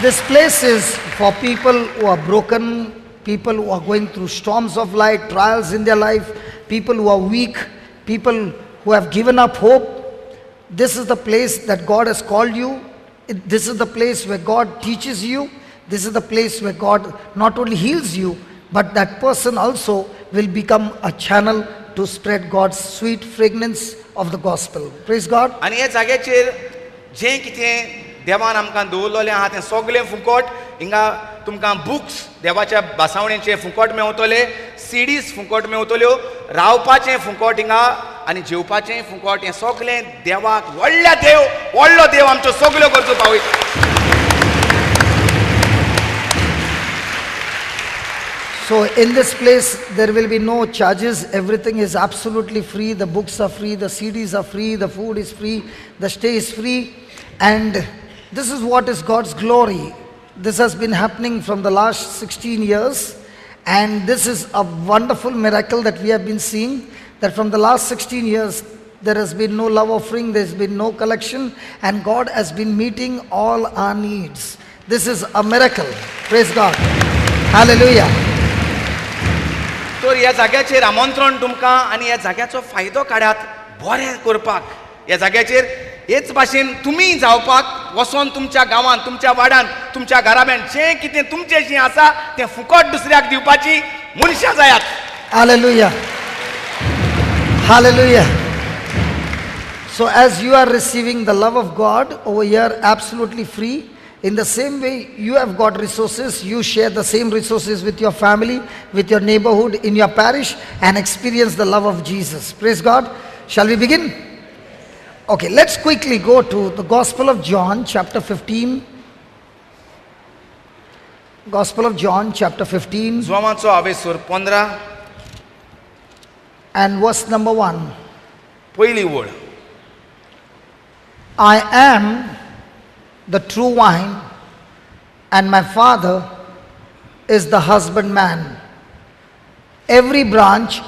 This place is for people who are broken, people who are going through storms of life, trials in their life, people who are weak, people who have given up hope. This is the place that God has called you. This is the place where God teaches you. This is the place where God not only heals you, but that person also will become a channel to spread God's sweet fragrance of the gospel. Praise God. आनी ह्या जाग्याचेर जें कितें देवान आमकां दवरलेलें आहा तें सगळें फुकट. हिंगा तुमकां बुक्स देवाच्या भासावणेचे फुकट मेवतले, सीडीज फुकट मेवतल्यो, रावपाचें फुकट हिंगा आनी जेवपाचें फुकट. हें सगळें देवाक व्हडलो देव आमच्यो सगळ्यो गरजो पावयता. So in this place there will be no charges. Everything is absolutely free. The books are free, the CDs are free, the food is free, the stay is free. And this is what is God's glory. This has been happening from the last 16 years. And this is a wonderful miracle that we have been seeing, that from the last 16 years there has been no love offering, there has been no collection, and God has been meeting all our needs. This is a miracle. Praise God. Hallelujah. तर ह्या जाग्याचेर आमंत्रण तुमकां आनी ह्या जाग्याचो फायदो काडात बरें करपाक. ह्या जाग्याचेर हेच भाशेन तुमी जावपाक वचोन तुमच्या गांवांत, तुमच्या वाड्यान, तुमच्या घराब्यान जें कितें तुमचें जें आसा तें फुकट दुसऱ्याक दिवपाची मनशां जायात. Hallelujah. Hallelujah. So as you are receiving the love of God over here absolutely free, in the same way you have got resources, you share the same resources with your family, with your neighborhood, in your parish, and experience the love of Jesus. Praise God. Shall we begin? Okay, let's quickly go to the Gospel of John chapter 15. Gospel of John chapter 15 जोवांचो आवेसूर 15 and verse number 1. पयली वळ. I am the true vine, and my Father is the husbandman. Every branch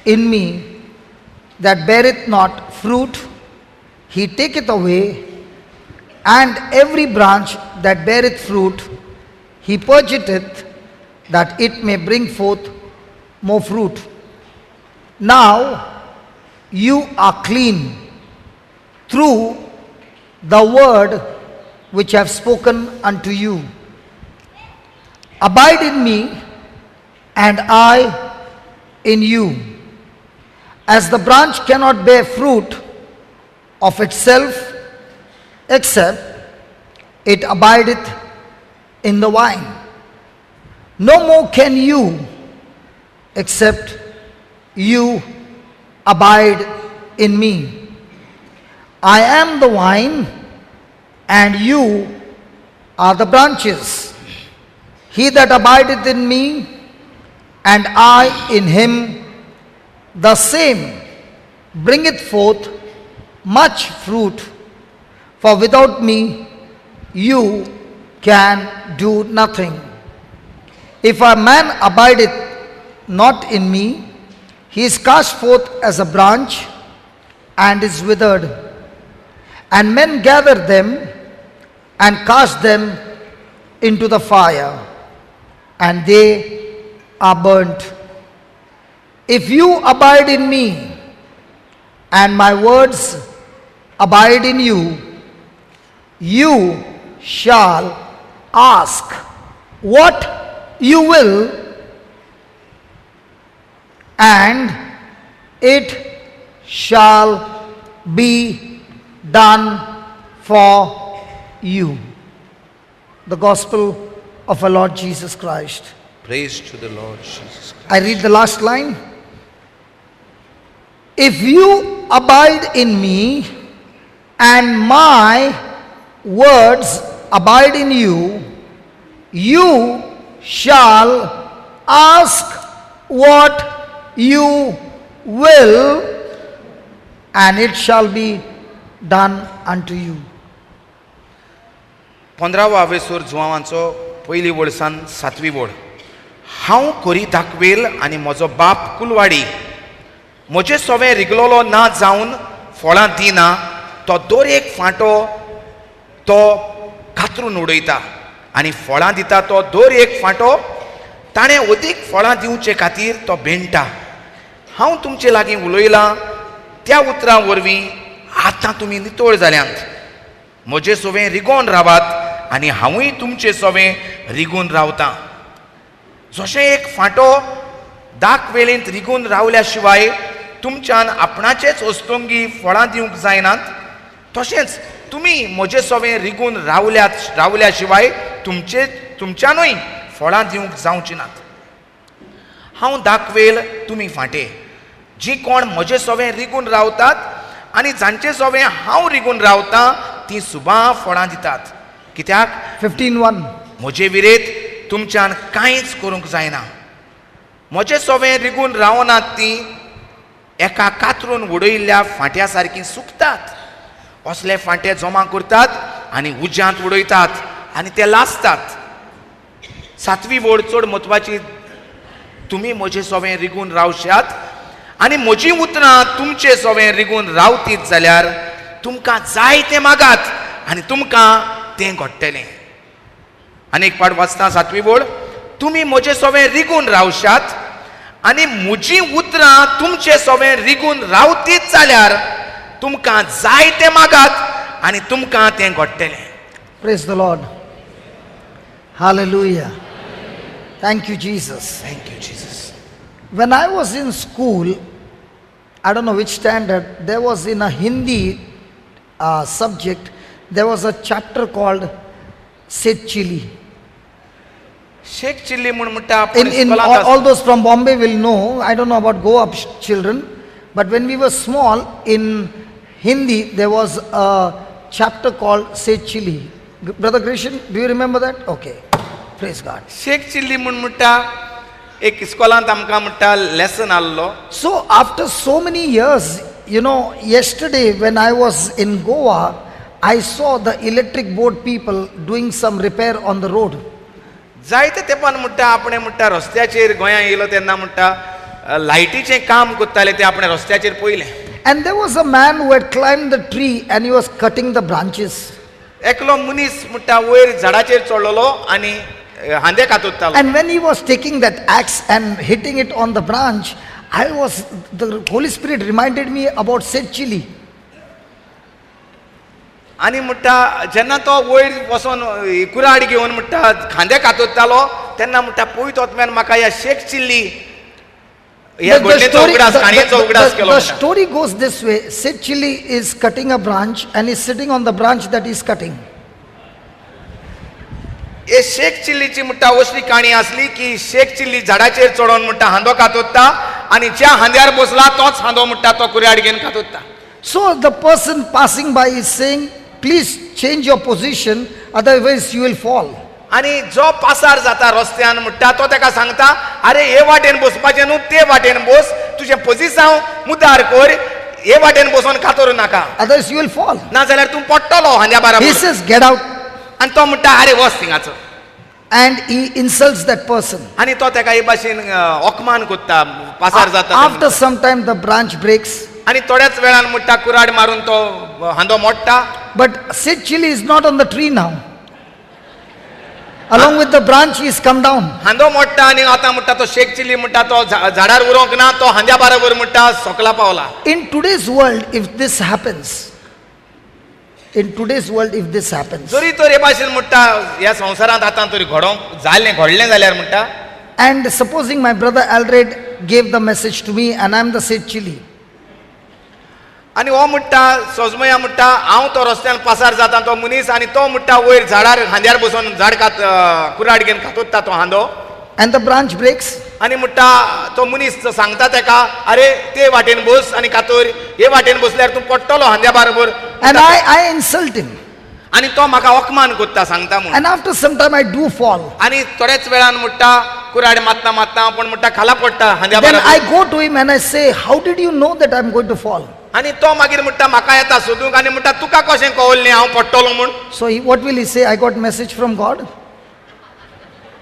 in me that beareth not fruit, he taketh away, and every branch that beareth fruit, he purgeth, that it may bring forth more fruit. Now you are clean through the word which I have spoken unto you. Abide in me, and I in you. As the branch cannot bear fruit of itself, except it abideth in the vine, no more can you, except you abide in me. I am the vine, and you are the branches. He that abideth in me, and I in him, the same bringeth forth much fruit. For without me you can do nothing. If a man abideth not in me, he is cast forth as a branch and is withered, and men gather them and cast them into the fire, and they are burnt. If you abide in me, and my words abide in you, you shall ask what you will, and it shall be done for you. The gospel of our Lord Jesus Christ. Praise to the Lord Jesus Christ. I read the last line. If you abide in me, and my words abide in you, you shall ask what you will, and it shall be done unto you. 15वा आवेसूर जुवांचो पयली वळसान 7वी वळ. हांव करी दाखवेल आनी म्हजो बाप कुलवाडी. म्हजे सोवे रिगलोलो ना जावन फळां दिना, तो दर एक फांटो तो कातरून उडयता. आनी फळां दिता तो दर एक फांटो ताणें अदीक फळां दिवचे खातीर तो भेंडटा. हांव तुमचे लागीं उलयलां त्या उतरां वरवीं आतां तुमी नितळ जाल्यांत. म्हजें सोवें रिगोवन रावात आनी हांवूय तुमचें सोवें रिगून रावतां. जशें एक फांटो दाक वेळेंत रिगून रावल्या शिवाय तुमच्यान आपणाचेच अस्तोंगी फळां दिवंक जायनात, तशेंच तुमी म्हजें सोवें रिगून रावल्या शिवाय तुमच्यानूय फळां दिवंक जावची नात. हांव दाखवेल, तुमी फांटे. जीं कोण म्हजें सोवें रिगून रावतात आनी जांचें सोवें हांव रिगून रावतां तीं सुबां फळां दितात. कित्याक 15:1. म्हजे विरेत तुमच्यान कांयच करूंक जायना. म्हजें सोवें रिगून रावनात तीं एका कातरून उडयल्ल्या फांट्या सारकीं सुकतात. असले फांटे जमा करतात आनी उज्यांत उडयतात आनी ते लासतात. 7वी ओळ चड म्हत्वाची. तुमी म्हजें सोवें रिगून रावशात आनी म्हजीं उतरां तुमचें सोवें रिगून रावतीत जाल्यार तुमकां जाय तें मागात आनी तुमकां तें घडटलें. आनी एक पाट वाचता 7वी ओळ. तुमी म्हजें सोवें रिगून रावशात आनी म्हजीं उतरां तुमचें सोवें रिगून रावतीत जाल्यार तुमकां जाय तें मागात आनी तुमकां तें घडटलें. Praise the Lord. Hallelujah. Thank you, Jesus. Thank you, Jesus. When I was in school, I don't know which standard, there was in a Hindi subject, there was a chapter called Seth Chili. Sheikh Chilli म्हूण म्हणटा. In all those from Bombay will know, I don't know about Goa children, but when we were small, in Hindi, there was a chapter called Seth Chili. Brother Christian, do you remember that? Okay. Praise God. Sheikh Chilli म्हूण म्हणटा. एक इस्कोलांत आमकां म्हणटा lesson आसलो. So after so many years, you know, yesterday when I was in Goa, I saw the electric board people doing some repair on the road. जायते तेंपान म्हणटा आपणे म्हणटा रस्त्याचेर गोंयांत येयलो तेन्ना म्हणटा लायटीचें काम कोत्ताले ते आपणे रस्त्याचेर पयलें. And there was a man who had climbed the tree and he was cutting the branches. एकलो मनीस म्हणटा वयर झाडाचेर चडलोलो आनी हांदे कातुत्तालो. And when he was taking that axe and hitting it on the branch, the Holy Spirit reminded me about Seth Chili. आनी म्हणटा जेन्ना तो वयर वचोन कुराड घेवन म्हणटा खांदे कातुत्तालो तेन्ना म्हणटा पळयत वचम्यान म्हाका ह्या शेख चिल्ली ह्या घडणेचो उगडास काणयेचो उगडास केलो. The story goes this way. Seth Chili is cutting a branch and is sitting on the branch that he is cutting. हे शेख चिल्लीची म्हणटा असली काणी आसली की शेख चिल्ली झाडाचेर चडोन म्हणटा हांदो कातुत्ता आनी ज्या हांद्यार बसला तोच हांदो म्हणटा तो कुऱ्याड घेवन कातुत्ता. So the person passing by is saying, please change your position, otherwise you will fall. आनी जो पासार जाता रस्त्यान म्हणटा तो ताका सांगता अरे हे वाटेन बसपाचें न्हू ते वाटेन बस, तुजें पोझिशन मुदार कर, हे वाटेन बसोन कातरू नाका, Otherwise you will fall. नाजाल्यार तूं पडटलो हांद्या He Barabar. says, get out. आनी तो म्हणटा अरे वच थिंगाचो. And he insults that person. आनी तो ताका हे भाशेन ओकमान कोत्ता पासार जाता. After some time the branch breaks. आनी थोड्याच वेळान म्हणटा कुराड मारून तो हांदो मोडटा. But Seth Chili is not on the tree now. Along with the branch he has come down. हांदो मोडटा आनी आतां म्हणटा तो शेख चिल्ली म्हणटा तो झाडार उरोंक ना, तो हांद्या बाराबर म्हणटा सकला पावला. In today's world, if this happens, जरी तर हे भाशेन म्हणटा ह्या संवसारांत आतां तरी घडलें जाल्यार म्हणटा. and supposing my brother Alred gave the message to me and I am the Seth Chili. आनी हो म्हणटा सोजमया म्हणटा हांव तो रस्त्यान पासार जाता तो मनीस आनी तो म्हणटा वयर झाडार हांद्यार बसून झाड कुराड घेवन कातुत्ता तो हांदो. And the branch breaks. आनी म्हणटा तो मनीस सांगता ताका अरे ते वाटेन बस आनी कातोर, हे वाटेन बसल्यार तूं पडटलो हांद्या बाराबर. And I insult him. आनी तो म्हाका ओकमान कोत्ता सांगता म्हूण. And after some time I do fall. आनी थोड्याच वेळान म्हणटा कुराड मारता पण म्हणटा खाला पडटा हांद्या Then I Barabar. go to him and I say, how did you know that I am going to fall? आनी तो मागीर म्हणटा म्हाका येता सोदूंक आनी म्हणटा तुका कशें कळलें हांव पडटलो म्हूण. So what will he say? I got message from God.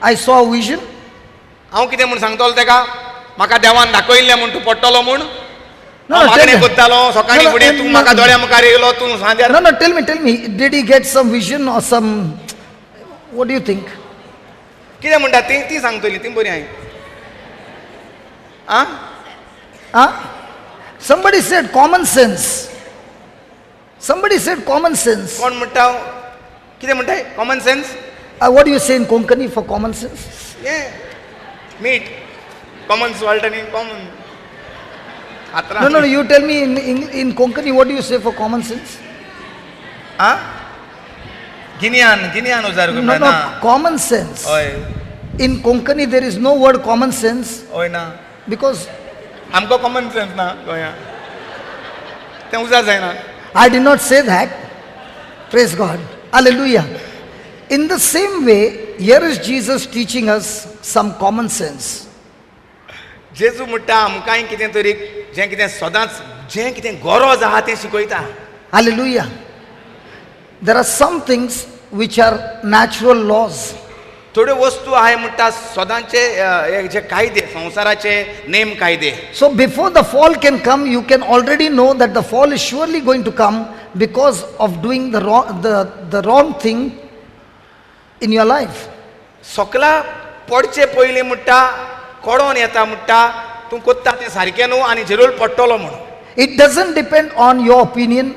I saw a vision. हांव कितें म्हूण सांगतलो ताका म्हाका देवान दाखयल्लें म्हूण तूं पडटलो म्हूण. No, हांव tell मागणें me. कोत्तालो सकाळी No, no, फुडें तूं no, म्हाका no. दोळ्या मुखार येयलो तूं सांज्यार. No, tell me. Did he get some vision or some What do you think? कितें म्हणटा ती सांगतली ती बरी हाय आ Huh? Somebody said common sense. Somebody said common sense. कोण म्हणटा कितें म्हणटाय common sense What do you say in Konkani for common sense? ये मीट कॉमन सॉल्ट आणि common No, you tell me in Konkani, what do you say for common sense? आ गिन्यान उजार No, common sense. हय In Konkani, there is no word common sense हय ना because आमकां common sense ना गोंया तें उजार जायना I did not say that. Praise God. Hallelujah. In the same way, here is Jesus teaching us some common sense. जेजू म्हणटा आमकांय कितें तरी जें कितें सदांच जें कितें गरज आहा तें शिकयता Hallelujah. There are some things which are natural laws. थोड्यो वस्तू आहाय म्हणटा सदांचे जे कायदे संवसाराचे नेम कायदे So before the fall can come, you can already know that the fall is surely going to come because of doing the wrong thing in your life. सोकला पडचे पयलीं म्हणटा codon येता म्हणटा तूं कोत्ता तें सारकें न्हू आनी जरूर पडटलो म्हणून It doesn't depend on your opinion.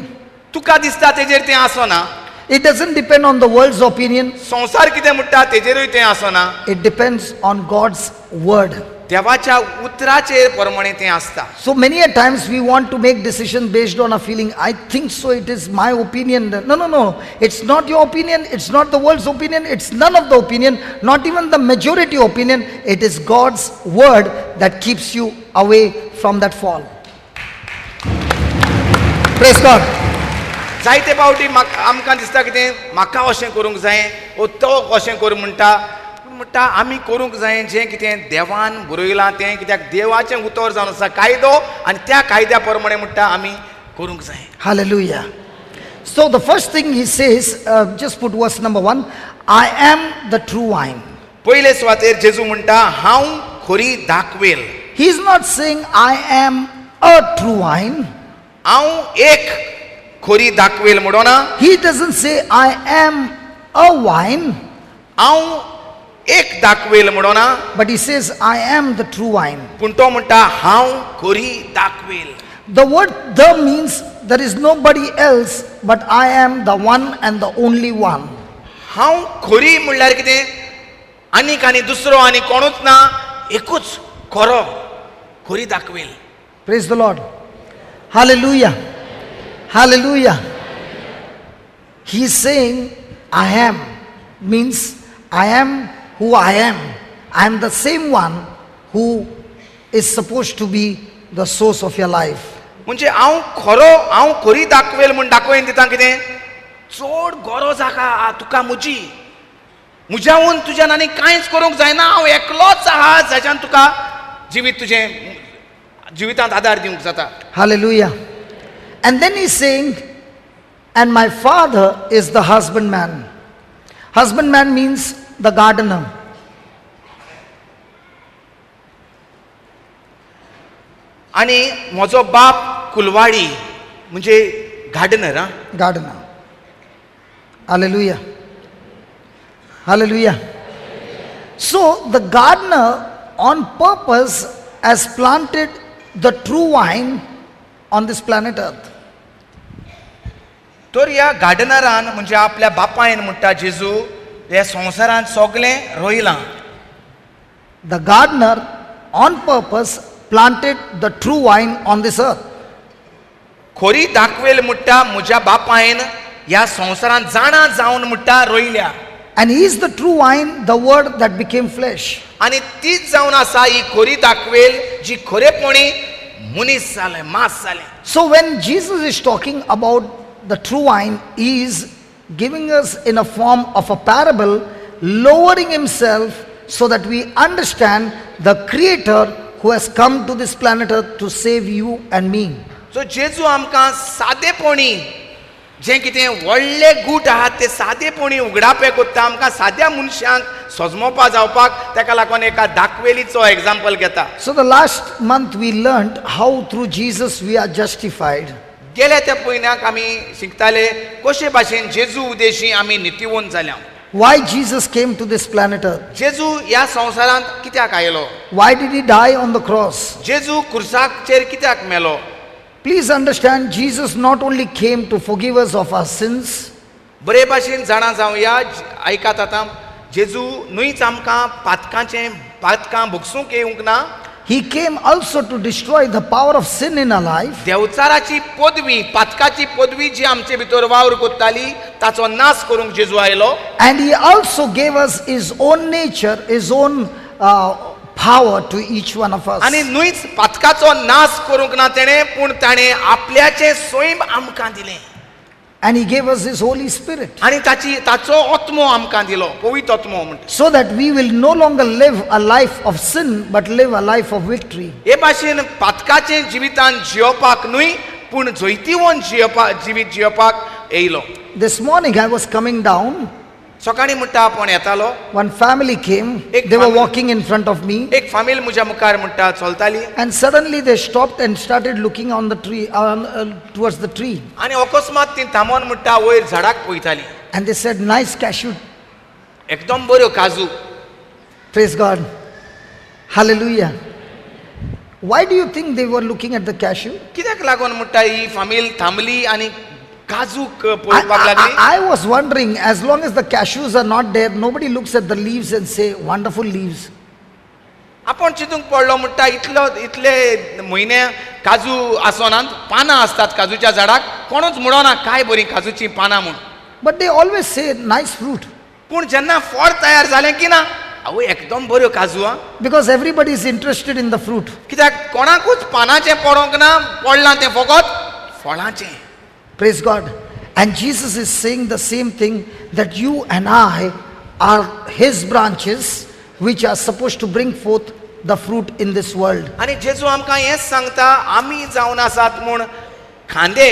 तुका दिसता तेजेर तें आसना It doesn't depend on the world's opinion. संवसार कितें म्हणटा तेजेरूय तें आसना It depends on God's word. देवाच्या उतराचेर प्रमाणे तें आसता So many a times we want to make decisions based on a feeling. I think so, it is my opinion. No. It's not your opinion. It's not the world's opinion. It's none of the opinion. Not even the majority opinion. It is God's word that keeps you away from that fall. Praise God. जायते फावटी आमकां दिसता कितें म्हाका अशें करूंक जाय ओ तो अशें करूं म्हणटा आमी करूंक जाय जें कितें देवान बरयलां तें कित्याक देवाचें उतर जावन आसा कायदो आनी त्या कायद्या प्रमाणे म्हणटा आमी करूंक जाय Hallelujah. So the first thing he says, just put verse number 1, I am the true wine. पयले सुवातेर जेजू म्हणटा हांव खोरी दाखवेल He is not saying I am a true wine. हांव एक खोरी दाखवेल म्हणो ना He doesn't say I am a wine, हांव एक दाखवेल म्हणो ना but he says I am the true wine. पूण तो म्हणटा हांव खोरी दाखवेल The word the means there is nobody else but I am the one and the only one. हांव खोरी म्हणल्यार कितें आनी दुसरो आनी कोणूच ना एकूच खरो खोरी दाखवेल Praise the Lord. Hallelujah. Hallelujah. He is saying I am means I am who I am. I am the same one who is supposed to be the source of your life. म्हणजे हांव खोरी दाखवेल म्हूण दाखोवन दिता कितें चड गरज आहा तुका म्हज्याहून तुज्यान आनी कांयच करूंक जायना हांव एकलोच आहा जाच्यान तुका जिवितांत आदार दिवंक जाता Hallelujah. And then he's saying, and my father is the husbandman. Husbandman means the gardener. आणि म्हजो बाप कुलवाडी म्हणजे gardener Gardener. Hallelujah. Hallelujah. So the gardener on purpose has planted the true wine on this planet earth. तर ह्या गार्डनरान म्हणजे आपल्या बापायन म्हणटा जेजू ह्या संवसारांत सगळें रोयलां The gardener on purpose planted the true wine on this earth. खोरी दाखवेल म्हणटा म्हज्या बापायन ह्या संवसारांत जाणा जावन म्हणटा रोयल्या And he is the true wine, the word that became flesh. आणि तीच जावन आसा ही खोरी दाखवेल जी खरेपणी मनीस जालें मास जालें So when Jesus is talking about the true wine, he is giving us in a form of a parable, lowering himself so that we understand the creator who has come to this planet earth to save you and me. सो जेजू आमकां सादेपणी जें कितें व्हडले गूट आहात ते सादेपणी उगडापे कोत्ता आमकां साद्या मनशांक सजमोवपा जावपाक ताका लागून एका दाखवेलीचो एग्जाम्पल घेता So the last month we learned how through Jesus we are justified. गेल्या त्या म्हयन्याक आमी शिकताले कशे भाशेन जेजू उदेशी आमी नितीवंत जाल्या Why Jesus came to this planet Earth? जेजू ह्या संवसारांत कित्याक आयलो? Why did he die on the cross? जेजू क्रुसाचेर कित्याक मेलो? Please understand, Jesus not only came to forgive us of our sins, बरे भाशेन जाणा जावया, आयकात आतां, जेजू न्हूच आमकां पातकां भोगसूंक येवंक ना, he came also to destroy the power of sin in our life. देवचाराची पदवी, पातकाची पदवी जी आमचे भितर वावर कोत्ताली, ताचो नाश करूंक जेजू आयलो. And he also gave us his own nature, his own power to each one of us. आनी न्हूच पातकाचो नाश करूंक ना तेणें, पूण ताणें आपल्याचें स्वयं आमकां दिलें. And he gave us his Holy Spirit. आनी ताचो आत्मो आमकां दिलो, पवित्र आत्मो म्हणटा. So that we will no longer live a life of sin, but live a life of victory. हे भाशेन पातकाचें जिवितान जियोवपाक न्हूय, पूण जैतिवंत जिवीत जियोवपाक येयलो. This morning I was coming down. सकाळी म्हणटा आपण येतालो, One family came. एक They were family- walking in front of me. एक फामील म्हज्या मुखार म्हणटा चलताली, And suddenly they stopped and started looking on the tree, towards the tree. आनी अकस्मात ती थांबोन म्हणटा वयर झाडाक पळयताली. And they said, nice cashew. एकदम बऱ्यो काजू. Praise God. Hallelujah. Why do you think they were looking at the cashew? कित्याक लागून म्हणटा ही फामील थांबली आनी काजू पळोवपाक लागली? I was wondering, as long as the cashews are not there, nobody looks at the leaves and say, wonderful leaves. आपण चिंतूंक पडलो म्हणटा इतले म्हयने काजू आसोनात, पानां असतात काजूच्या झाडाक, कोणूच म्हणना काय बरी काजूची पानां म्हूण. But they always say, nice fruit. पूण जेन्ना फळ तयार जालें की ना, आवय एकदम बऱ्यो काजू आं. Because everybody is interested in the fruit. कित्याक कोणाकूच पानाचें पडोंक ना, पडलां तें फकत फळांचें. Praise God. And Jesus is saying the same thing, that you and I are his branches, which are supposed to bring forth the fruit in this world. आनी जेजू आमकां हेंच सांगता, आमी जावन आसात म्हूण खांदे,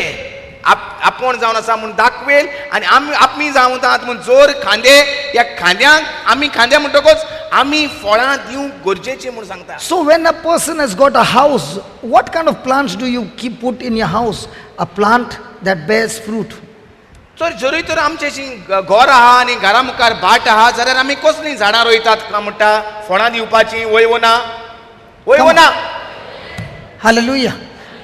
आपूण जावन आसा म्हूण दाखवेल, आनी आमी जावन आसात म्हूण जोर खांदे, ह्या खांद्यांक आमी खांदे म्हणटकच आमी फळां दिवंक गरजेचीं म्हूण सांगता. So when a person has got a house, what kind of plants do you put in your house? A plant that bears fruit. तर जरी तर आमचें घर आहा आनी घरा मुखार भाट आहा, जाल्यार आमी कसलीं झाडां रोयतात काय म्हणटा, फळां दिवपाचीं, वय ना. Hallelujah.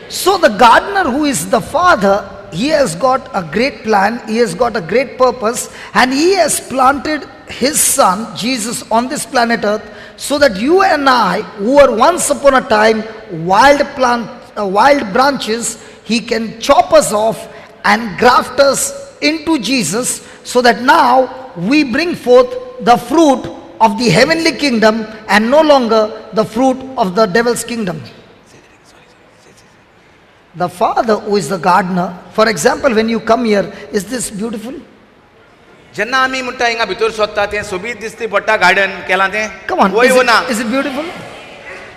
So the gardener, who is the father, he has got a great plan, he has got a great purpose, and he has planted his son Jesus on this planet earth, so that you and I, who were once upon a time wild branches, he can chop us off and graft us into Jesus, so that now we bring forth the fruit of the heavenly kingdom and no longer the fruit of the devil's kingdom. The father, who is the gardener, for example, when you come here, is this beautiful? जेन्ना आमी म्हणटा हिंगा भितर सोदता तें सोबीत दिसती पडटा, गार्डन केलां तें, Come on, वय ना. is it beautiful?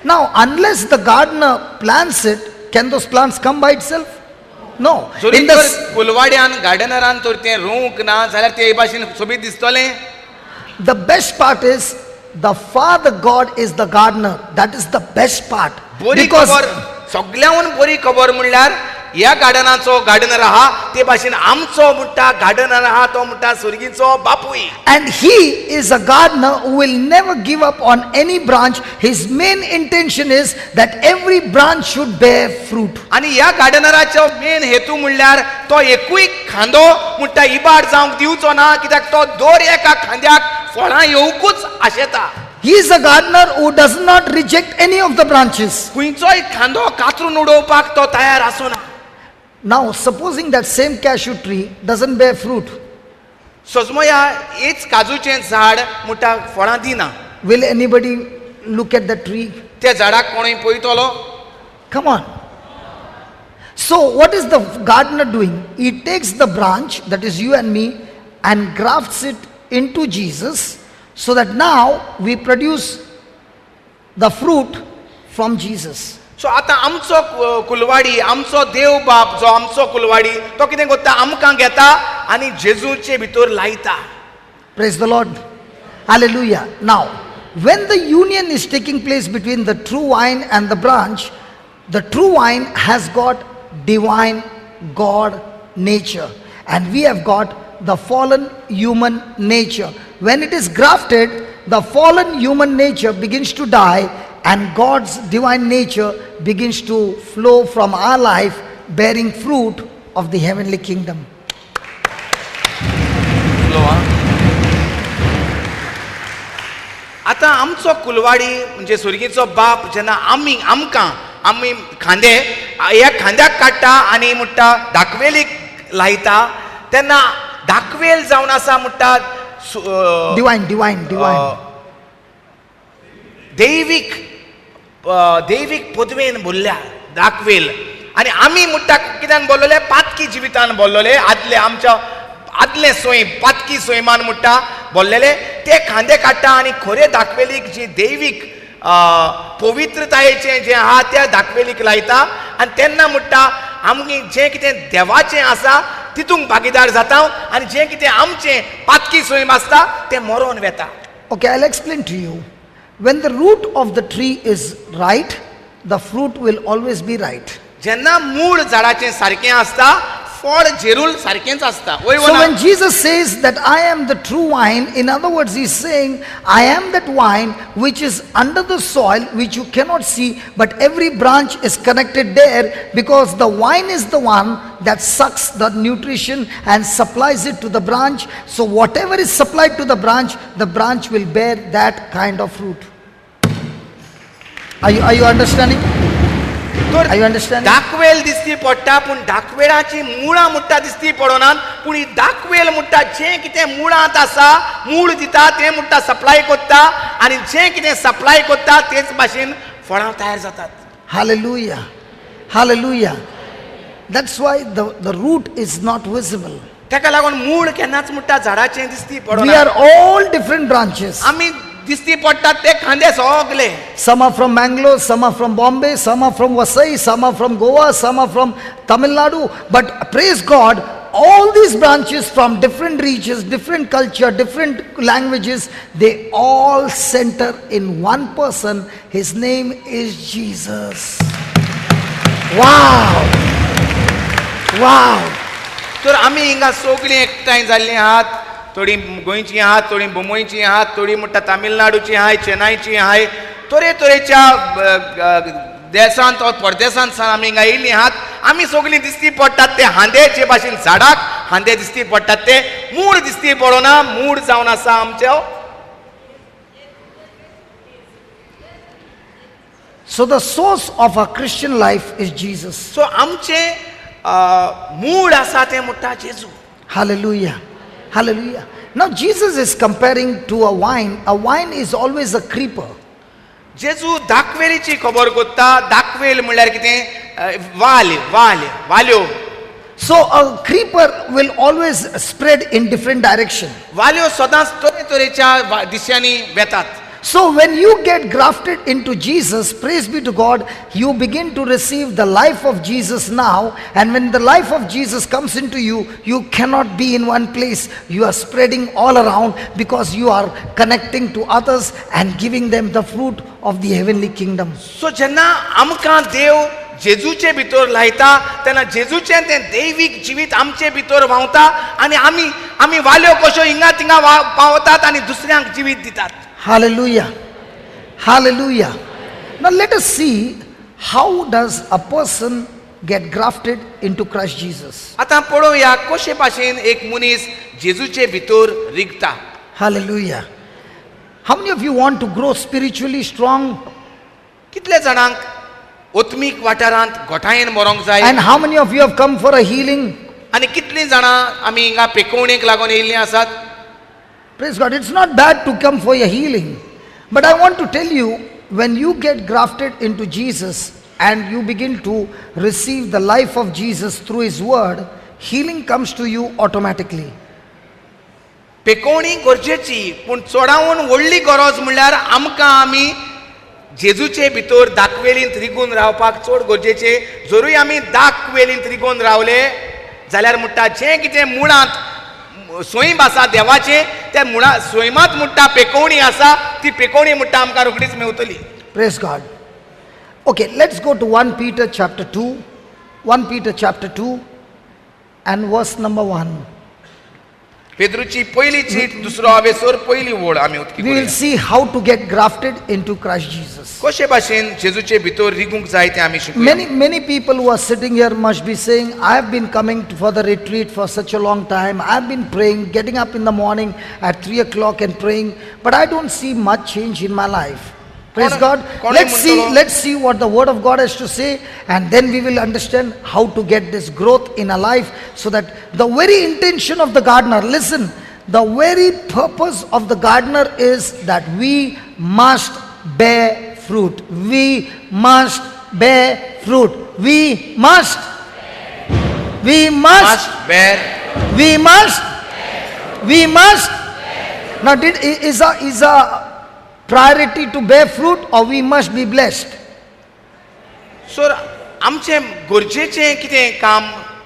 Now, unless the gardener plants it, can those plants come by itself? No. Zari In तर the, फुलवाड्यान गार्डनरान तर तें रोवंक ना जाल्यार तें हे भाशेन सोबीत दिसतलें. the best part is, the Father God is the gardener. That is the best part. बरी Because खबर, सगळ्यांहून बरी खबर म्हणल्यार ह्या गार्डनाचो गार्डनर आहा, ते भाशेन आमचो म्हणटा गार्डनर आहा, तो म्हणटा सुर्गीचो बापूय. and he is a gardener who will never give up on any branch. His main intention is that every branch should bear fruit. आनी ह्या गार्डनराचो मेन हेतू म्हणल्यार तो एकूय खांदो म्हणटा इबाड जावंक दिवचो ना, कित्याक तो दर एका खांद्याक फळां येवंकूच आशेता. He is a gardener who does not reject any of the branches. खंयचोय खांदो कातरून उडोवपाक तो तयार आसना. Now, supposing that same cashew tree doesn't bear fruit, सजमोया हेच काजूचें झाड म्हणटा फळां दिना, will anybody look at the tree? त्या झाडाक कोणूय पळयतलो? Come on. So, what is the gardener doing? He takes the branch, that is you and me, and grafts it into Jesus, so that now we produce the fruit from Jesus. सो आतां आमचो कुलवाडी, आमचो देव बाप जो आमचो कुलवाडी, तो कितें करता, आमकां घेता आनी जेजूचे भितर लायता. Praise the Lord. Hallelujah. Now, when the union is taking place between the true vine and the branch, the true vine has got divine God nature, and we have got the fallen human nature. when it is grafted, the fallen human nature begins to die and God's divine nature begins to flow from our life, bearing fruit of the heavenly kingdom. आता आमचो कुलवाडी म्हणजे सुरगीचो बाप जेन्ना आमी खांदे ह्या खांद्याक काडटा आनी म्हणटा दाखवेलीक लायता तेन्ना दाखवेल जावन आसा म्हणटा Divine. दैवीक पदवेन बोल्ल्या दाखवेल आनी आमी म्हणटा कित्यान बोल्लोले पातकी जिवितान बोल्लोले आदले सोय पातकी सोयमान म्हणटा बोल्लेले ते खांदे काडटा आनी खरे दाखवेलीक जी दैवीक पवित्रतायेचें जें आहा त्या दाखवेलीक लायता आनी तेन्ना म्हणटा आमगे जें कितें देवाचें आसा तितूंक भागीदार जाता आनी जें कितें आमचें पातकी सोयम आसता तें मरोन वेता. Okay, I'll explain to you. When the root of the tree is right, the fruit will always be right. जेन्ना मूळ झाडाचें सारकें आसता फळ जेरूल सारकेंच आसता. So when Jesus says that I am the true wine, in other words he's saying I am that wine which is under the soil which you cannot see, but every branch is connected there because the wine is the one that sucks the nutrition and supplies it to the branch. So whatever is supplied to the branch will bear that kind of fruit. Are you understanding? Are you understanding? दाखवेल दिसती पडटा पूण दाखवेलाची मुळां मुट्टा दिसती पडोनात पूण ही दाखवेल मुट्टा जें कितें मुळांत आसा मूळ दिता तें मुट्टा सप्लाय कोत्ता आनी जें कितें सप्लाय कोत्ता तेच भाशेन फळां तयार जातात. Hallelujah. That's why the root is not visible. तेका लागून मूळ केन्नाच मुट्टा झाडाचें दिसती We पडोना. are all different branches. आमी दिसती पडटात ते खांदे सगळे. Some are from Mangalore, some are from Bombay, some are from Vasai, some are from Goa, some are from Tamil Nadu. But praise God, all these branches from different regions, different culture, different languages, they all center in one person. His name is Jesus. Wow. तर आमी हिंगा सगळीं एकठांय जाल्लीं आहात. थोडी गोंयची आहात, थोडी मुंबयची आहात, थोडी म्हणटा तामिळनाडूची आहाय, चेन्नईची आहाय, तरेतरेच्या देशांत वा परदेशांत सावन आमी हिंगा येयल्लीं आहात. आमी सगळीं दिसती पडटात ते हांदे जे भाशेन झाडाक हांदे दिसती पडटात ते मूळ दिसती पडोना. मूळ जावन आसा आमचो. So the source of our Christian life is Jesus. सो आमचे मूळ आसा तें म्हणटा जेजू. Hallelujah. Now Jesus is comparing to a wine. A wine is always a creeper. जेजू दाखवेलीची खबर कोत्ता. दाखवेल म्हणल्यार कितें वाल्यो. So a creeper will always spread in different direction. वाल्यो सदांच तरेतरेच्या दिशांनी वेतात. So when you get grafted into Jesus, praise be to God, you begin to receive the life of Jesus now. And when the life of Jesus comes into you, you cannot be in one place. You are spreading all around because you are connecting to others and giving them the fruit of the heavenly kingdom. सो जेन्ना आमकां देव जेजूचे भितर लायता तेन्ना जेजूचें तें दैवीक जिवीत आमचे भितर व्हांवता आनी आमी वाल्यो कश्यो हिंगा थिंगा पावतात आनी दुसऱ्यांक जिवीत दितात. Hallelujah. Now let us see, how does a person get grafted into Christ Jesus? आतां पळोवया कशे भाशेन एक मनीस जेजूचे भितर रिगता. Hallelujah. How many of you want to grow spiritually strong? कितले जाणांक ओत्मीक वाठारांत गोठायेन मरोंक जाय. And how many of you have come for a healing? आनी कितलीं जाणां आमी हिंगा पेकोवणेक लागून येयल्लीं आसात. Praise God. It's not bad to come for your healing. But I want to tell you, when you get grafted into Jesus and you begin to receive the life of Jesus through His word, healing comes to you automatically. पेकोवणी गरजेची पूण चडावून व्हडली गरज म्हणल्यार आमकां आमी जेजूचे भितर दाखवेलींत रिगून रावपाक चड गरजेचें. जरूय आमी दाखवेलींत रिगून रावले जाल्यार म्हणटा जें कितें मुळांत सोयम आसा देवाचें त्या मुळा सोयमांत म्हणटा पेकोवणी आसा ती पेकोवणी म्हणटा आमकां रोखडीच मेवतली. Praise God. Okay, let's go to 1 Peter chapter 2. 1 Peter chapter 2 and verse number 1. पेद्रूची पहिली चीट दुसरो आवेसोर पहिली ओळ आमी उक्ती We will करूया. see how to get grafted into Christ Jesus. कशे भाशेन जेजूचे भितर रिगूंक जाय ते आमी शिकूया. Many people who are sitting here must be saying, I have been coming for the retreat for such a long time. I have been praying, getting up in the morning at 3 o'clock and praying, but I don't see much change in my life. Praise God. Let's see what the word of God has to say, and then we will understand how to get this growth in our life, so that the very intention of the gardener, listen, the very purpose of the gardener is that we must bear fruit. We must bear fruit. We must bear. We must. Now, is a priority to bear fruit, or we must be blessed? सो आमचे गरजेचें कितें काम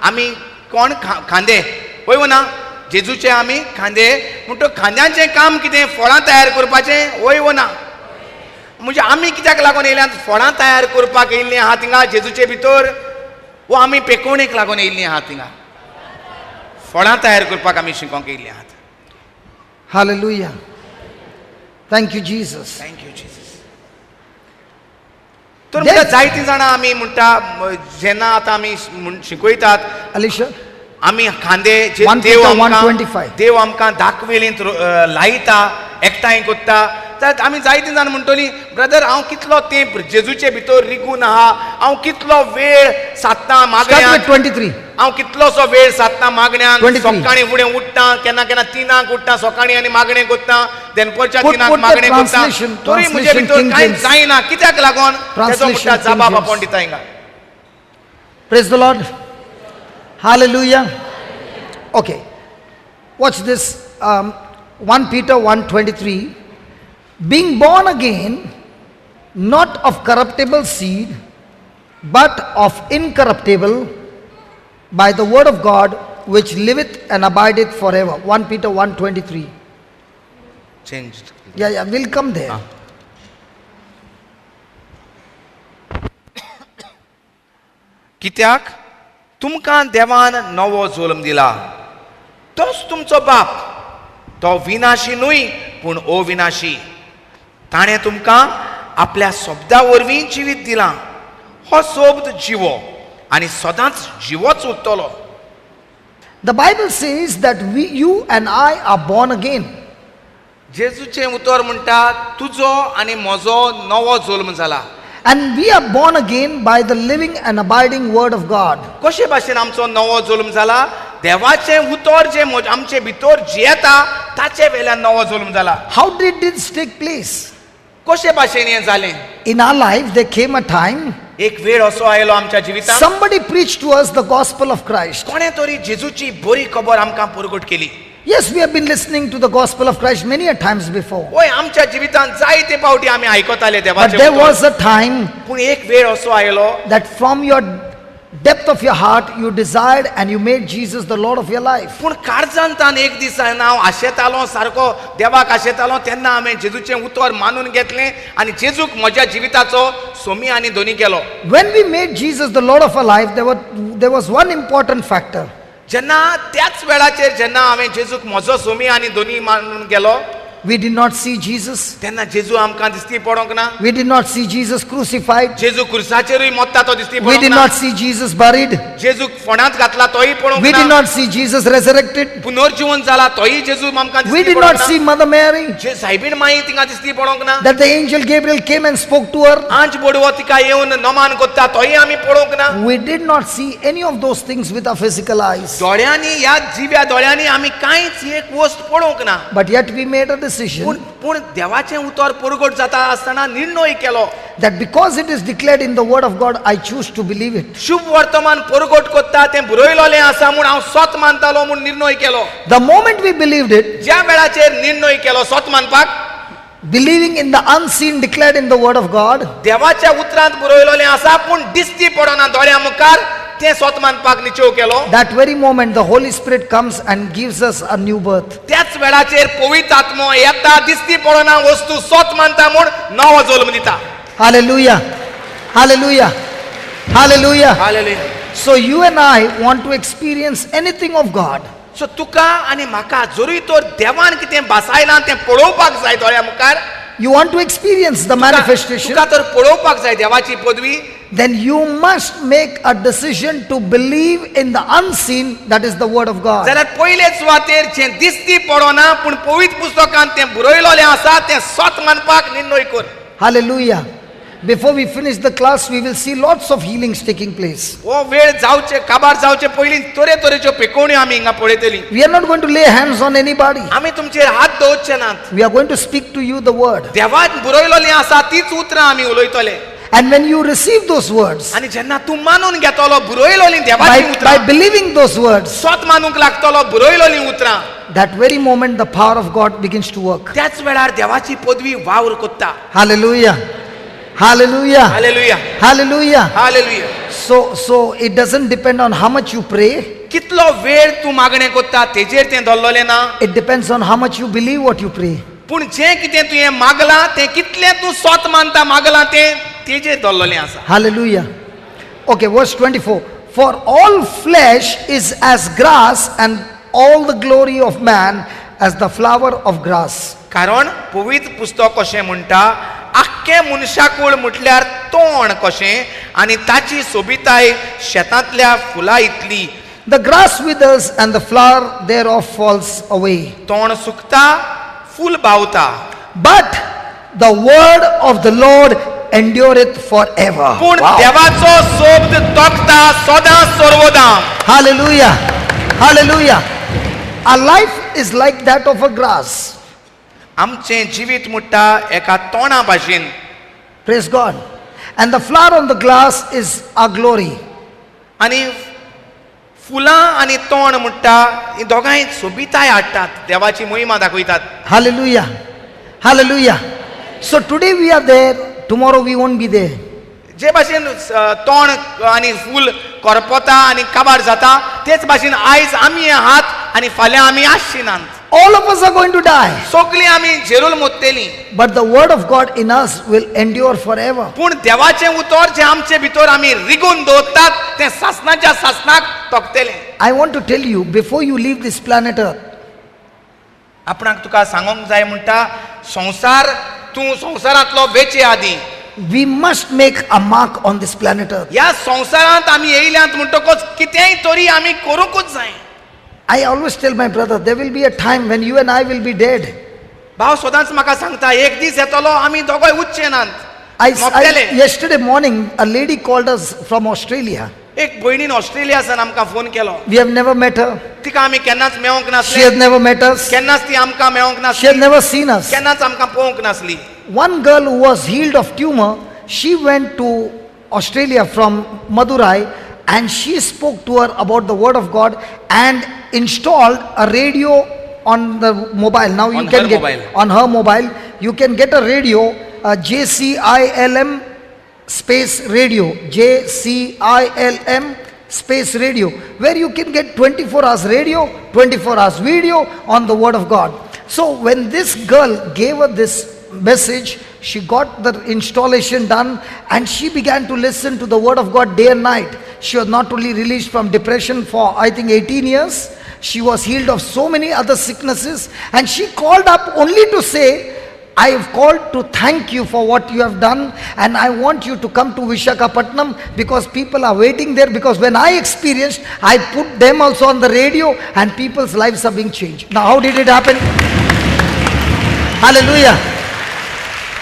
आमी कोण खांदे पळय वना जेजूचे आमी खांदे म्हणटो खांद्यांचें काम कितें फळां तयार करपाचें वय वना म्हणजे आमी कित्याक लागून येयल्यात फळां तयार करपाक येयल्लीं आहा थिंगा जेजूचे भितर वो आमी पेकोवणेक लागून येयल्लीं आहा थिंगा फळां तयार करपाक आमी शिकोवंक येयल्लीं आहात. Hallelujah. Thank you, Jesus. Thank you Jesus. तर म्हणटा जायतीं जाणां आमी म्हणटा जेन्ना आतां आमी शिकयतात Alicia, आमी खांदे जे 1 देव Peter आमकां 1:25. देव आमकां दाखवेलींत लायता एकठांय करता तर आमी जायतीं जाण म्हणटलीं ब्रदर हांव कितलो तेंप जेजूचे भितर रिगून आहा हांव कितलो वेळ साधता start मागण्यांक with 23. हांव कितलोसो वेळ साधता मागण्यांक 23. सकाळीं फुडें उठ्ठा केन्ना केन्ना 3 उठ्ठा सकाळीं आनी मागणें करता दनपारच्या Put 3 the मागणें करता translation, तरी म्हजे translation, भितर King कांय James. जायना कित्याक लागून तेजो Translation, म्हणटा King जबाब James. आपोवन दिता हिंगा. Praise the Lord. Hallelujah. Okay. Watch this. 1 Peter 1:23. Being born again, not of corruptible seed, but of incorruptible, by the word of God, which liveth and abideth forever. 1 Peter 1:23. Changed. Yeah, we'll come there. कित्याक तुमकां देवान नवो जल्म दिला तोच तुमचो बाप तो विनाशी न्हय पूण अविनाशी ताणें तुमकां आपल्या सोबदा वरवीं जिवीत दिलां हो सोबद जिवो आनी सदांच जिवोच उरतलो. The Bible says that you and I are born again. जेजूचें उतर म्हणटा तुजो आनी म्हजो नवो जल्म जाला. And we are born again by the living and abiding word of God. कशे भाशेन आमचो नवो जल्म जाला देवाचें उतर जे आमचे भितर जियेता ताचे वेल्यान नवो जल्म जाला. How did this take place? कशे भाशेन हें जालें. In our life, there came a time एक वेळ असो आयलो आमच्या जिवितांत somebody preached to us the gospel of Christ. कोणे तरी जेजूची बरी खबर आमकां पुरगट केली. Yes, we have been listening to the gospel of Christ many a times before. ओय आमच्या जिवितांत जायते फावटी आमी आयकताले But देवाचें there उतर. was a time पूण एक वेळ असो आयलो that from your depth of your heart, you desired and you made Jesus the Lord of your life. पूण काळजांतान एक दीस हांव आशेतालो सारको देवाक आशेतालो तेन्ना हांवें जेजूचें उतर मानून घेतलें आनी जेजूक म्हज्या जिविताचो सोमी आनी धोनी केलो. When we made Jesus the Lord of our life, there was one important factor. जेन्ना त्याच वेळाचेर जेन्ना हांवें जेजूक म्हजो सोमी आनी धोनी मानून गेलो We did not see Jesus. तेन्ना जेजू आमकां दिसती पडोंक ना. We did not see Jesus crucified. जेजू क्रुसाचेरूय मोत्ता तो दिसती We पडोंक did ना. not see Jesus buried. जेजूक फोंडांत घातला तोय पडोंक We did ना. not see Jesus resurrected. पुनर्जीवन जाला तोय जेजू आमकां We दिसती did not पडोंक see ना. Mother Mary, जे सायबीण माई तिंगा दिसती पडोंक ना. that the angel Gabriel came and spoke to her. आंच बोडवो तिका येवन नमान कोत्ता तोय आमी पडोंक ना. We did not see any of those things with our physical eyes. दोळ्यांनी ह्या जिव्या दोळ्यांनी आमी कांयच एक वस्त पडोंक ना. But yet we made a decision पूण देवाचें उतर पुरगट जाता आसतना निर्णय केलो that because it is declared in the word of God, I choose to believe it. शुभ वर्तमान पुरगट कोत्ता तें बरयलोलें आसा म्हूण हांव स्वत मानतालो म्हूण निर्णय केलो. The moment we believed it, ज्या वेळाचेर निर्णय केलो स्वत मानपाक believing in the unseen declared in the word of God, देवाच्या उतरांत बरयलोलें आसा पूण दिसती पडना दोळ्यां मुखार तें स्वत मानपाक निचोव केलो. that very moment the Holy Spirit comes and gives us a new birth. त्याच वेळाचेर पवित्र आत्मो येता दिसती पडना वस्तू स्वत मानता म्हूण नवो जल्म दिता. Hallelujah. Hallelujah. Hallelujah. Hallelujah. So you and I want to experience anything of God. सो तुका आनी म्हाका जरूय तर देवान कितें बासायलां तें पळोवपाक जाय दोळ्या मुखार. You want to experience the manifestation, तुका तर पळोवपाक जाय देवाची पदवी. then you must make a decision to believe in the unseen, that is the word of God. जाल्यार पयले सुवातेर जें दिसती पडोना पूण पवित्र पुस्तकांत तें बरयलोलें आसा तें स्वत मानपाक निर्णय कर. Hallelujah. Before we finish the class, we will see lots of healings taking place. हो वेळ जावचे काबार जावचे पयलीं तरेतरेच्यो पिकोवण्यो आमी हिंगा पळयतलीं. We are not going to lay hands on anybody. आमी तुमचेर हात दवरचे नात. We are going to speak to you the word. देवान बरयलोलीं आसा तीच उतरां आमी उलयतले. And when you receive those words, आनी जेन्ना तूं मानून घेतलो बरयलोलीं देवाची by उतरां, believing those words, स्वत मानूंक लागतलो बरयलोलीं उतरां, that very moment the power of God begins to work. त्याच वेळार देवाची पदवी वावर कोत्ता. Hallelujah. Hallelujah. Hallelujah Hallelujah. Hallelujah. So it doesn't depend on how much you pray. कितलो वेळ तूं मागणें कोत्ता तेजेर तें दल्लोलें ना. It depends on how much you believe what you pray. पूण जें कितें तुवें मागलां तें कितलें तूं स्वत मानता मागलां तें तेजेर दल्लोलें आसा. Hallelujah. Okay, verse 24. For all flesh is as grass, and all the glory of man as the flower of grass. कारण पवित्र पुस्तक कशें म्हणटा, आख्खे मनशाकूळ म्हटल्यार तोंड कशें आनी ताची सोबिताय शेतांतल्या फुलां इतली. The grass withers and the flower thereof falls away. तोंड सुकता, फूल बावता, But the word of the Lord endureth forever. पूण Wow. देवाचो सोबत तोखता सदां सर्वदां. Hallelujah. Hallelujah. Our life is like that of a grass. आमचें जिवीत म्हणटा एका तोंडा भाशेन. Praise God. And the flower on the glass is our glory. आनी फुलां आनी तोंड म्हणटा ही दोगांय सोबिताय हाडटात, देवाची महिमा दाखयतात. Hallelujah. Hallelujah. So today we are there, tomorrow we won't be there. जे भाशेन तोंड आनी फूल करपता आनी काबार जाता तेच भाशेन आयज आमी आहात आनी फाल्यां आमी आसची नात. All of us are going to die. सगळीं आमी झेरून मोत्तेलीं. But the word of God in us will endure forever. पूण देवाचें उतर जें आमचे भितर आमी रिगून दवरतात तें सासणाच्या सासणाक तोखतेलें. I want to tell you, before you leave this planet Earth, आपणाक तुका सांगोंक जाय म्हणटा, संवसार तूं संवसारांतलो वेचे आदी we must make a mark on this planet Earth. ह्या संवसारांत आमी येयल्यांत म्हणटकच कितेंय तरी आमी करूंकूच जाय. I always tell my brother, there will be a time when you and I will be dead. भाव सदांच म्हाका सांगता, एक दीस येतलो आमी दोगांय उच्चे नात, मोपतेले. Yesterday morning, a lady called us from Australia. एक भयणीन ऑस्ट्रेलियासान आमकां phone Kelo. We have never met her. तिका आमी केन्नाच मेळोंक She नासले, has never met us. केन्नाच ती आमकां मेळोंक She नासली, has never seen us. केन्नाच आमकां पळोवंक नासली. One girl who was healed of tumor, she went to Australia from Madurai, and she spoke to her about the word of God and installed a radio on the mobile. Now you On can her get mobile. on her mobile, you can get a radio, JCILM space radio, JCILM space radio, where you can get 24 hours radio, 24 hours video on the word of God. So when this girl gave her this message, she got the installation done and she began to listen to the word of God day and night. She was not only released from depression for I think 18 years, she was healed of so many other sicknesses, and she called up only to say, I have called to thank you for what you have done, and I want you to come to Vishakhapatnam because people are waiting there, because when I experienced, I put them also on the radio and people's lives are being changed. Now how did it happen? Hallelujah.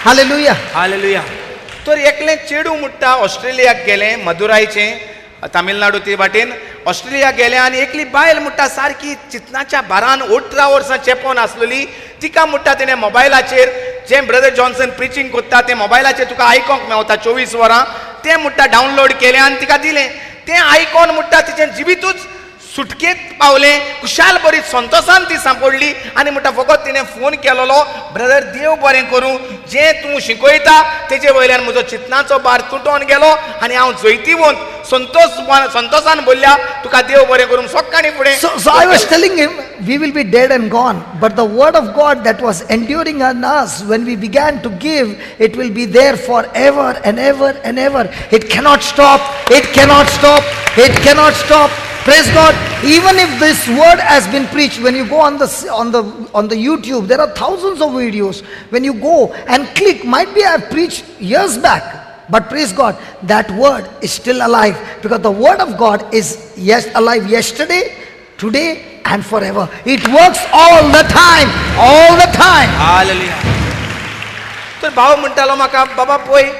Hallelujah. Hallelujah. तर एकलें चेडू म्हणटा ऑस्ट्रेलियाक गेलें, मदुराईचें, तामिळनाडू ते वाटेन Australia गेले आनी एकली बायल म्हणटा सारकी चिंतनाच्या भारान 18 वर्सां चेपोन आसलेली, तिका म्हणटा तिणें मोबायलाचेर जें ब्रदर जॉन्सन प्रिचींग कोत्ता तें मोबायलाचेर तुका आयकोंक मेवता 24 वरां, तें म्हणटा डावनलोड केलें आनी तिका दिलें. तें आयकोन म्हणटा तिचें जिवीतूच सुटकेत पावलें, खुशाल बरी संतोशान ती सांपडली आनी म्हणटा फकत तिणें फोन केलोलो, ब्रदर देव बरें करूं, जें तूं शिकयता तेजे वयल्यान म्हजो चिंतनाचो भार तुटोन गेलो आनी हांव जैतिवंत संतोशान बोलल्या, तुका देव बरें करूं सकाळी फुडें. So I was telling him, we will be dead and gone, but the word of God that was enduring in us, when we began to give, it will be there forever and ever and ever. It cannot stop. It cannot stop. It cannot stop. Praise God. Even if this word has been preached, when you go on the YouTube, there are thousands of videos. When you go and click, might be I have preached years back, but praise God, that word is still alive, because the word of God is alive yesterday, today, and forever. It works all the time, all the time. Hallelujah. तर भाव म्हणटालो म्हाका, बाबा पळय,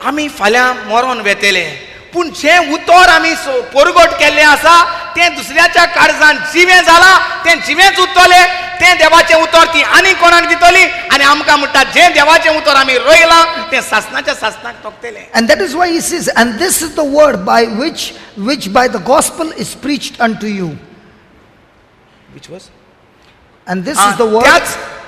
आमी फाल्यां मरोन वेतेले, पूण जें उतर आमी पोरगोट केल्लें आसा तें दुसऱ्याच्या काळजांत जिवें जालां, तें जिवेंच उरतलें. तें देवाचें उतर ती आनी कोणाक दितली, आनी आमकां म्हणटा जें देवाचें उतर आमी रोयलां तें सासणाच्या सासणाक तोखतलें. And that is why he says, and this is the word by which by the gospel is preached unto you. Which was? And this is the word.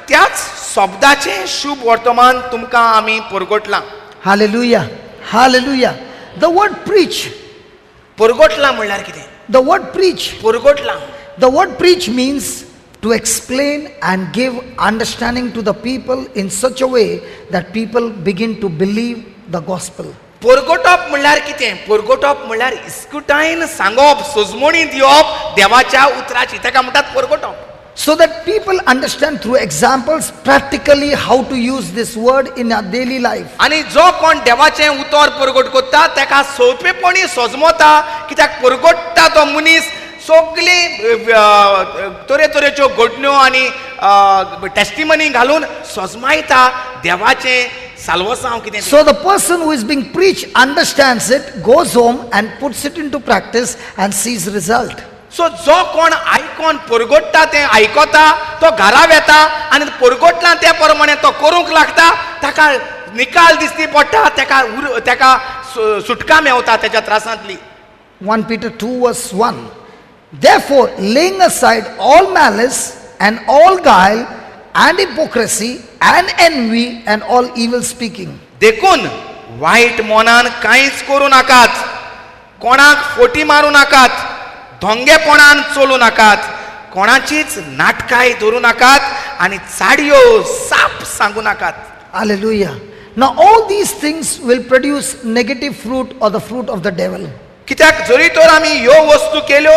त्याच शब्दाचें शुभ वर्तमान तुमकां आमी परगोटलां. Hallelujah. Hallelujah. The word preach. परगोटलां म्हणल्यार कितें? The word preach. परगोटलां. The word preach means to explain and give understanding to the people in such a way that people begin to believe the gospel. परगोटप म्हणल्यार कितें? परगोटप म्हणल्यार इस्कुटायन सांगप, सोजमणी दिवप देवाच्या उतराची, ताका म्हणटात परगोटप. So that people understand through examples practically how to use this word in our daily life. आनी जो कोण देवाचें उतर परगोट करता ताका सोंपेपणी सोजमोता, कित्याक परगोट्टा तो मनीस सगळी तरेतरेच्यो घडण्यो आनी टेस्टिमनी घालून सोजमायता देवाचें साल्वसांव कितें. So the person who is being preached understands it, goes home and puts it into practice and sees result. सो जो कोण आयकोन परगोट्टा तें आयकोता, तो घरा येता आनी परगोटला त्या प्रमाणे तो करूंक लागता, ताका निकाल दिसती पडटा, ताका सुटका मेवता तेच्या त्रासांतली. 1 Peter 2 verse 1. Therefore, laying aside all malice and all guile and hypocrisy and envy and all evil speaking. देखून वायट मोनान कांयच करूं नाकात, कोणाक फोटी मारूं नाकात, धोंगेपणान चलूं नाकात, कोणाचीच नाटकाय धरूं नाकात आनी चाडयो साप सांगूं नाकात. Hallelujah. Now all these things will produce negative fruit or the fruit of the devil. कित्याक जरी तर आमी ह्यो वस्तू केल्यो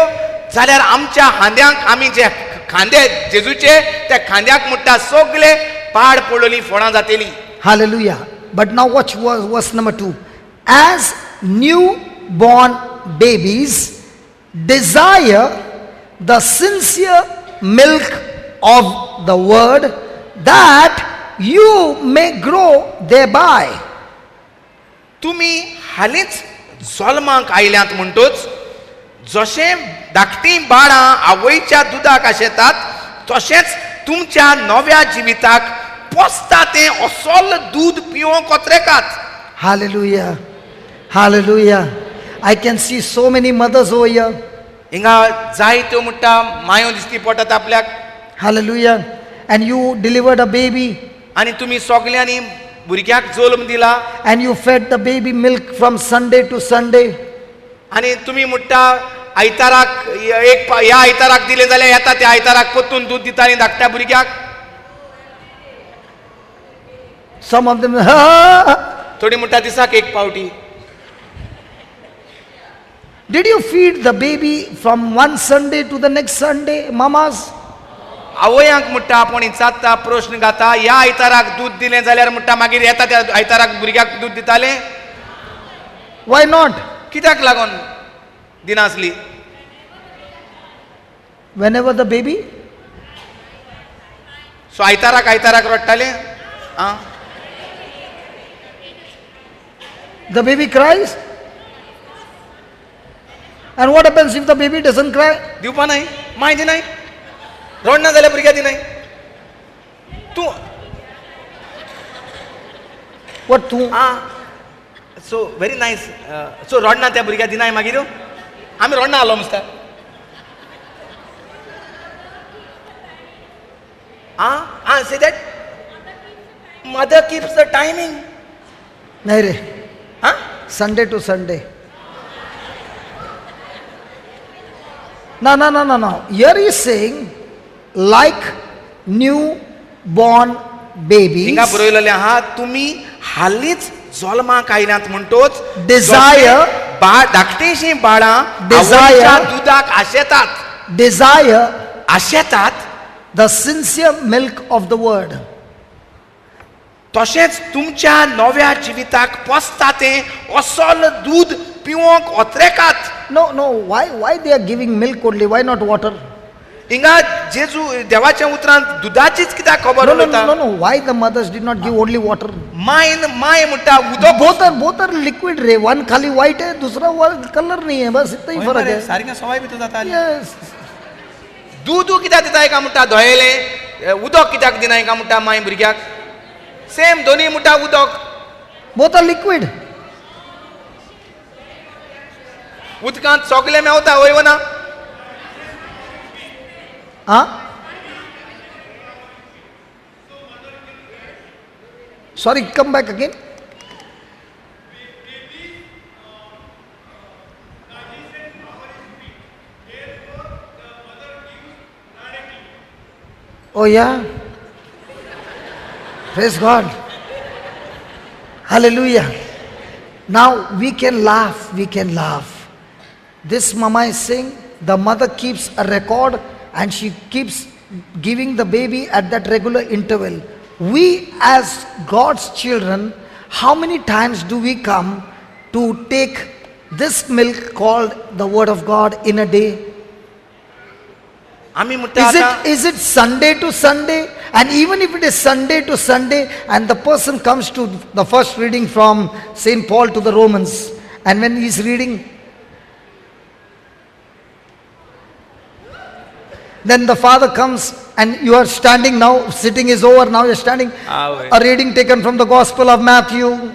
जाल्यार आमच्या खांद्यांक आमी जे खांदे जेजूचे त्या खांद्याक म्हणटा सगळे पाड पडलेली फळां जातली. Hallelujah. But now watch verse number 2. As newborn babies desire the sincere milk of the word, that you may grow thereby. तुमी हालींच जल्माक आयल्यात म्हणटूच जशें धाकटीं बाळां आवयच्या दुदाक आशेतात, तशेंच तुमच्या नव्या जिविताक पोसता तें असोल दूद पिवूंक कोत्रेकात. Hallelujah. Hallelujah. I can see so many mothers over here. हिंगा जायत्यो म्हणटा मायो दिसती पडटात आपल्याक. Hallelujah. And you delivered a baby. आनी तुमी सगल्यांनी भुरग्याक जल्म दिला And you fed the baby milk from Sunday to Sunday. आनी तुमी म्हणटा आयताराक ह्या आयताराक दिले जाल्यार येता त्या आयताराक परतून दूद दिता आनी धाकट्या भुरग्याक. Some of them, थोडी म्हणटा दिसाक एक पावटी. did you feed the baby from one Sunday to the next Sunday, mamas? आवयांक म्हणटा आपूण विचारता, प्रश्न घाता, ह्या आयताराक दूद दिलें जाल्यार म्हणटा मागीर येता त्या आयताराक भुरग्याक दूद दिताले? Why not? कित्याक लागून दिनासली? Whenever the baby, सो आयताराक रडटाले. the baby cries. And what happens if the baby doesn't cry? दिवपा न्हय, माय दिनाय, रडना जाल्यार भुरग्याक दिनाय. तूं What to? So very nice. So रडना त्या भुरग्याक दिनाय मागीर आमी रडना आलो मस्ता. Say that mother keeps the timing. Nahi re. Sunday to Sunday. No. Here he is saying, like newborn babies. हिंगा बरयलेलें आहा, तुमी हालींच जल्माक आयल्यांत म्हणटोच Desire. बाळ धाकटेशीं बाळां Desire. आवयच्या दुधाक आशेतात desire आशेतात the sincere milk of the word. तशेंच तुमच्या नव्या जिविताक पोसता तें असल दूद पिवंक ओत्रेकात. No, no, why they are giving milk only? Why not water? हिंगा जेजू देवाच्या उतरांत दुधाचीच कित्याक खबर No, no, उलयता. no, no. Why the mothers did not give only water? My म्हणटा उदक Both are liquid रे. One खाली white है, दूसरा color नहीं है. बस इतना ही फर्क है. सारकें सवाय भितर जाता. Yes. दूद कित्याक दिता काय म्हणटा धोयलें, उदक कित्याक दिनाय काय म्हणटा माय भुरग्याक. सेम दोनी म्हणटा उदक. Both are liquid. उदकांत सगळें मेवता वय वना. Huh? Sorry, come back again. Oh yeah. Praise God. Hallelujah. Now we can laugh, we can laugh. This mama is saying the mother keeps a record and she keeps giving the baby at that regular interval. We as God's children, how many times do we come to take this milk called the word of God in a day? आमी म्हणटा आतां Is it Sunday to Sunday? And even if it is Sunday to Sunday and the person comes to the first reading from St. Paul to the Romans, and when he is reading, then the father comes and you are standing now, sitting is over, now you are standing. A reading taken from the Gospel of Matthew,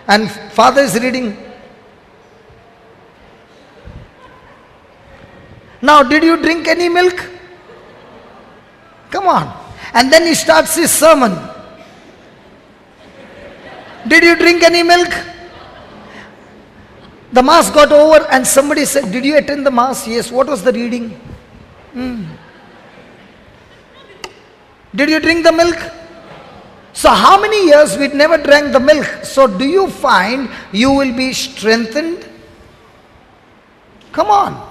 and father is reading. Now, did you drink any milk? Come on. And then he starts his sermon. Did you drink any milk? The mass got over and somebody said, did you attend the mass? Yes. What was the reading? Did you drink the milk? So how many years we never drank the milk? So do you find you will be strengthened? Come on.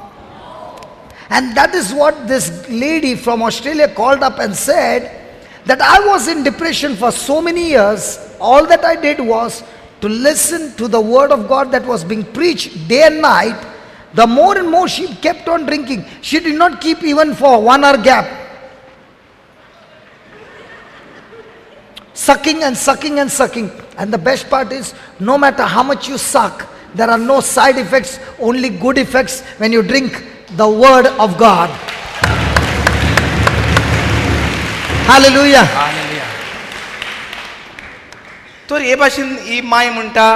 And that is what this lady from Australia called up and said, that I was in depression for so many years. All that I did was to listen to the word of God that was being preached day and night. The more and more she kept on drinking. She did not keep even for 1 hour gap. Sucking and sucking and sucking. And the best part is, no matter how much you suck, there are no side effects, only good effects when you drink the word of God. Hallelujah. तर हे भाशेन ही my म्हणटा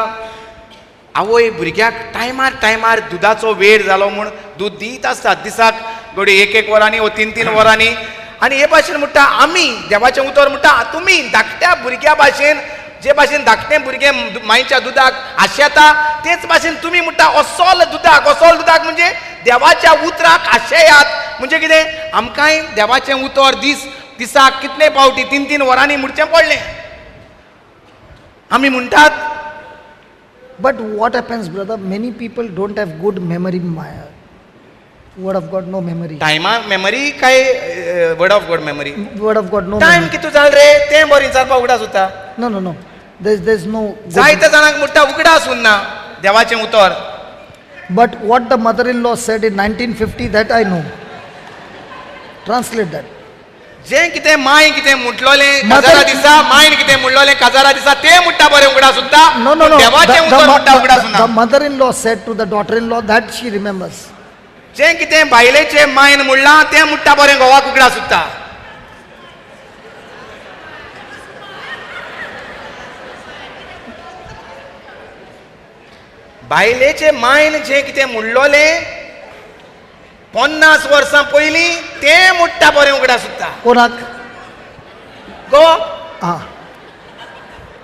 आवय भुरग्याक टायमार दुधाचो वेळ जालो म्हूण दूद दीत आसता दिसाक घडी 1-1 वरांनी वा 3-3 वरांनी. आनी हे भाशेन म्हणटा आमी देवाचें उतर म्हणटा तुमी धाकट्या भुरग्या भाशेन जे भाशेन धाकटें भुरगें मायच्या दुधाक आशेता तेच भाशेन तुमी म्हणटा असोल दुधाक म्हणजे देवाच्या उतराक आशेयात. म्हणजे कितें आमकांय देवाचें उतर दिसाक कितले पावटी 3-3 वरांनी म्हणचें पडलें. आमी म्हणटात. But what happens, brother? Many people don't have good memory. Word of God, no memory. टायमा मेमरी काय word of God memory. Word of God, no time memory. कितू जाल रे तें बरें विचारपाक उगडास उरता. No. There's no. जायत्या जाणांक म्हणटा उगडास उरना देवाचें उतर. But what the mother-in-law said in 1950, that I know. Translate that. जें कितें माय कितें म्हणटलोलें काजारा दिसा मायन कितें म्हणलोलें काजारा दिसा तें म्हणटा बरें उगडास उरता. No. देवाचें उतर म्हणटा उगडास The उरना. mother-in-law said to the daughter-in-law, that she remembers. जें कितें बायलेचें मायन म्हणलां तें म्हणटा बरें घोवाक उगडास उरता. बायलेचे मायन जें कितें म्हणलोलें 50 वर्सां पयलीं तें म्हणटा बरें उगडास उरता. कोणाक? गो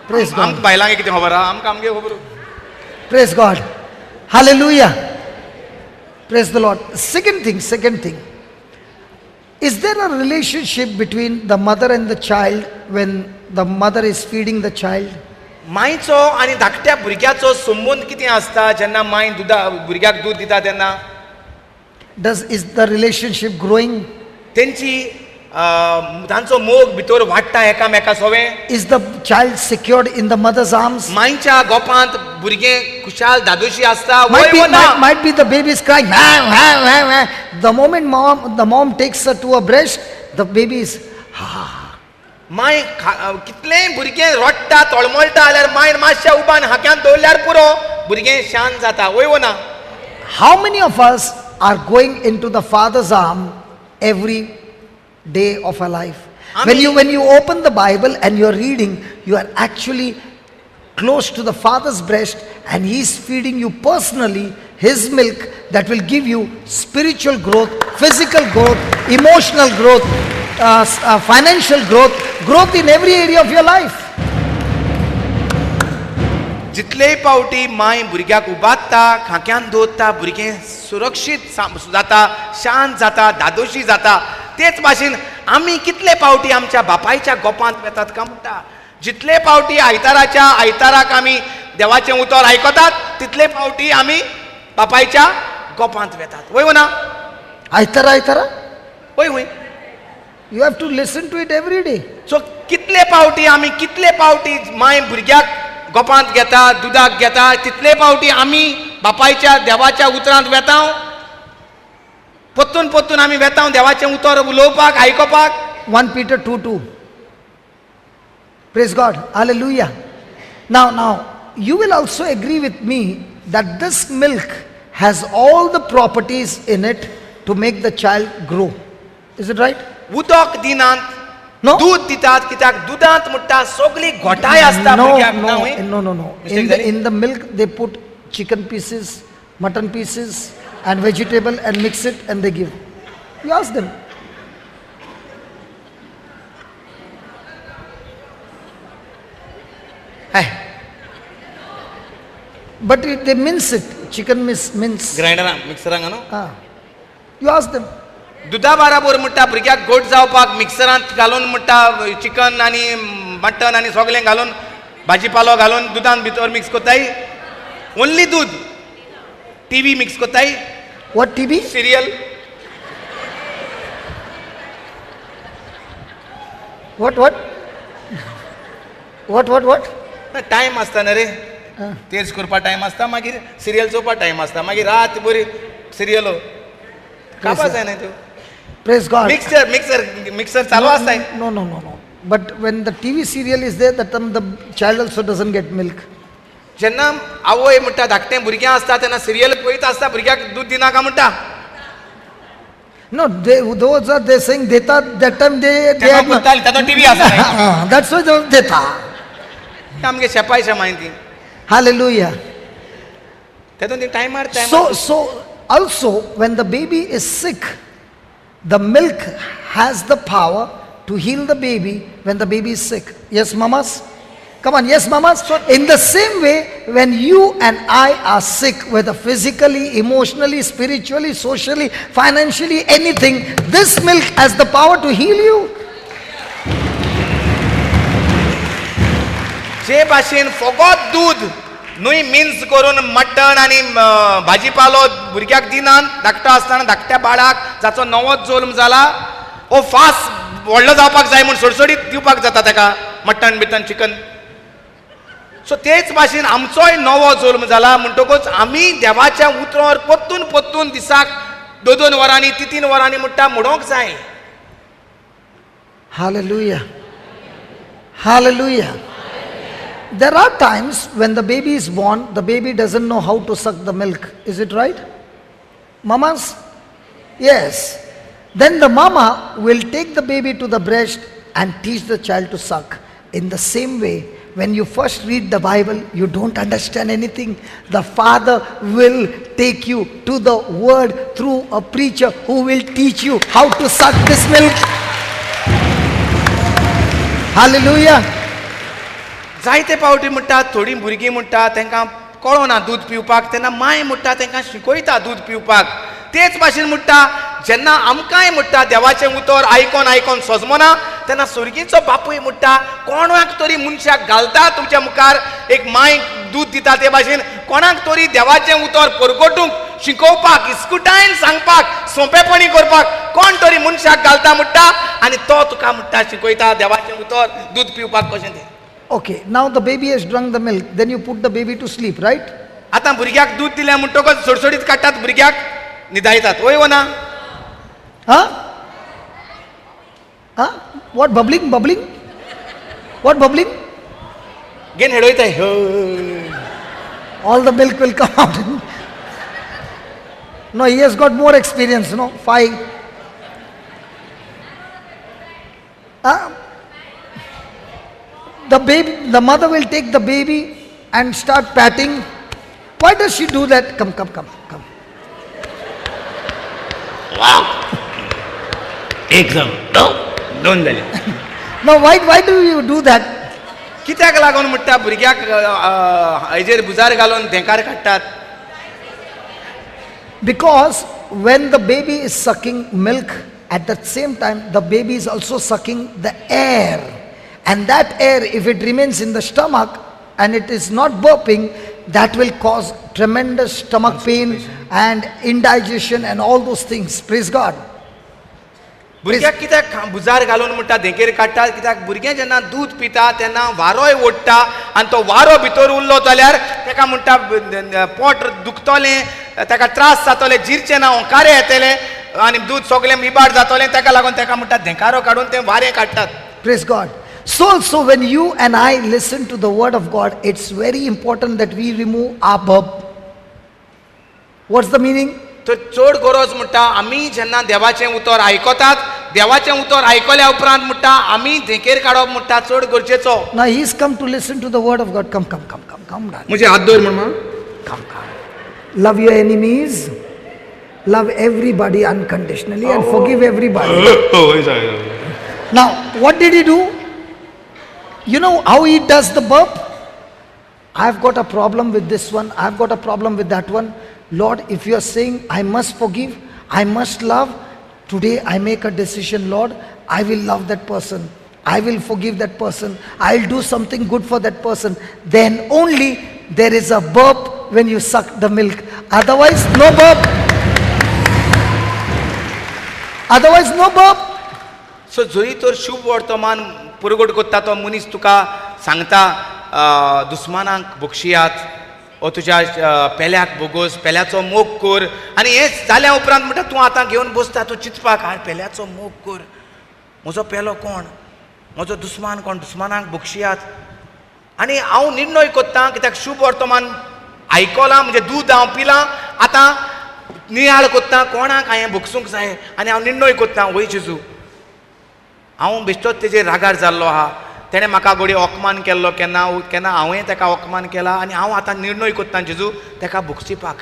Praise God. आमकां बायलांक कितें खबर आहा आमकां आमगे खबर. Praise God. Hallelujah. Praise the Lord. Second thing. Is there a relationship between the mother and the child when the mother is feeding the child? मायचो आनी धाकट्या भुरग्याचो संबंद कितें आसता जेन्ना माय भुरग्याक दूद दिता तेन्ना? Is the relationship growing? तेंची तांचो मोग भितर वाडटा एकामेका सोवें. Is the child secured in the mother's arms? मायच्या गोपांत भुरगें खुशाल दादोशी आसता वय वो ना? Might be the baby is crying. The moment the mom takes her to her breast, the baby is. My कितलेंय भुरगें रडटा तळमळटा जाल्यार माय मातशा उबान हाक्यान दवरल्यार पुरो भुरगें शांत जाता वय वो ना? How many of us are going into the father's arm every day of our life? When you open the Bible and you're reading, you are actually close to the father's breast, and he's feeding you personally his milk that will give you spiritual growth, physical growth, emotional growth, financial growth in every area of your life. जितलेय पावटी my भुरग्याक उबारता खाक्यान दवरता भुरगें सुरक्षीत जाता, शांत जाता, दादोशी जाता. तेच भाशेन आमी कितले पावटी आमच्या बापायच्या गोपांत वेतात काय म्हणटा? जितले पावटी आयताराक आमी देवाचें उतर आयकतात तितले पावटी आमी बापायच्या गोपांत वेतात वय ना? Aitara? वय वय. You have to listen to it every day. सो कितले पावटी माय भुरग्याक गोपांत घेता, दुदाक घेता, तितले पावटी आमी बापायच्या देवाच्या उतरांत वेता. पोत्तून आमी वेता देवाचें उतर उलोवपाक आयकोपाक. 1 Peter 2:2. Praise God. Hallelujah. Now, you will also agree with me that this milk has all the properties in it to make the child grow. Is it right? उदक दिनांत No. दूध दितात कित्याक दुदांत म्हणटा सगळी घोटाय आसता भुरग्याक ना वय? No. Mistake In the milk they put chicken pieces, mutton pieces and vegetable and mix it and they give. You ask them. But they mince it. Chicken mince. ग्राइंडरान मिक्सरान न्हू. You ask them. दुधा बाराबर म्हणटा भुरग्याक गोड जावपाक मिक्सरांत घालून म्हणटा chicken आनी mutton आनी सगळें घालून भाजीपालो घालून दुधान भितर मिक्स कोत्ताय. ओन्ली दूध. टीवी मिक्स कोत्ताय. What TB? Serial. What? Time आसता न्ही रे. तेच करपा टायम आसता मागीर सिरियल चोवपा टायम आसता मागीर रात बरी सिरियलो कापा जायना त्यो. Praise God. मिक्सर चालू आसताय. No. But when the TV serial is there, that time the child also doesn't get milk. जेन्ना आवय म्हणटा धाकटें भुरगें आसता तेन्ना सिरियल पळयत आसता भुरग्याक दूध दिना काय म्हणटा? No, those are they saying deta, that time they तेन्ना कोत्ताली तातूंत टीवी आसा. that's why they deta. आमगे शेपायच्या माहिती. Hallelujah. तातूंत टायमार So also when the baby is sick, the milk has the power to heal the baby when the baby is sick. Yes, mamas? Come on, yes, mamas? So in the same way, when you and I are sick, whether physically, emotionally, spiritually, socially, financially, anything, this milk has the power to heal you. जे भाशेन फकत दूध न्हय mince करून mutton आनी भाजीपालो भुरग्याक दिनात धाकटो आसतना धाकट्या बाळाक जाचो नवोच जल्म जाला ओ फास्ट व्हडलो जावपाक जाय म्हूण सडसडीत दिवपाक जाता ताका मटण बिटण चिकन. सो तेच भाशेन आमचोय नवो जल्म जाला म्हणटकूच आमी देवाच्या उतरार पोत्तून दिसाक 2 वरांनी 3 वरांनी म्हणटा म्हणोंक जाय. Hallelujah. There are times when the baby is born, the baby doesn't know how to suck the milk. Is it right? Mamas? Yes. Then the mama will take the baby to the breast and teach the child to suck. In the same way, when you first read the Bible, you don't understand anything. The Father will take you to the Word through a preacher who will teach you how to suck this milk. Hallelujah. जायते पावटी म्हणटा थोडी भुरगीं म्हणटा तांकां कळना दूध पिवपाक तेन्ना माय म्हणटा तांकां शिकयता दूध पिवपाक. तेच भाशेन म्हणटा जेन्ना आमकांय म्हणटा देवाचें उतर आयकोन सजमना तेन्ना सुरगीचो बापूय म्हणटा कोणाक तरी मनशाक घालता तुमच्या मुखार एक माय दूध दिता ते भाशेन कोणाक तरी देवाचें उतर परगटूंक शिकोवपाक इस्कुटायन सांगपाक सोंपेपणी करपाक कोण तरी मनशाक घालता म्हणटा आनी तो तुका म्हणटा शिकयता देवाचें उतर दूध पिवपाक कशें तें. Okay, now the baby has drunk the milk, then you put the baby to sleep, right? आतां भुरग्याक दूध दिलें म्हणटकच सडसडीत काडटात भुरग्याक न्हिदायतात वय ना. Huh? Huh? What bubbling? Bubbling? What bubbling? घेन हेडयताय. All the milk will come out. No, he has got more experience, no? 5. The mother will take the baby and start patting. Why does she do that? Come. एक दोन झाले. Now, why do you do that? कित्याक लागून म्हणटा भुरग्याक हेजेर बुजार घालून धेंकार काडटात. Because when the baby is sucking milk, at that same time, the baby is also sucking the air. And that air, if it remains in the stomach and it is not burping, that will cause tremendous stomach pain and indigestion and all those things. Praise God. भुरग्याक कित्याक बुजार घालून म्हणटा धेंकेर काडटात कित्याक भुरगें जेन्ना दूध पिता तेन्ना वारोय ओडटा आनी तो वारो भितर उरलो जाल्यार तेका म्हणटा पोट दुखतलें तेका त्रास जातले जिरचें ना ओंकारे येतले आनी दूध सगळें इबाड जातलें तेका लागून तेका म्हणटा धेंकारो काडून तें वारें काडटात. Praise God. So when you and I listen to the word of God, it's very important that we remove our burp. What's the meaning? तो चड गरज म्हणटा आमी जेन्ना देवाचें उतर आयकतात देवाचें उतर आयकल्या उपरांत म्हणटा आमी धेंकेर काडप म्हणटा चड गरजेचो. Now he's come to listen to the word of God. Come down. म्हणजे हात दवर म्हणून Come. Love your enemies. Love everybody unconditionally and forgive everybody. Now, what did he do? You know how he does the burp? I've got a problem with this one. I've got a problem with that one. Lord, if you are saying I must forgive, I must love, today I make a decision, Lord, I will love that person. I will forgive that person. I'll do something good for that person. Then only there is a burp when you suck the milk. Otherwise, no burp. Otherwise, no burp. सो जरी तर शुभ वर्तमान पुरगट करता तो मनीस तुका सांगता दुस्मानांक बक्षियात ओ तुज्या पेल्याक बोगोस पेल्याचो मोग कर आनी हें जाल्या उपरांत म्हणटा तूं आतां घेवन बसता तूं चिंतपाक हांव पेल्याचो मोग कर म्हजो पेलो कोण म्हजो दुस्मान कोण दुस्मानांक बक्षियात आनी हांव निर्णय करतां कित्याक शुभ वर्तमान आयकलां म्हणजे दूद हांव पिलां आतां नियाळ करतां कोणाक हांवें बक्षूंक जाय आनी हांव निर्णय करतां वय जेजू हांव बेश्टोच तेजेर रागार जाल्लो आहा तेणें म्हाका घोडी अपमान केल्लो केन्ना हांवें ताका अपमान केला आनी हांव आतां निर्णय करतां जेजू ताका बुकसिपाक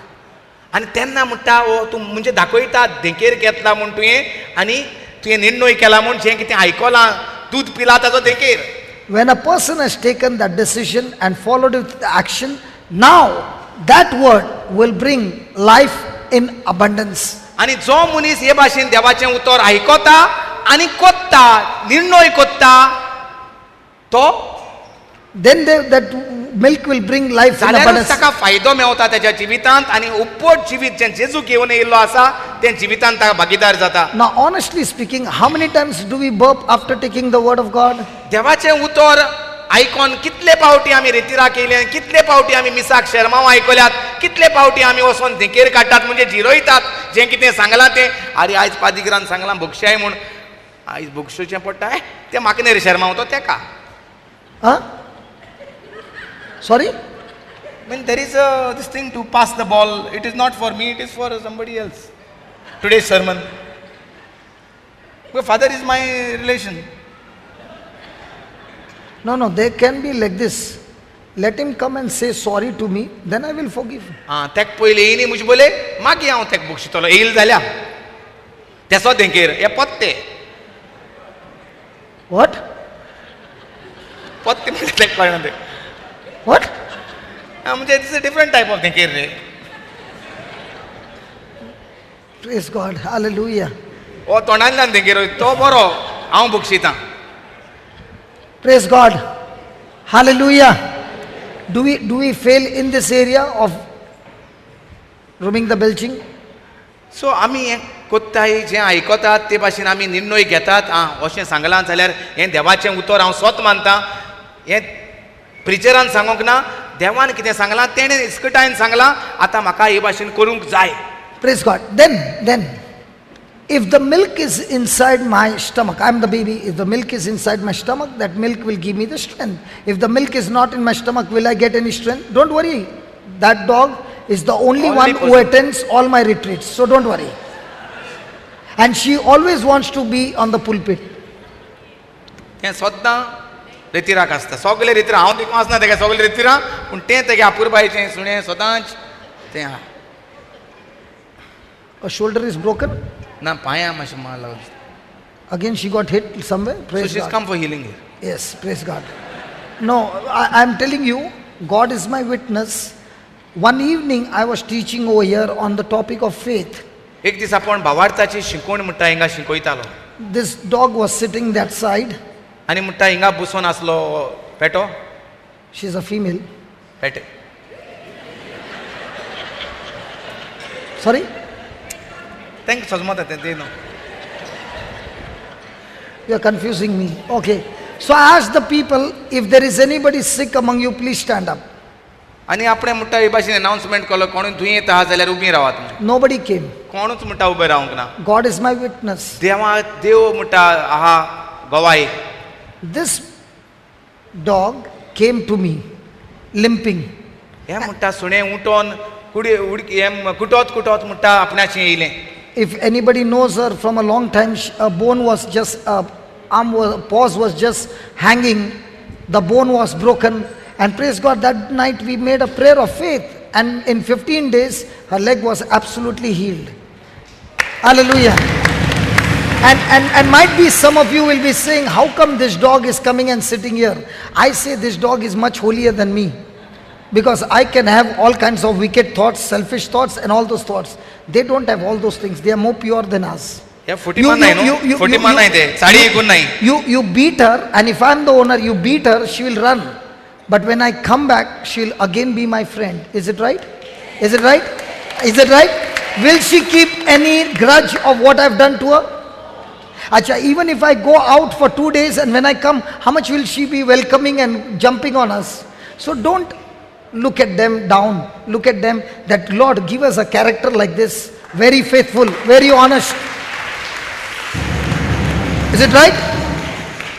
आनी तेन्ना म्हणटा ओ तूं म्हणजे दाखयता धेंकेर घेतला म्हूण तुवें आनी तुवें निर्णय केला म्हूण जें कितें आयकलां दूद पिला ताचो धेंकेर. When a person has taken that decision and followed it with action, now that word will bring life in abundance. आनी जो मनीस हे भाशेन देवाचें उतर आयकता आनी कोत्ता निर्णय कोत्ता तो then that milk will bring life in abundance. ताका फायदो मेवता त्याच्या जिवितांत आनी उपट जिवीत जें जेजू घेवन येयल्लो आसा तें जिवितांत ताका भागीदार जाता. Now honestly speaking, how many times do we burp after taking the word of God? देवाचें उतर आयकोन कितले पावटी आमी रेतीरा केले कितले पावटी आमी मिसाक शर्माव आयकल्यात कितले पावटी आमी वचोन धेंकेर काडटात म्हणजे जिरोयतात जें कितें सांगलां तें आरे आयज पादिग्रान सांगलां बक्षाय म्हूण आयज बक्षुचें पडटा तें म्हाका न्ही रे शर्मावतो तेका. Huh? Sorry? I mean, there is this thing to pass the ball. It is not for me, it is for somebody else. Today's sermon. My father is my relation. No, there can be like this. Let him come and say sorry to me, then I will forgive. तेक पयले येयनी मुझे बोले मागीर हांव तेक बक्षितलो येयल जाल्या तेचो धेंकेर हे पत्ते. What? पत्ते म्हणजे तेक कळना तें. What? म्हणजे it's a different type of धेंकेर रे. Praise God. Hallelujah. ओ तोंडांतल्यान धेंकेर तो बरो हांव बक्षितां. Praise God. Hallelujah. Do we fail in this area of rooming the belching? सो आमी हें कोत्ताय जें आयकतात ते भाशेन आमी निर्णय घेतात अशें सांगलां जाल्यार हें देवाचें उतर हांव स्वत मानतां. हें प्रिचरान सांगूंक ना, देवान कितें सांगलां तेणें इस्कटायन सांगलां, आतां म्हाका हे भाशेन करूंक जाय. Praise God. Then, if the milk is inside my stomach, I'm the baby, if the milk is inside my stomach, that milk will give me the strength. If the milk is not in my stomach, will I get any strength? Don't worry. That dog is the only one who attends all my retreats. So don't worry. And she always wants to be on the pulpit. तें सद्दां रितिराक आसता. सगळे रितीरा हांव देखून आसना तेगे सगळे रितीरा, पूण तें तेगे आपुरबायेचें सुणें सदांच तें आहा. Her shoulder is broken. ना पांयां मातशें मार लागला. Again she got hit somewhere. So Praise she's God. come for healing here. Yes, praise God. No, I'm telling you, God is my witness. One evening I was teaching over here on the topic of faith. एक दीस आपूण भावार्थाची शिकवण म्हणटा हिंगा शिकयतालो. This dog was sitting that side. आनी म्हणटा हिंगा बसून आसलो पेटो She's a female. पेटे Sorry? तेंक सजमत तें न्हू. You are confusing me. Okay. So I asked the people, if there is anybody sick among you, please stand up. आनी आपणें म्हणटा हे भाशेन अनाउन्समेंट केलो, कोणूय दुयेंत आहा जाल्यार उबीं रावात म्हणून. Nobody came. कोणूच म्हणटा उबें रावंक ना. God is my witness. देव म्हणटा आहा गवाय. This dog came to me, limping. हें म्हणटा सुणें उठोन कुटोत म्हणटा आपणाचें येयलें. If anybody knows her from a long time, a bone was just, paws was just hanging. The bone was broken. And praise God, that night we made a prayer of faith. And in 15 days, her leg was absolutely healed. Hallelujah. And might be some of you will be saying, how come this dog is coming and sitting here? I say this dog is much holier than me. Because I can have all kinds of wicked thoughts, selfish thoughts and all those thoughts. They don't have all those things. They are more pure than us. हे फुटीमान नाही न्हू, फुटीमान नाही ते, साडी ऐकून नाही. You beat her, and if I'm the owner, you beat her, she will run. But when I come back, she'll again be my friend. Is it right? Is it right? Is it right? Will she keep any grudge of what I've done to her? Acha, even if I go out for 2 days and when I come, how much will she be welcoming and jumping on us? So don't look at them down. Look at them that, Lord, give us a character like this. Very faithful, very honest. Is it right?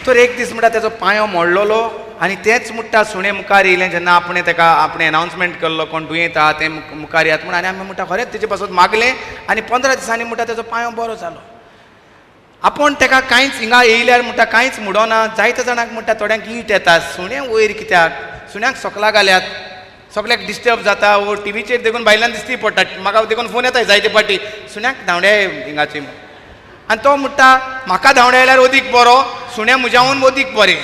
तर एक दीस म्हणटा तेजो पांयो मोडलोलो आनी तेच म्हणटा सुणें मुखार येयलें जेन्ना आपणें अनाउन्समेंट केल्लो कोण दुयेंत आहा तें मुखार येयात म्हणून. आनी आमी म्हणटा खरेंच तेजे पासून मागलें आनी 15 दिसांनी म्हणटा तेजो पांयो बरो जालो. आपूण तेका कांयच हिंगा येयल्यार म्हणटा कांयच म्हणना. जायत्या जाणांक म्हणटा थोड्यांक ईट येता, सुणें वयर कित्याक, सुण्याक सोकला घाल्यात, सगळ्याक डिस्टर्ब जाता. वो टीव्हीचेर देखून भायल्यान दिसती पडटा, म्हाका देखून फोन येताय जायते फाटी, सुण्याक धांवड्या हिंगाची. आनी तो म्हणटा म्हाका धांवड्या आयल्यार अदीक बरो, सुण्या म्हज्याहून अदीक बरें.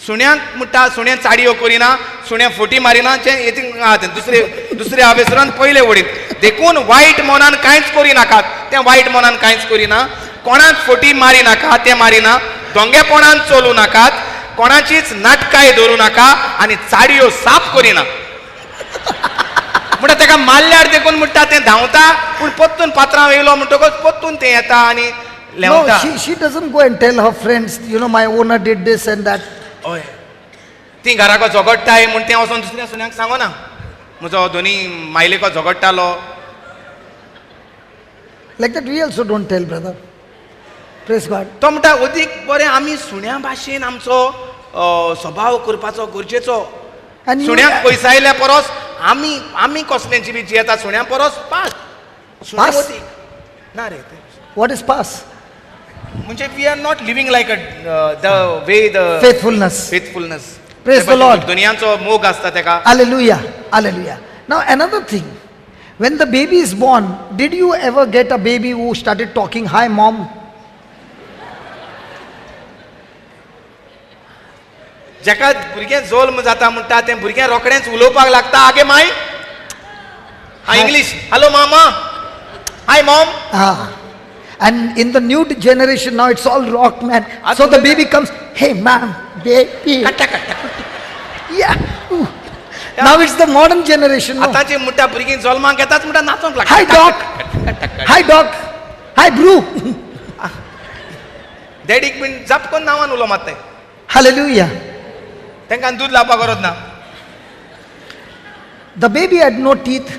सुण्याक म्हणटा सुणें चाडयो करिना, सुण्या फोटी मारिना, दुसरे हावेसरान पयले वडीन देखून वायट मनान कांयच करिनाकात. तें वायट मनान कांयच करिना. कोणाक फोटी मारी नाका, तें मारिना. दोंगेपणान चलू नाकात, कोणाचीच नाटकाय धरू नाका आनी चाडयो साफ करिना. म्हणटा तेका मारल्यार देखून म्हणटा तें धांवता, पूण पोत्तून पात्रांव येयलो म्हणटकच पोत्तून तें येता आनी लेवता. No, she doesn't go and tell her friends, you know, my owner did this and that. हय, ती घराको झगडटाय म्हूण तें वचोन दुसऱ्या सुन्याक सांगना. म्हजो दोनी मायलेको झगडटालो. Like that we also don't tell, brother. Praise God. तो म्हणटा अदीक बरें आमी सुण्या भाशेन आमचो स्वभाव करपाचो गरजेचो. And you, सुण्याक पयसा आयल्या परस आमी कसलें जिवी जियेता सुण्या परस पास. सुण्या पास? अदीक ना रे ते. what is pass? म्हणजे we are not living like the way the Faithfulness. Praise the Lord. दुनियांचो मोग आसता तेका. Hallelujah. Hallelujah. Now another thing. When the baby is born, did you ever get a baby who started talking, hi mom? जेका भुरगें जल्म जाता म्हणटा तें भुरगें रोखडेंच उलोवपाक लागता, आगे my, English, hello mama, hi mom. And in the new generation now it's all rock, man. So the baby comes, hey ma'am, baby. Yeah. Ooh. Now it's the modern generation. No? आतांची मुठा भुरगीं जल्माक येतात म्हणटा नाचोंक लागता. Hi doc. Hi doc. Hi bro. डॅडीक बीन जापकोन नांवान उलो मारताय. Hallelujah. तांकां दूद लावपाक गरज ना. The baby had no teeth.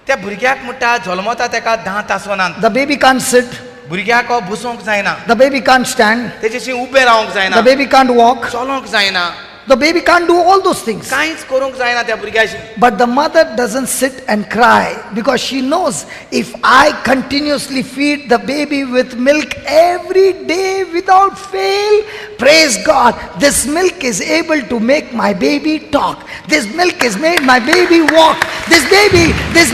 त्या भुरग्याक म्हणटा जल्मता ताका दांत आसनात. The baby can't sit. भुरग्याक बसोंक जायना. The baby can't stand. तेजेशी उबें रावंक जायना. The baby can't walk. चलोंक जायना. The baby can't do all those things. कांयच करूंक जायना त्या भुरग्याशी. But the mother doesn't sit and cry because she knows if I continuously feed the baby with milk every day without fail, praise God, this milk is able to make my baby talk. This milk has made my baby walk. This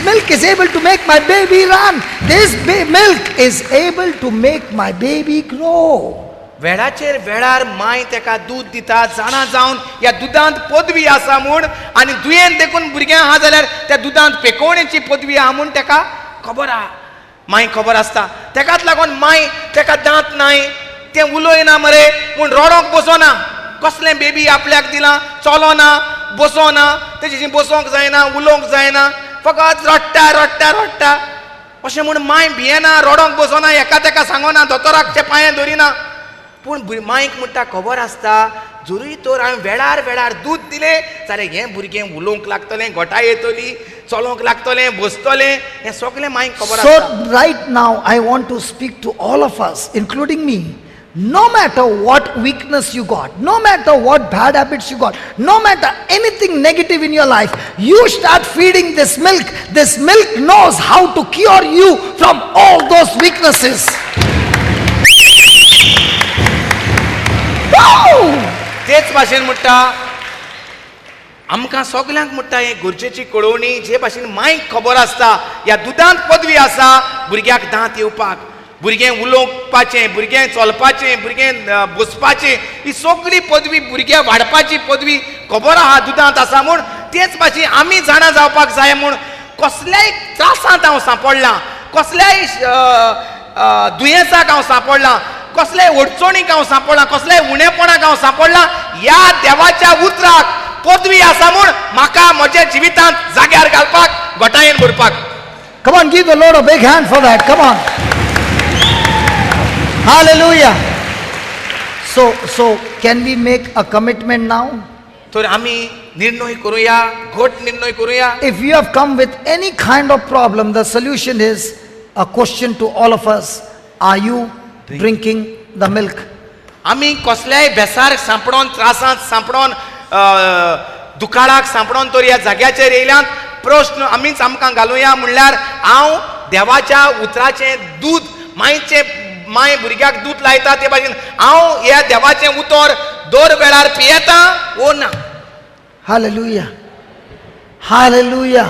milk is able to make my baby run. This milk is able to make my baby grow. वेळाचेर वेळार my ताका दूध दिता जाणा जावन ह्या दुदांत पदवी आसा म्हूण आनी दुयेंत देखून भुरग्यां आहा जाल्यार त्या दुदांत पेकोवणेची पदवी आहा म्हूण ताका खबर आहा. माय खबर आसता. ताकाच लागून माय ताका दांत नाय तें उलोयना मरे म्हूण रडोंक बसोना. कसलें बेबी आपल्याक दिलां, चलोना, बसोना, तेजेशी बसोंक जायना, उलोवंक जायना, फकत रडटा रडटा रडटा अशें म्हूण माय भियेना, रडोंक बसोना, एका तेका सांगोना, दोतोराकचे पांये धरिना. पूण मायक म्हणटा खबर आसता जरूय तर हांवें वेळार वेळार दूद दिलें जाल्यार हें भुरगें उलोवंक लागतलें, घोटां येतलीं, चलोंक लागतलें, बसतलें, हें सगळें मायक खबर आसता. So right now I want to speak to all of us, including me. No matter what weakness you got, no matter what bad habits you got, no matter anything negative in your life, you start feeding this milk. This milk knows how to cure you from all those weaknesses. तेच भाशेन म्हणटा आमकां सगल्यांक म्हणटा हे गरजेची कळोवणी जे भाशेन मायक खबर आसता ह्या दुदांत पदवी आसा भुरग्याक दांत येवपाक, भुरगें उलोवपाचें, भुरगें चलपाचें, भुरगें बसपाचें, ही सगळी पदवी भुरग्यां वाडपाची पदवी खबर आहा दुदांत आसा म्हूण तेच भाशेन आमी जाणा जावपाक जाय म्हूण कसल्याय त्रासांत हांव सांपडलां, कसल्याय दुयेंसाक हांव सांपडलां, कसल्याय अडचणीक हांव सांपडलां, कसल्याय उणेपणाक हांव सांपडलां, ह्या देवाच्या उतराक पदवी आसा म्हूण म्हाका म्हज्या जिवितांत जाग्यार घालपाक, घोटायेन भरपाक. Come on, give the Lord a big hand for that. Come on. Hallelujah. So can we make a commitment now? तर आमी निर्णय करूया, घोट निर्णय करूया. If you have come with any kind of problem, the solution is a question to all of us. Are you drinking the milk? आमी कसल्याय बेसार सांपडोन, त्रासांत सांपडोन, दुकाळाक सांपडोन तर ह्या जाग्याचेर येयल्यात प्रश्न आमीच आमकां घालुया म्हणल्यार हांव देवाच्या उतराचें दूद माय भुरग्याक दूद लायता ते भाशेन हांव ह्या देवाचें उतर दर वेळार पियेता वो ना. Hallelujah. Hallelujah.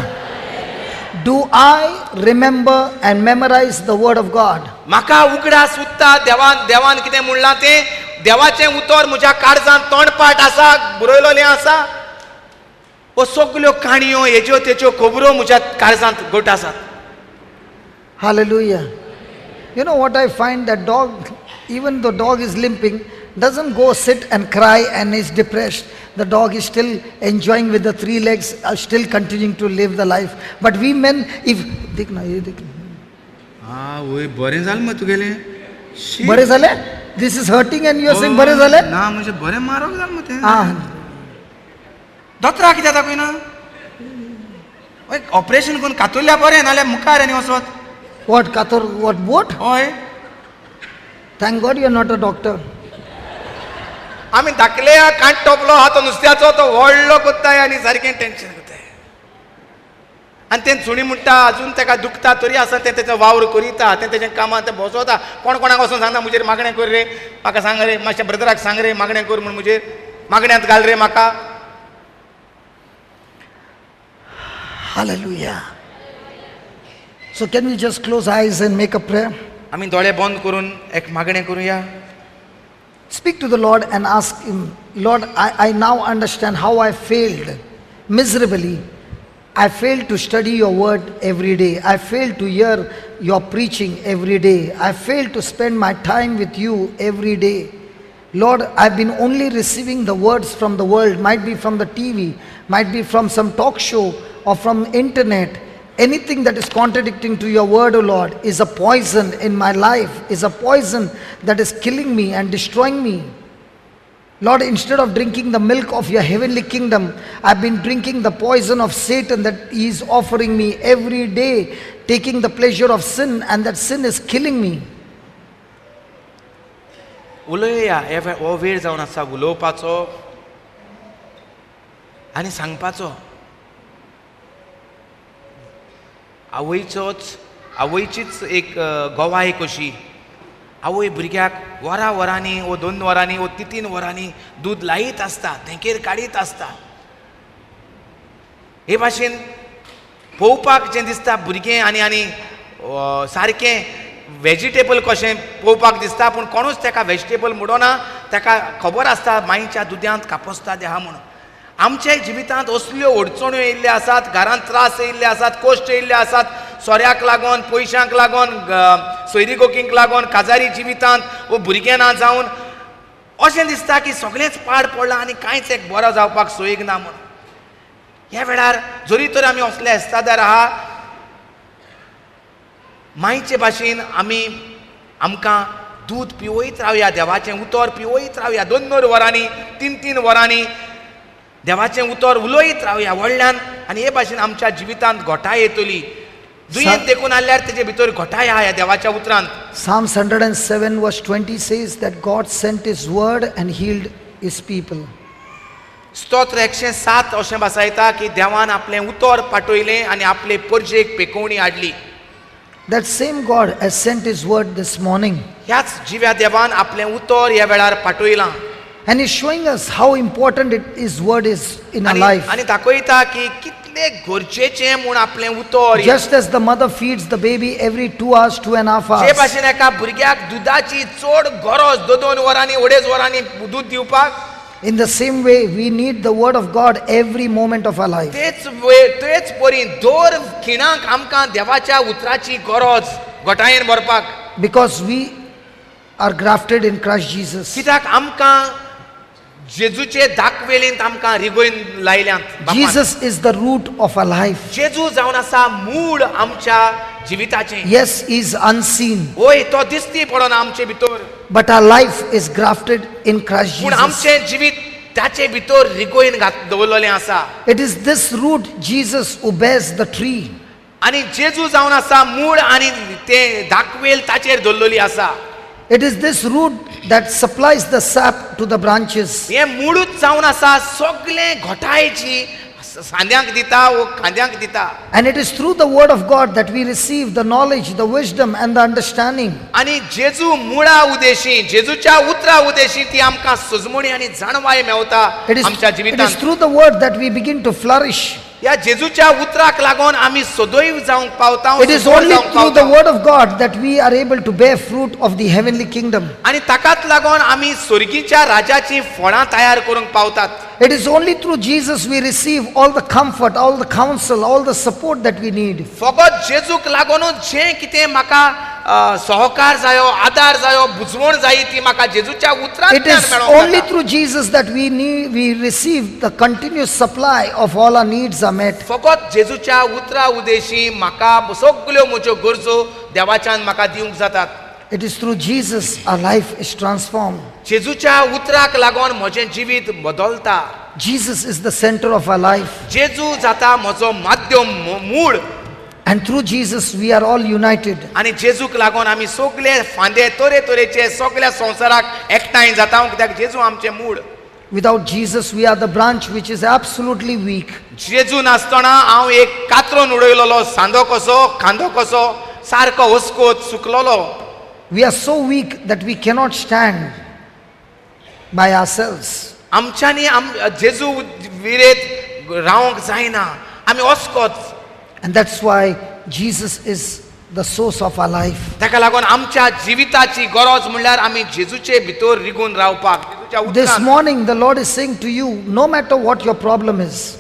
Do I remember and memorize the word of God? म्हाका उगडास उत्ता देवान कितें म्हणलां तें देवाचें उतर म्हज्या काळजांत तोंडपाट आसा, बरयलोलें आसा. वो सगल्यो काणयो हेज्यो तेच्यो खबरो म्हज्या काळजांत घट आसात. Hallelujah. You know what I find? That dog, even the dog is limping, doesn't go sit and cry and is depressed. The dog is still enjoying with the three legs, still continuing to live the life. But we men, if देखना ये देख, हाँ वो बरें जालें मग तुगेलें. बरे झाले? This is hurting and you are saying बरे झाले? ना म्हणजे बरें मारोग जालें मग तें. Ah. दोतोरा कित्याक दाखयना? ऑपरेशन करून कातुरल्या बरें नाल्यार मुखार आनी वचत. What Kathur? What boat? हय. Thank God you are not a doctor. आमी धाकले कांट टोपलो आहा तो नुस्त्याचो तो व्हडलो कोत्ताय आनी सारकें टेन्शन कोत्ताय. आनी तें सुणी म्हणटा अजून ताका दुखता तरी आसा तें तेचो वावर करिता, तें तेजें कामां तें बसोता. कोण कोणाक वचून सांगता मुजेर मागणें कर रे, म्हाका सांग रे, मातशें ब्रदराक सांग रे, मागणें कर म्हूण मुजेर मागण्यांत घाल रे म्हाका. Hallelujah. So can we just close eyes and make a prayer? आमी दोळे बंद करून एक मागणें करुया. Speak to the Lord and ask Him, Lord, I now understand how I failed miserably. I failed to study your word every day. I failed to hear your preaching every day. I fail to spend my time with you every day. Lord, I've been only receiving the words from the world, might be from the TV, might be from some talk show or from internet. Anything that is contradicting to your word, O Lord, is a poison in my life, is a poison that is killing me and destroying me. Lord, instead of drinking the milk of your heavenly kingdom, I've been drinking the poison of Satan that he is offering me every day, taking the pleasure of sin, and that sin is killing me. उलया हो वेळ जावन आसा उलोवपाचो आनी सांगपाचो. आवयचीच एक गोवाही कशी. आवय भुरग्याक वरांनी वो 2 वरांनी वो 3 वरांनी दूध लायीत आसता, तेंकेर काडीत आसता. हे भाशेन पळोवपाक जें दिसता भुरगें आनी सारकें वेजिटेबल कशें पळोवपाक दिसता, पूण कोणूच ताका वेजिटेबल म्हणना. ताका खबर आसता मायच्या दुद्यांत कापोस्ताद आहा म्हणून. आमच्या जिवितांत असल्यो अडचण्यो येयल्ल्यो आसात, घरांत त्रास येयल्ले आसात, कोश्ट येयल्ले आसात, सोऱ्याक लागून, पयशांक लागून, सोयरी गोकींक लागून, काजारी जिवितांत वो भुरगें ना जावन अशें दिसता की सगळेंच पाड पडलां आनी कांयच एक बरो जावपाक सोयीक ना म्हणून. ह्या वेळार जरी तर आमी असले अस्तादार आहा, मायचे भाशेन आमकां दूध पिवयत रावया, देवाचें उतर पिवयत रावया. 2 वरांनी 3 वरांनी देवाचें उतर उलयत रावया व्हडल्यान. आनी हे भाशेन आमच्या जिवितांत घोटाय येतली. दुयेंत देखून आल्यार तेजे भितर घोटाय आहा ह्या देवाच्या उतरांत. Psalms 107 verse 20 says that God sent his word and healed his people. स्तोत्र 107 अशें बसयता की देवान आपलें उतर पाठयलें आनी आपले परजेक पेकोवणी हाडली. That same God has sent his word this morning. ह्याच जिव्या देवान आपलें उतर ह्या वेळार पाठयलां. And he's showing us how important his word is in our life. आनी दाखयता की कितले गरजेचें म्हूण आपलें उतर. Just as the mother feeds the baby every 2 hours, 2.5 J hours. भाशेन एका भुरग्याक दुदाची चड गरज 2 वरांनी 2.5 वरांनी दूद दिवपाक, In the same way, we need the word of God every moment of our life. तेच परी दर खिणाक आमकां देवाच्या उतराची गरज घोटायेन भरपाक. Because we are grafted in Christ Jesus. कित्याक आमकां जेजूचे दाखवेलींत आमकां रिगोयन लायल्यांत. Jesus is the root of our life. जेजू जावन आसा मूळ आमच्या जिविताचें. Yes, he is unseen, ओय तो दिसती पडना आमचे भितर, but our life is grafted in Christ पूण Jesus. आमचें जिवीत ताचे भितर रिगोयन दवरलेलें आसा. It is this root, Jesus, who bears the tree. आनी जेजू जावन आसा मूळ आनी ते दाखवेल ताचेर दवरलेली आसा. It is this root that supplies the sap to the branches. हे मूळूच जावन आसा सगळें घोटायेची सांद्यांक दिता वो खांद्यांक दिता. And it is through the word of God that we receive the knowledge, the wisdom and the understanding. आनी जेजू मुळा उदेशी, जेजूच्या उतरा उदेशी ती आमकां सुजमणी आनी जाणवाय मेवता आमच्या It is जिवितांत. through the word that we begin to flourish. ह्या जेजूच्या उतराक लागून आमी सदैव जावंक पावता. It is only through the word of God that we are able to bear fruit of the heavenly kingdom. आनी ताकाच लागून आमी स्वर्गीच्या राजाची फळां तयार करूंक पावतात. It is only through Jesus we receive all the comfort, all the counsel, all the support that we need. फकत जेजूक लागूनच जें कितें म्हाका सहकार जायो, आदार जायो, बुजवण जायी ती म्हाका जेजूच्या उतरांतल्यान It is मेळोंक only जाता. through Jesus that we receive the continuous supply of all our needs are met. फकत जेजूच्या उतरा उदेशी म्हाका सगळ्यो म्हज्यो गरजो देवाच्यान म्हाका दिवंक जातात. It is through Jesus our life is transformed. जेजूच्या उतराक लागून म्हजें जिवीत बदलता. Jesus is the center of our life. जेजू जाता म्हजो माध्यम, मूळ. And through Jesus we are all united. आनी जेजूक लागून आमी सगळे फांदे तरेतरेचे सगळ्या संवसाराक एकठांय जाता, कित्याक जेजू आमचें मूळ. Without Jesus we are the branch which is absolutely weak. जेजू नासतना हांव एक कातरून उडयलोलो सांदो कसो, खांदो कसो, सारको हुस्कोत सुकलोलो. We are so weak that we cannot stand by ourselves. आमच्यांनी जेजू विरेत रावंक जायना, आमी हुस्कोत. And that's why Jesus is the source of our life. ताका लागून आमच्या जिविताची गरज म्हणल्यार आमी जेजूचे भितर रिगून रावपाक. जेजूच्या This उतरांत. morning the Lord is saying to you, no matter what your problem is,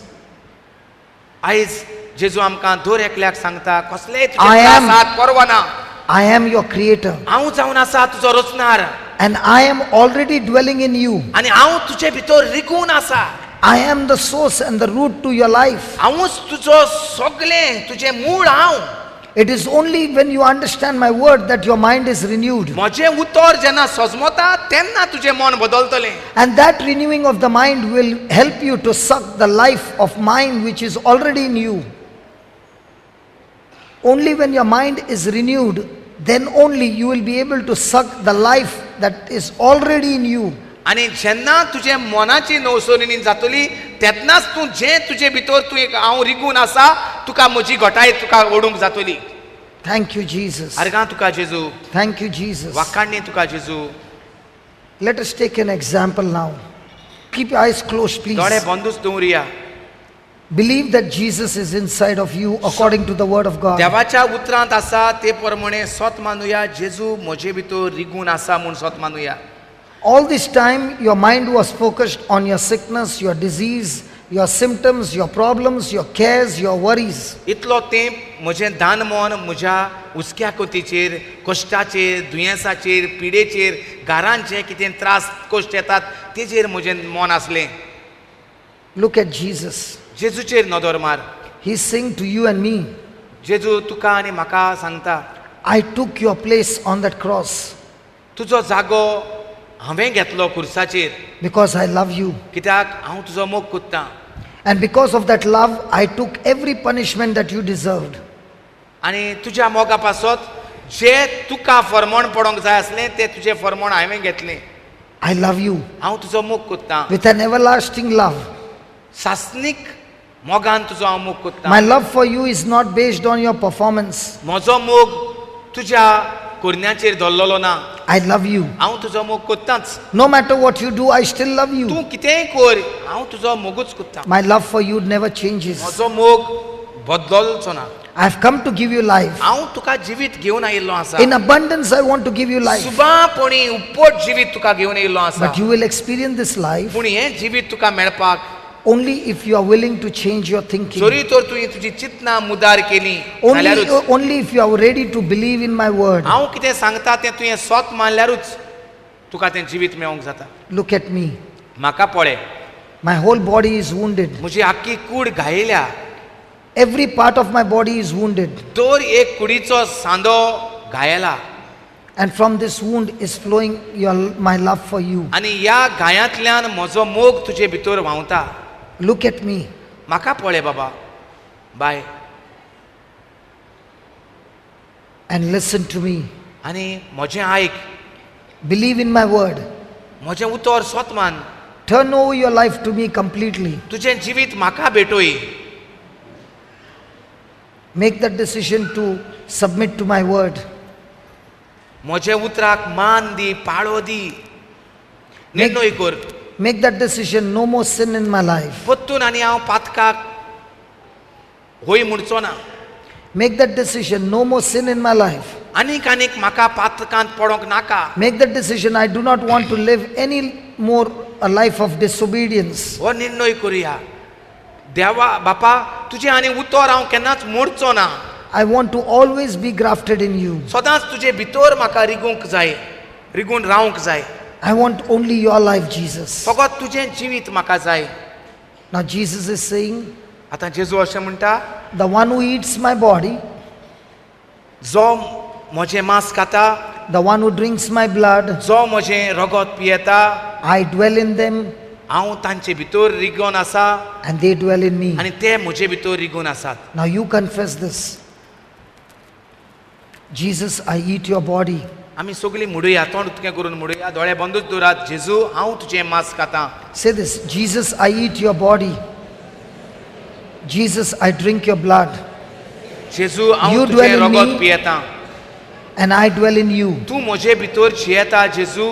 आयज जेजू आमकां दर एकल्याक सांगता कसलेय I तुजे am- त्रासात परवा ना I am your creator हांव जावन आसा तुजो रचणार and I am already dwelling in you. आनी हांव तुजे भितर रिगून आसा I am the source and the root to your life. हांवूच तुजो सगळें तुजें मूळ हांव It is only when you understand my word that your mind is renewed. म्हजें उतर जेन्ना सजमता तेन्ना तुजें मन बदलतलें And that renewing of the mind will help you to suck the life of mind which is already in you. Only when your mind is renewed, then only you will be able to suck the life that is already in you. आनी जेन्ना तुजे मनाची नवसोनी जातली तेन्नाच तूं जें तुजे भितर तूं एक हांव रिगून आसा तुका म्हजी घटाय तुका ओडूंक जातली Thank you, Jesus. आर्गां तुका जेजू Thank you, Jesus. वाखाणणी तुका जेजू Let us take an example now. Keep your eyes closed, please. दोळे बंदूच दवरुया Believe that Jesus is inside of you according to the word of God. देवाच्या उतरांत आसा ते प्रमाणे सोत मानूया जेजू म्हजे भितर रिगून आसा म्हूण सोत मानूया All this time, your mind was focused on your sickness, your disease, your symptoms, your problems, your cares, your worries. इतलो तेंप म्हजें दान मन म्हज्या हुस्क्या कोतीचेर कश्टाचेर दुयेंसाचेर पिडेचेर घरांत जे कितें त्रास कश्ट येतात तेजेर म्हजें मन आसलें Look at Jesus. जेजूचेर नदर मार He's saying to you and me, जेजू तुका आनी म्हाका सांगता I took your place on that cross तुजो जागो हांवें घेतलो खुर्साचेर because I love you. कित्याक हांव तुजो मोग कोत्तां And because of that love, I took every punishment that you deserved. आनी तुज्या मोगा पासत जें तुका फर्मोण पडोंक जाय आसलें तें तुजें फर्मोण हांवें घेतलें I love you हांव तुजो मोग कोत्तां with an everlasting love. सासनीक मोगान तुजो हांव मोग कोत्तां My love for you is not based on your performance. म्हजो मोग तुज्या कुरण्याचेर धरलेलो ना I love you. हांव तुजो मोग कोत्तांच No matter what you do, I still love you. तूं कितेंय कर हांव तुजो मोगूच कोत्तां My love for you never changes. म्हजो मोग बदलचो ना I have come to give you life. हांव तुका जिवीत घेवन आयिल्लो आसा In abundance, I want to give you life. सुबापणी उपट जिवीत तुका घेवन येयल्लो आसा But you will experience this life पूण हें जिवीत तुका मेळपाक only if you are willing to change your thinking. जोरी तर तुवें तुजी चिंतना मुदार केली जाल्यारूच Only if you are ready to believe in my word. हांव कितें सांगता तें तुवें स्वत मानल्यारूच तुका तें जिवीत मेळोंक जाता Look at me. म्हाका पळय My whole body is wounded. म्हजी आख्खी कूड घायल्या Every part of my body is wounded. दर एक कुडीचो सांदो घायला And from this wound is flowing my love for you. आनी ह्या गायांतल्यान म्हजो मोग तुजे भितर व्हांवता Look at me. म्हाका पळय बाबा bye And listen to me. आनी म्हजें आयक Believe in my word. म्हजें उतर स्वत मान Turn over your life to me completely. तुजें जिवीत म्हाका भेटोय Make that decision to submit to my word. म्हजे उतराक मान दी पाळो दी निर्णय कर Make that decision. No more sin in my life. परतून आनी हांव पातकाक होय म्हणचो ना Make that decision. No more sin in my life. आनीक आनीक म्हाका पातकांत पडोंक नाका Make that decision. I do not want to live any more a life of disobedience. हो निर्णय करुया देवा बापा तुजें आनी उतर हांव केन्नाच मोडचो ना I want to always be grafted in you. सदांच तुजे भितर म्हाका रिगूंक जाय रिगून रावंक जाय I want only your life, Jesus. फकत तुजें जिवीत म्हाका जाय Now Jesus is saying, आतां जेजू अशें म्हणटा the one who eats my body, जो म्हजें मांस खाता the one who drinks my blood, जो म्हजें रगत पियेता I dwell in them हांव तांचे भितर रिगून आसा and they dwell in me. आनी ते म्हजे भितर रिगून आसात Now you confess this. Jesus, I eat your body. आमी सगळीं म्हणुया तोंड उक्तें करून म्हणुया दोळे बंदूच दवरात जेजू हांव तुजें मांस खातां Say this. Jesus, I eat your body. Jesus, I drink your blood. जेजू हांव You तुजें dwell in रगत me. पियेतां And I dwell in you. तूं म्हजे भितर जियेता जेजू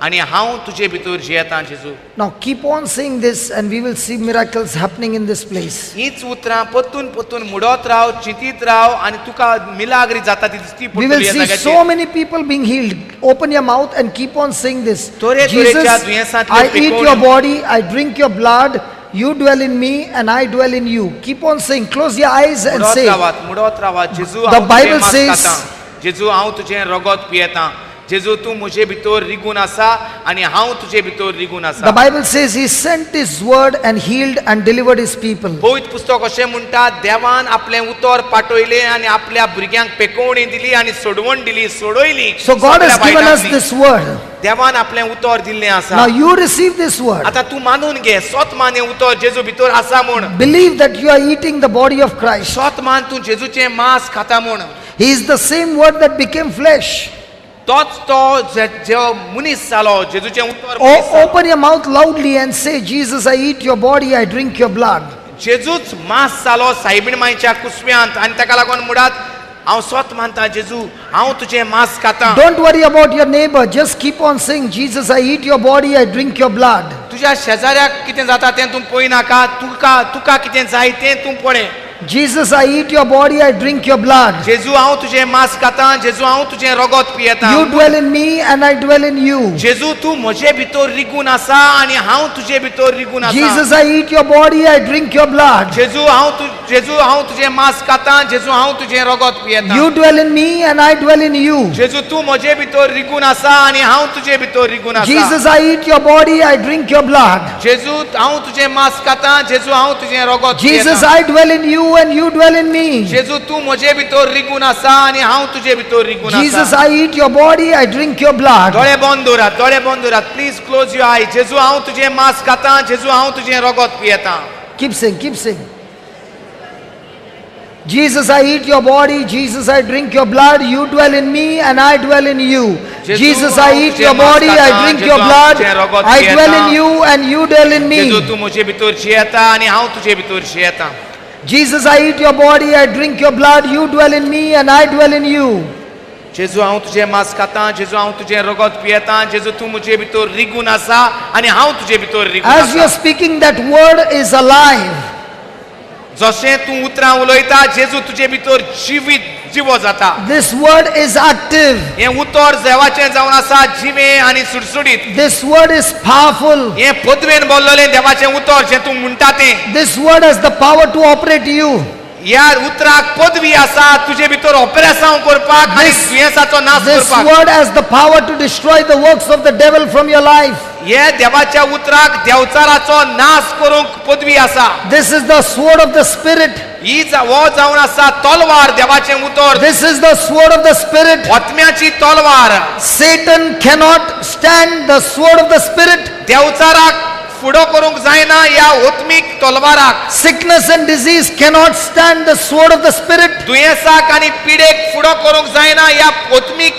आनी हांव तुजे भितर जियेतां जेजू Now keep on saying this and we will see miracles happening in this place. हीच उतरां परतून परतून म्हणत राव चिंतीत राव आनी तुका मिलाग्री जाता ती दिसती We will पडटली ह्या see जाग्याचेर. so many people being healed. Open your mouth and keep on saying this. तोरे Jesus, तोरेच्या दुयेंसांतले I eat पिकोवन- your body, I drink your blood. You dwell in me and I dwell in you. Keep on saying, close your eyes and say, मुडोत रावात जेजू The हांव Bible तुजें मांस says- खाता जेजू हांव तुजें रगत पियेतां जेजू तूं म्हजे भितर रिगून आसा आनी हांव तुजे भितर रिगून आसा the Bible says he sent his word and healed and delivered his people. पवित्र पुस्तक अशें म्हणटा देवान आपलें उतर पाठयलें आनी आपल्या भुरग्यांक पेकोवणी दिली आनी सोडवण दिली सोडयली So God has सगळ्या given us बायलांनी. this word. देवान आपलें उतर दिल्लें आसा Now you receive this word. आतां तूं मानून घे स्वत मान हें उतर जेजू भितर आसा म्हूण Believe that you are eating the body of Christ. स्वत मान तूं जेजूचें मांस खाता म्हूण He is the same word that became flesh. तोच तो जो मनीस जालो जेजूचें उतर मनीस जालो. Open your mouth loudly and say, Jesus, I eat your body, I drink your blood. जेजूच मांस जालो सायबीण मांयच्या कुसव्यांत आनी ताका लागून मुडात हांव स्वत मानता जेजू हांव तुजें मांस खाता Don't worry about your neighbor. Just keep on saying, Jesus, I eat your body, I drink your blood. तुज्या शेजाऱ्याक कितें जाता तें तूं पळयनाका तुका कितें जाय तें तूं पळय Jesus, I eat your body, I drink your blood. जेजू हांव तुजें मांस खाता जेजू हांव तुजें रगत पियेतां You dwell in me and I dwell in you. जेजू तूं म्हजे भितर रिगून आसा आनी हांव तुजे भितर रिगून आसा Jesus, I eat your body, I drink your blood. जेजू हांव तुजें मांस खाता जेजू हांव तुजें रगत पियेतां You dwell in me and I dwell in you. जेजू तूं म्हजे भितर रिगून आसा आनी हांव तुजे भितर रिगून आसा Jesus, I eat your body, I drink your blood. जेजू हांव तुजें मांस खाता जेजू हांव तुजें रगत Jesus, पियेतां I dwell in you and you dwell in me. जेजू तूं म्हजे भितर रिगून आसा आनी हांव तुजे भितर रिगून Jesus, आसा I eat your body, I drink your blood. दोळे बंद दवरात प्लीज क्लोज युअर आय जेजू हांव तुजें मांस खाता जेजू हांव तुजें रगत पियेतां Keep saying, keep saying. Jesus, I eat your body. Jesus, I drink your blood. You dwell in me and I dwell in you. Jesus, I eat your body. I drink your blood. I dwell in you and you dwell in Jeju me. तूं म्हजे भितर जियेता आनी हांव तुजे भितर जियेतां Jesus, I eat your body. I drink your blood. You dwell in me and I dwell in you. जेजू हांव तुजें मांस खाता जेजू हांव तुजें रगत पियेतां जेजू तूं म्हजे भितर रिगून आसा आनी हांव तुजे भितर रिगून As you are आसा speaking, that word is alive. जशें तूं उतरां उलयता जेजू तुजे भितर जिवो जाता This word is active. हें उतर देवाचें जावन आसा जिवें आनी सुडसुडीत This word is powerful. हें पदवेन बोल्लोलें देवाचें उतर जें तूं म्हणटा तें This word has the power to operate you. ह्या उतराक पदवी आसा तुजे भितर ऑपरेशन करपाक आनी This- दुयेंसाचो नाश This करपाक word has the power to destroy the works of the devil from your life. हे देवाच्या उतराक देवचाराचो नाश करूंक पदवी आसा This is the sword of the Spirit. ही हो जावन आसा तलवार देवाचें उतर This is the sword of the Spirit. आत्म्याची तलवार Satan cannot stand the sword of the Spirit. देवचाराक फुडो करूंक जायना ह्या ओत्मीक तलवाराक Sickness and disease cannot stand the sword of the Spirit. दुयेंसाक आनी पिडेक फुडो करूंक जायना ह्या ओत्मीक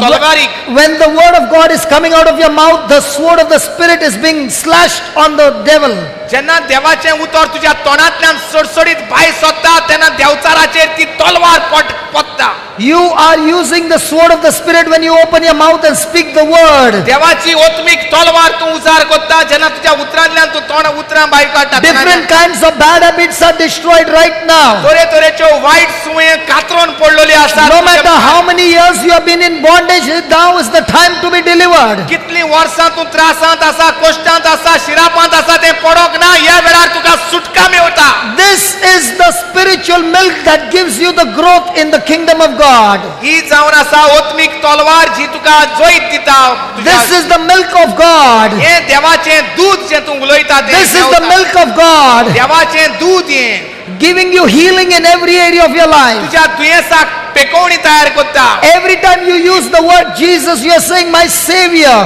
तलवारीक When the word of God is coming out of your mouth, the sword of the Spirit is being slashed on the devil. जेन्ना देवाचें उतर तुज्या तोंडांतल्यान सडसडीत भायर सरता तेन्ना देवचाराचेर ती तलवार पडटा You are using the sword of the Spirit when you open your mouth and speak the word. देवाची ओत्मीक तलवार तूं उजार करता जेन्ना तुज्या उतरांतल्यान तूं तोंड उतरां भायर काडटा Different kinds of bad habits are destroyed right now. तरेतरेच्यो वायट सुये कातरून पडलेल्यो आसात No matter how many years you have been in bondage, now is the time to be delivered. कितलीं वर्सां तूं त्रासांत आसा कश्टांत आसा शिरापांत आसा तें पडोंक ना ह्या वेळार तुका सुटका Mewat This is the spiritual milk that gives you the growth in the kingdom of God. ही जावन आसा ओत्मीक तलवार जी तुका जैत दिता This is the milk of God. हें देवाचें दूध जें तूं उलयता तें This is the Mewat. milk of God, देवाचें दूध हें giving you healing in every area of your life. तुज्या दुयेंसाक पेकोवणी तयार करता Every time you use the word Jesus, you are saying, My Savior.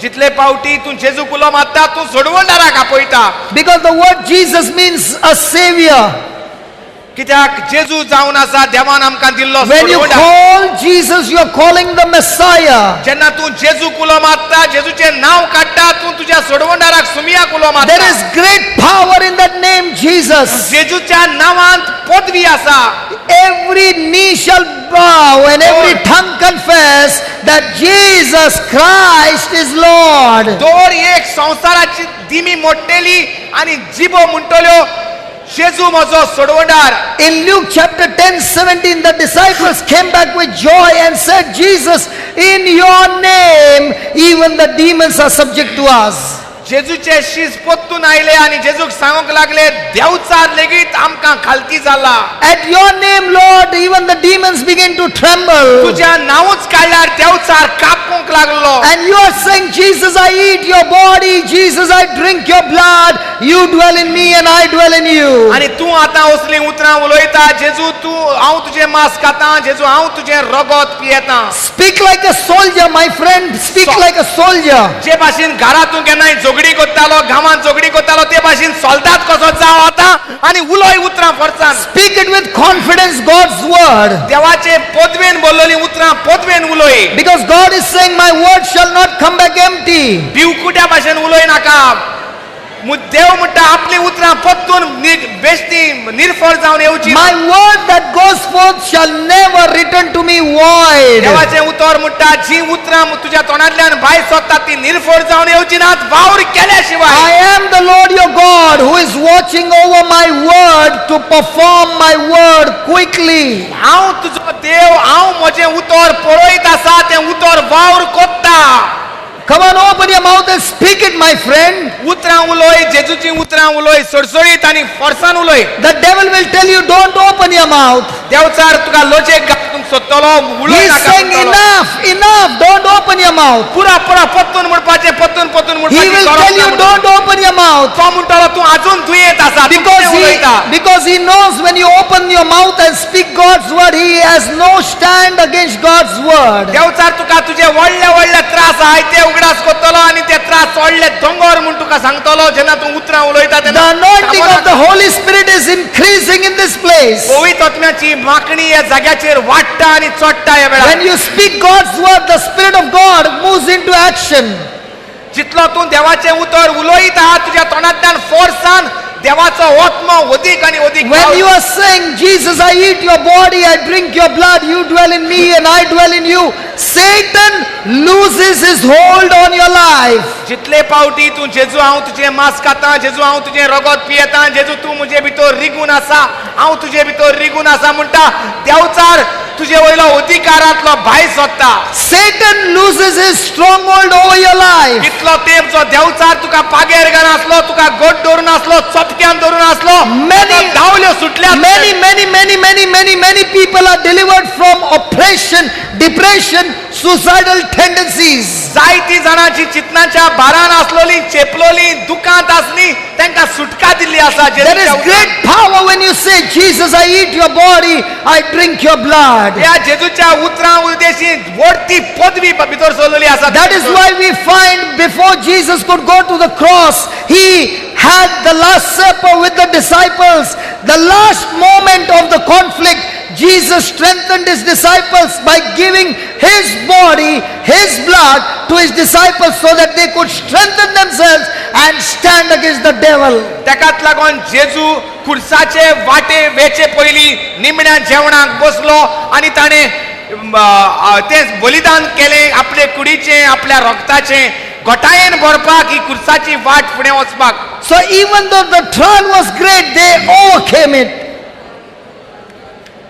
जितले पावटी तूं जेजू कुलो मारता तूं सोडवणदाराक आपयता Because the word Jesus means a Savior. कित्याक जेजू जावन आसा देवान आमकां दिल्लो When you सोडवणदार call Jesus, you are calling the Messiah. जेन्ना तूं जेजू कुलो मारता जेजूचें नांव काडटा तूं तुज्या सोडवणदाराक सुमिया कुलो There मारता is great power in that name, Jesus. जेजूच्या नांवांत पदवी आसा Every knee shall bow and every tongue confess that Jesus Christ is Lord. दोर एक संवसाराची दिमी मोडटेली आनी जिबो म्हणटल्यो जेजू म्हजो सोडवणदार In Luke chapter 10:17, the disciples came back with joy and said, Jesus, in your name, even the demons are subject to us. जेजूचे शीस पोत्तून आयले आणि जेजूक सांगूंक लागले देवचार लेगीत आमकां खालती जाला. At your name, Lord, even the demons begin to tremble. तुझ्या नांवच काडल्यार देवचार कापूंक लागलो. And you are saying, Jesus, I eat your body. Jesus, I drink your blood. You dwell in me and I dwell in you. आणि तू आतां असली उतरां उलयता जेजू तू हांव तुजें मांस खाता जेजू हांव तुजें रगत पियेतां. Speak like a soldier, my friend. Speak like a soldier. जे भाशेन घरातूं केन्नाय झगडी करतालो गांवांत झगडी करतालो ते भाशेन सोल्दात कसो जाव आतां आनी उलय उतरां फोर्सान. Speak it with confidence, God's word. देवाचे पदवेन बोललोली उतरां पदवेन उलय. Because God is saying, my word shall not come back empty. भिवकुट्या भाशेन उलय नाका. देव म्हणटा आपली उतरां पत्तून बेश्टी निर्फळ जावन येवची. My word that goes forth shall never return to me void. देवाचे उतर म्हणटा जी उतरां तुज्या तोंडांतल्यान भायर सरता ती निर्फळ जावन येवची नात वावर केल्या शिवाय. I am the Lord your God who is watching over my word to perform my word quickly. हांव तुजो देव हांव म्हजें उतर पळयत आसा तें उतर वावर कोत्ता. Come on, open your mouth and speak it, my friend. उतरां उलय जेजूची उतरां उलय सडसडीत आनी फोर्सान उलय. The devil will tell you, don't open your mouth. Devchar तुका लोचेक घालूंक सोदतलो He उलय is नाका saying, म्हणटलो. enough, enough, don't open your mouth. पुरा पुरा पत्तून म्हणपाचें पत्तून पत्तून He म्हणपाचें will गरज tell ना you, म्हणटलो. don't open your mouth. तो म्हणटलो तूं अजून दुयेंत आसा तूं कितें उलयता. Because he knows when you open your mouth and speak God's word, he has no stand against God's word. Devchar तुका तुजे व्हडले व्हडले त्रास आहाय ते उगडास करतलो आनी ते त्रास व्हडले दोंगर म्हूण तुका सांगतलो जेन्ना तूं उतरां उलयता The तेन्ना anointing of the Holy Spirit is increasing in this place. पवित्र आत्म्याची मागणी ह्या जाग्याचेर वाडटा आनी चडटा ह्या वेळार. When you speak God's word, the Spirit of God moves into action. जितलो तूं देवाचें उतर उलयता तुज्या तोंडांतल्यान फोर्सान देवाचो आत्मा अदीक आनी अदीक When you are saying, Jesus, I eat your body, I drink your blood, you dwell in me and I dwell in you, Satan loses his hold on your life. जितले पावटी तूं जेजू हांव तुजें मांस खाता जेजू हांव तुजें रगत पियेता जेजू तूं म्हजे भितर रिगून आसा हांव तुजे भितर रिगून आसा म्हणटा देवचार तुजे वयलो अधिकारांतलो भायर सरता. Satan loses his stronghold over your life. इतलो तेंप जो देवचार तुका पागेर घालन आसलो तुका गोट धरून आसलो चपक्यान धरून आसलो Many- धावल्यो सुटल्या. Many people are delivered from oppression, depression, suicidal tendencies. जायतीं जाणांची चिंतनाच्या भारान आसलोली चेपलोली दुखांत आसली तांकां सुटका दिल्ली आसा. There is great power when you say, Jesus, I eat your body, I drink your blood. ह्या जेजूच्या उतरां उद्देशी व्हडती पदवी भितर सरलेली आसा. That is why we find before Jesus could go to the cross, he had the Last Supper with the disciples. The last moment of the conflict, Jesus strengthened his disciples by giving his body, his blood to his disciples so that they could strengthen themselves and stand against the devil. ताकाच लागून जेजू खुर्साचे वाटे वेचे पयलीं निमण्या जेवणाक बसलो आनी ताणें तें बलिदान केलें आपले कुडीचें आपल्या रगताचें घोटायेन भरपाक ही खुर्साची वाट फुडें वचपाक. So even though the trial was great, they overcame it.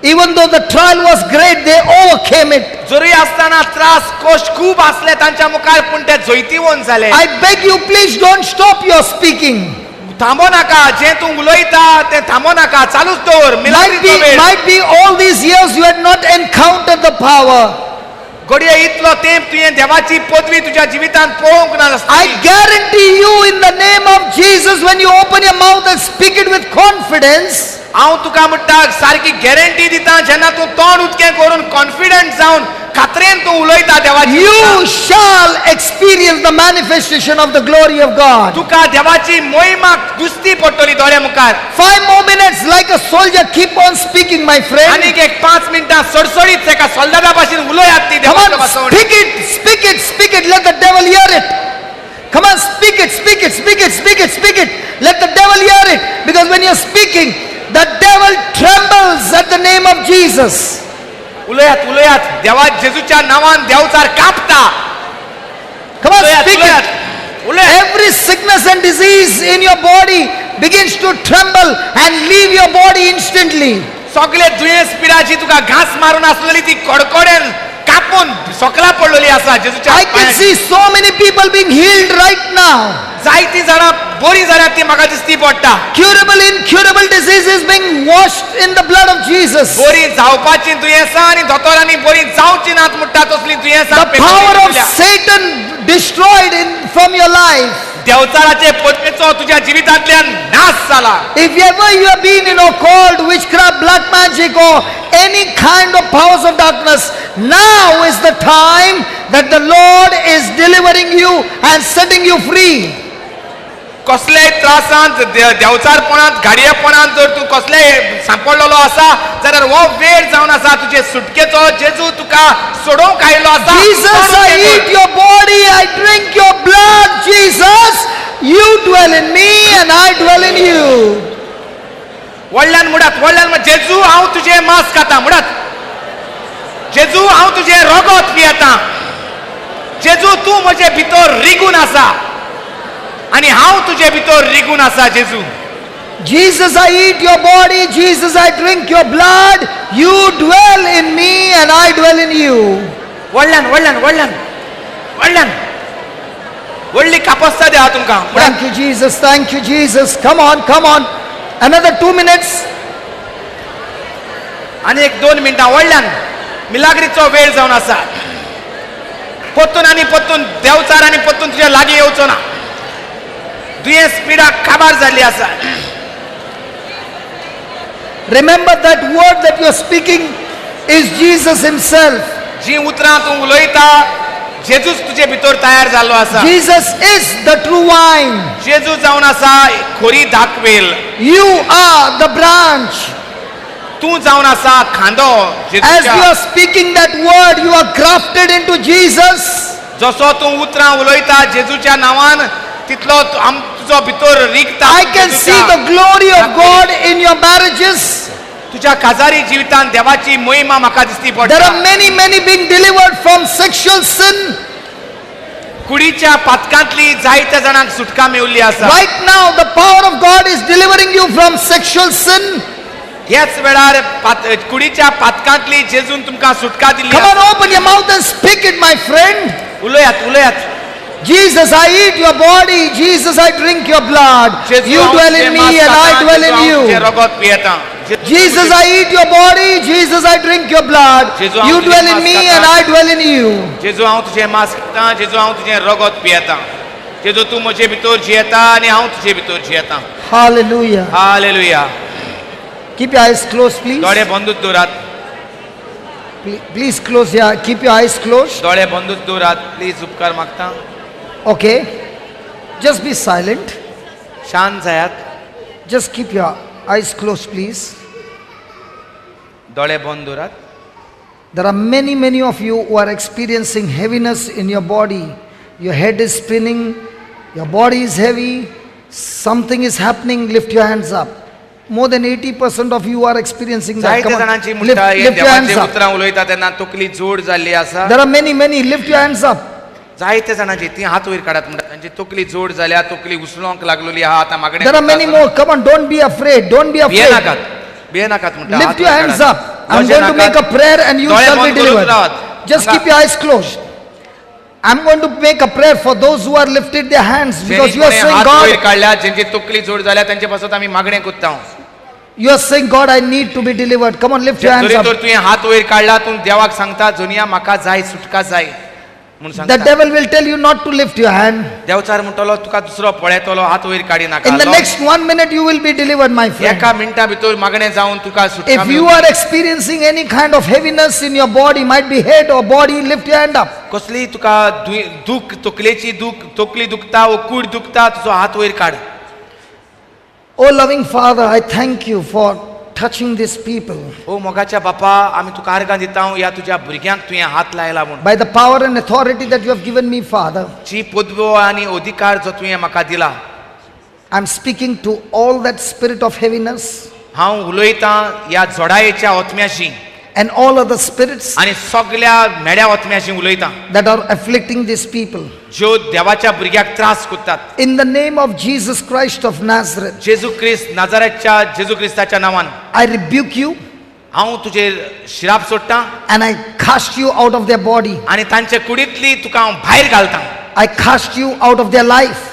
Even though the trial was great, they overcame it. जरी आसतना त्रास कश्ट खूब आसले तांच्या मुखार पूण ते जैतिवंत जाले. I beg you, please don't stop your speaking. थांबो नाका जें तूं उलयता तें थांबो नाका चालूच दवर. Might be all these years you had not encountered the power. घडये इतलो तेंप तुवें देवाची पदवी तुज्या जिवितांत पळोवंक ना. I guarantee you in the name of Jesus, when you open your mouth and speak it with confidence, हांव तुका म्हणटा सारकी गॅरंटी दिता जेन्ना तूं तोंड उक्तें करून कॉन्फिडंट जावन खात्रेन तूं उलयता देवाची you shall experience the manifestation of the glory of God. तुका देवाची महिमा दिसती पडटली दोळे मुखार. 5 more minutes, like a soldier, keep on speaking, my friend. आनीक एक 5 मिनटां सडसडीत एका सोल्डारा भाशेन उलयात ती Come देवाच्या on, भाशेन. speak it, let the devil hear it. Come on, speak it. Let the devil hear it. Because when you're speaking, the devil trembles at the name of Jesus. उलयात देवा जेजूच्या नांवान देवचार कापता. Come on, speak उलयात it. Every sickness and disease in your body begins to tremble and leave your body instantly. सगळे दुयेंस पिडा जी तुका घास मारून आसलेली ती कडकडेन कापून सोकला पडलेली आसा जेजूच्या I can see so many people being healed right now. जायतीं जाणां बरी जाल्यात ती म्हाका दिसती पडटा. Curable, incurable diseases being washed in the blood of Jesus. बरी जावपाची दुयेंसां आनी दोतोरांनी बरी जावची नात म्हणटा तसली दुयेंसां The power of Satan destroyed from your life. देवचाराचे पोतेचो तुज्या जिवितांतल्यान नाश जाला. If ever you have been in occult, witchcraft, black magic, or any kind of powers of darkness, now is the time that the Lord is delivering you and setting you free. कसलेय त्रासांत देवचारपणांत घाडयेपणांत जर तूं कसलेय सांपडलेलो आसा जाल्यार हो वेळ जावन आसा तुजे सुटकेचो. जेजू तुका सोडोवंक आयिल्लो आसा. Jesus, I eat your body, I drink your blood. Jesus, you dwell in me and I dwell in you. व्हडल्यान म्हणत व्हडल्यान म्हण जेजू हांव तुजें मांस खाता म्हणत. जेजू हांव तुजें रगत पियेतां. जेजू तूं म्हजे भितर रिगून आसा आनी हांव तुजे भितर रिगून आसा. जेजू Jesus, I eat your body. Jesus, I drink your blood. You dwell in me and I dwell in you. व्हडल्यान व्हडल्यान व्हडल्यान व्हडल्यान व्हडली कापस्तां द्या तुमकां. Thank you, Jesus. Thank you, Jesus. Come on, come on. Another 2 minutes. आनी एक 2 मिनटां व्हडल्यान मिलाग्रीचो वेळ जावन आसा. परतून देवचार आनी परतून तुज्या लागीं येवचो ना. दुयेंस पिडा काबार जाल्ली आसा. Remember that word that you are speaking is Jesus himself. जी उतरां तूं उलयता जेजूच तुजे भितर तयार जाल्लो आसा. Jesus is the true vine. जेजू जावन आसा खोरी दाखवेल. You are the branch. तूं जावन आसा खांदो. As you are speaking that word, you are grafted into Jesus. जसो तूं उतरां उलयता जेजूच्या नांवान तितलो तुजो भितर रिगता. I can see the glory of God in your marriages. तुज्या काजारी जिवितांत देवाची महिमा म्हाका दिसती There पडटा. are many being delivered from sexual sin. कुडीच्या पातकांतली जायत्या जाणांक सुटका मेवल्ली आसा. Right now, the power of God is delivering you from sexual sin. ह्याच वेळार कुडीच्या पातकांतली जेजून तुमकां सुटका दिल्ली Come on, आसा. open your mouth and speak it, my friend. उलयात उलयात. Jesus, I eat your body. Jesus, I drink your blood. You dwell in me and I dwell in you. रगत पियेतां. Jesus, I eat your body. Jesus, I drink your blood. You dwell in me and I dwell in you. जेजू हांव तुजें मांस खाता. जेजू हांव तुजें रगत पियेतां. जेजू तूं म्हजे भितर जियेता आनी हांव तुजे भितर जियेतां. Hallelujah. Hallelujah. Keep your eyes closed, please. दोळे बंदूच दवरात. Please close your. Keep your eyes closed. दोळे बंदूच दवरात. प्लीज उपकार मागता. Okay. Just be silent. शांत जायात. Just keep your eyes closed, please. दोळे बंद दवरात. There are many of you who are experiencing heaviness in your body. Your head is spinning. Your body is heavy. Something is happening. Lift your hands up. More than 80% of you are experiencing that. जायत्या Come on. जाणांची Lift, म्हणटा हे lift your hands देवाचे up. उतरां उलयता तेन्ना तकली जोड जाल्ली आसा. There are many. Lift your hands up. जायत्या जाणांची ती हात वयर काडात म्हणटा. तांची तकली जोड जाल्या. तकली उसळोंक लागलेली आहा. आतां मागणे. There are many more. Come on, don't be afraid. Don't be भिये afraid. नाकात. भिये नाकात म्हणटा. Lift your hands up. I'm going to make a prayer and you shall be delivered. Just keep your eyes closed. I'm going to make a prayer for those who are lifted their hands because you are saying, हात वयर God, काडल्या जेंची तकली जोड जाल्या तांचे पासत आमी मागणे कोत्ता. you are saying, God, I need to be delivered. Come on, lift your hands zari up. तर तुवें हात वयर काडला तूं देवाक सांगता जोनिया म्हाका जाय सुटका जाय म्हणून The सांगता. devil will tell you not to lift your hand. Devchar म्हणटलो तुका दुसरो पळयतलो हात वयर काडी नाका. In the next 1 minute, you will be delivered, my friend. एका मिनटा भितर मागणे जावन तुका सुटका If you are experiencing any kind of heaviness in your body, might be head or body, lift your hand up. कसली तुका दूख तकलेची दूख तकली दुखता व कूड दुखता तुजो हात वयर काड. Oh, loving Father, I thank you for touching these people. ओ मोगाच्या बापा आमी तुका आर्गां दिता ह्या तुज्या भुरग्यांक तुवें हात लायला म्हूण. By the power and authority that you have given me, Father, जी पदवो आनी अधिकार जो तुवें म्हाका दिला. I'm speaking to all that spirit of heaviness हांव उलयतां ह्या जोडायेच्या ओतम्याशी and all other spirits आनी सगळ्या मेड्या ओतम्याशी उलयतां that are afflicting these people. ज्यो देवाच्या भुरग्याक त्रास कोत्तात. In the name of Jesus Christ of Nazareth, जेजू क्रिस्त नाजारेतच्या जेजू क्रिस्ताच्या नांवान I rebuke you हांव तुजेर शिराप सोडटां and I cast you out of their body. आनी तांचे कुडींतली तुका हांव भायर घालतां. I cast you out of their life.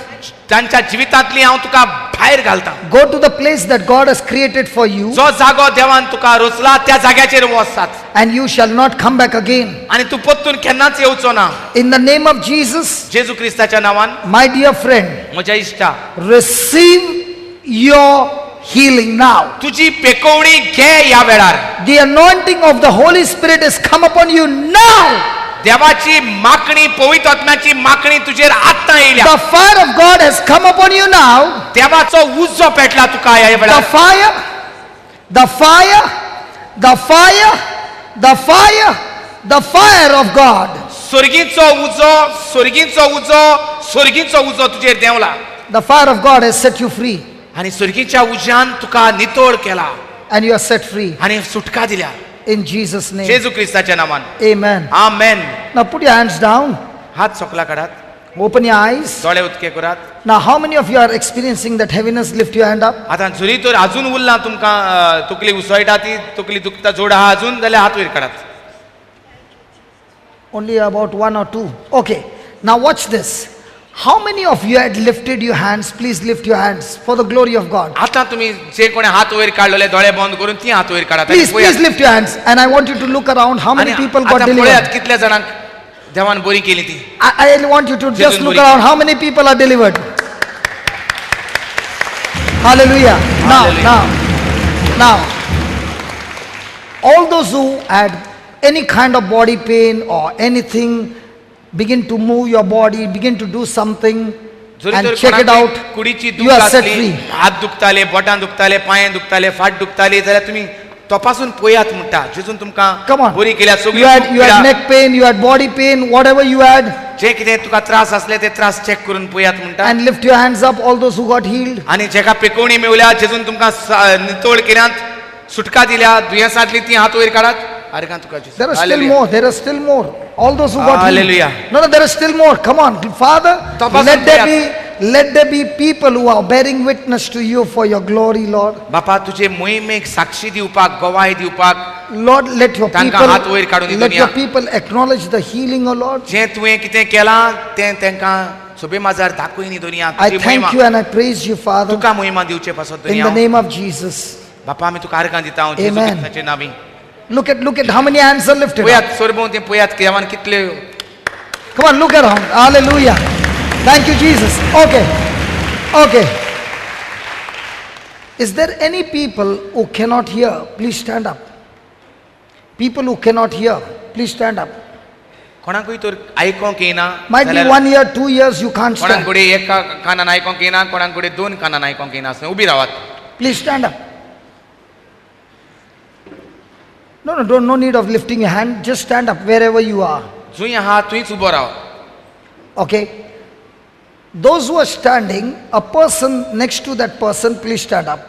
तांच्या जिवितांतली हांव तुका भायर घालता. Go to the place that God has created for you, जो जागो देवान तुका रचला त्या जाग्याचेर वचतात and you shall not come back again. आनी तूं परतून केन्नाच येवचो ना. In the name of Jesus, जेजू क्रिस्ताच्या नांवान my dear friend, म्हज्या इश्टा, receive your healing now. तुजी पेकोवणी घे ह्या वेळार. The anointing of the Holy Spirit has come upon you now. देवाची माकणी, पवित्र आत्म्याची माकणी तुजेर आत्तां येयल्या. The fire of God has come upon you now. देवाचो उजो पेटला तुका ह्या The वेळार. fire, the fire, the fire, the fire, the fire of God. स्वर्गीचो उजो, स्वर्गीचो उजो, स्वर्गीचो उजो तुजेर देवला. The fire of God has set you free, आनी स्वर्गीच्या उज्यान तुका नितोळ केला and you are set free आनी सुटका दिल्या. in Jesus' name. जेजू क्रिस्ताच्या नांवान. Amen. Amen. Now put your hands down. हात सोकला काढात. Open your eyes. दोळे उदके करात. Now, how many of you are experiencing that heaviness? Lift your hand up. आतां जरी तर अजून उरला तुमकां तकली उसळटा ती, तकली दुखता जोड आहा अजून, जाल्यार हात वयर काडात. Only about one or two. Okay. Now watch this. How many of you had lifted your hands? Please lift your hands for the glory of God. आतां तुम्ही जे कोणी हात वयर काडलेले दोळे बंद करून ती हात वयर काडात. Please lift your hands. And I want you to look around. How many people got पळयात delivered? कितल्या जाणांक देवान बरी केली ती. I want you to just look around. How many people are delivered? Hallelujah. Now. All those who had any kind of body pain or anything, begin to move your body, begin to do something and check it out. कुडीची You दूख are set आसली, free. हात दुखताले, बोटां दुखताले, पांय दुखताले, फाट दुखताली, जाल्यार तुम्ही तपासून पळयात म्हणटा. जेजून तुमकां Come on. बरी केल्या. सगळी You दूख had केल्या. neck pain, you had body pain, whatever you had, जे कितें तुका त्रास असले ते त्रास चेक करून पळयात म्हणटा. and lift your hands up, all those who got healed. आनी जेका पेकोवणी मेवल्या, जेजून तुमकां नितोळ केल्यात, सुटका दिल्या, दुयेंसांतली ती हात वयर काडात. आरकां तुका जेजू. There are still hallelujah. more. There are still more. All those who got Hallelujah. healed. No, there are still more. Come on, Father. Let there be people who are bearing witness to you for your glory, Lord. बापा तुजे मोहिमेक साक्षी दिवपाक, गवाही दिवपाक, Lord, let your तांकां हात वयर काडून people, Divya. let your people acknowledge the healing, O Lord. जे तुवें कितें केलां तें तांकां सोबे माजार दाखोय न्ही दुनिया. I thank you and I praise you, Father, तुका मोहिमा दिवचे पासत in the दुनिया. name of Jesus. बापा आमी तुका आर्गां दिता हांव जेजू Amen. क्रिस्ताचे नांवी. Look at how many hands are lifted up. पळयात सोरभोंवती पळयात देवान कितले. Come on, look around. Hallelujah. Thank you, Jesus. Okay. Is there any people who cannot hear? Please stand up. People who cannot hear, please stand up. कोणाकूय तर आयकोंक येना. Might be 1 year, 2 years, you can't कोणाक stand. कडेन एका कानान आयकोंक येना, कोणाक कडेन 2 कानान आयकोंक येना. उबी रावात. Please stand up. No need of lifting your hand. Just stand up wherever you are. जुंय आहा थंयच उबो Rao. Okay. Those who are standing, a person next to that person, please stand up.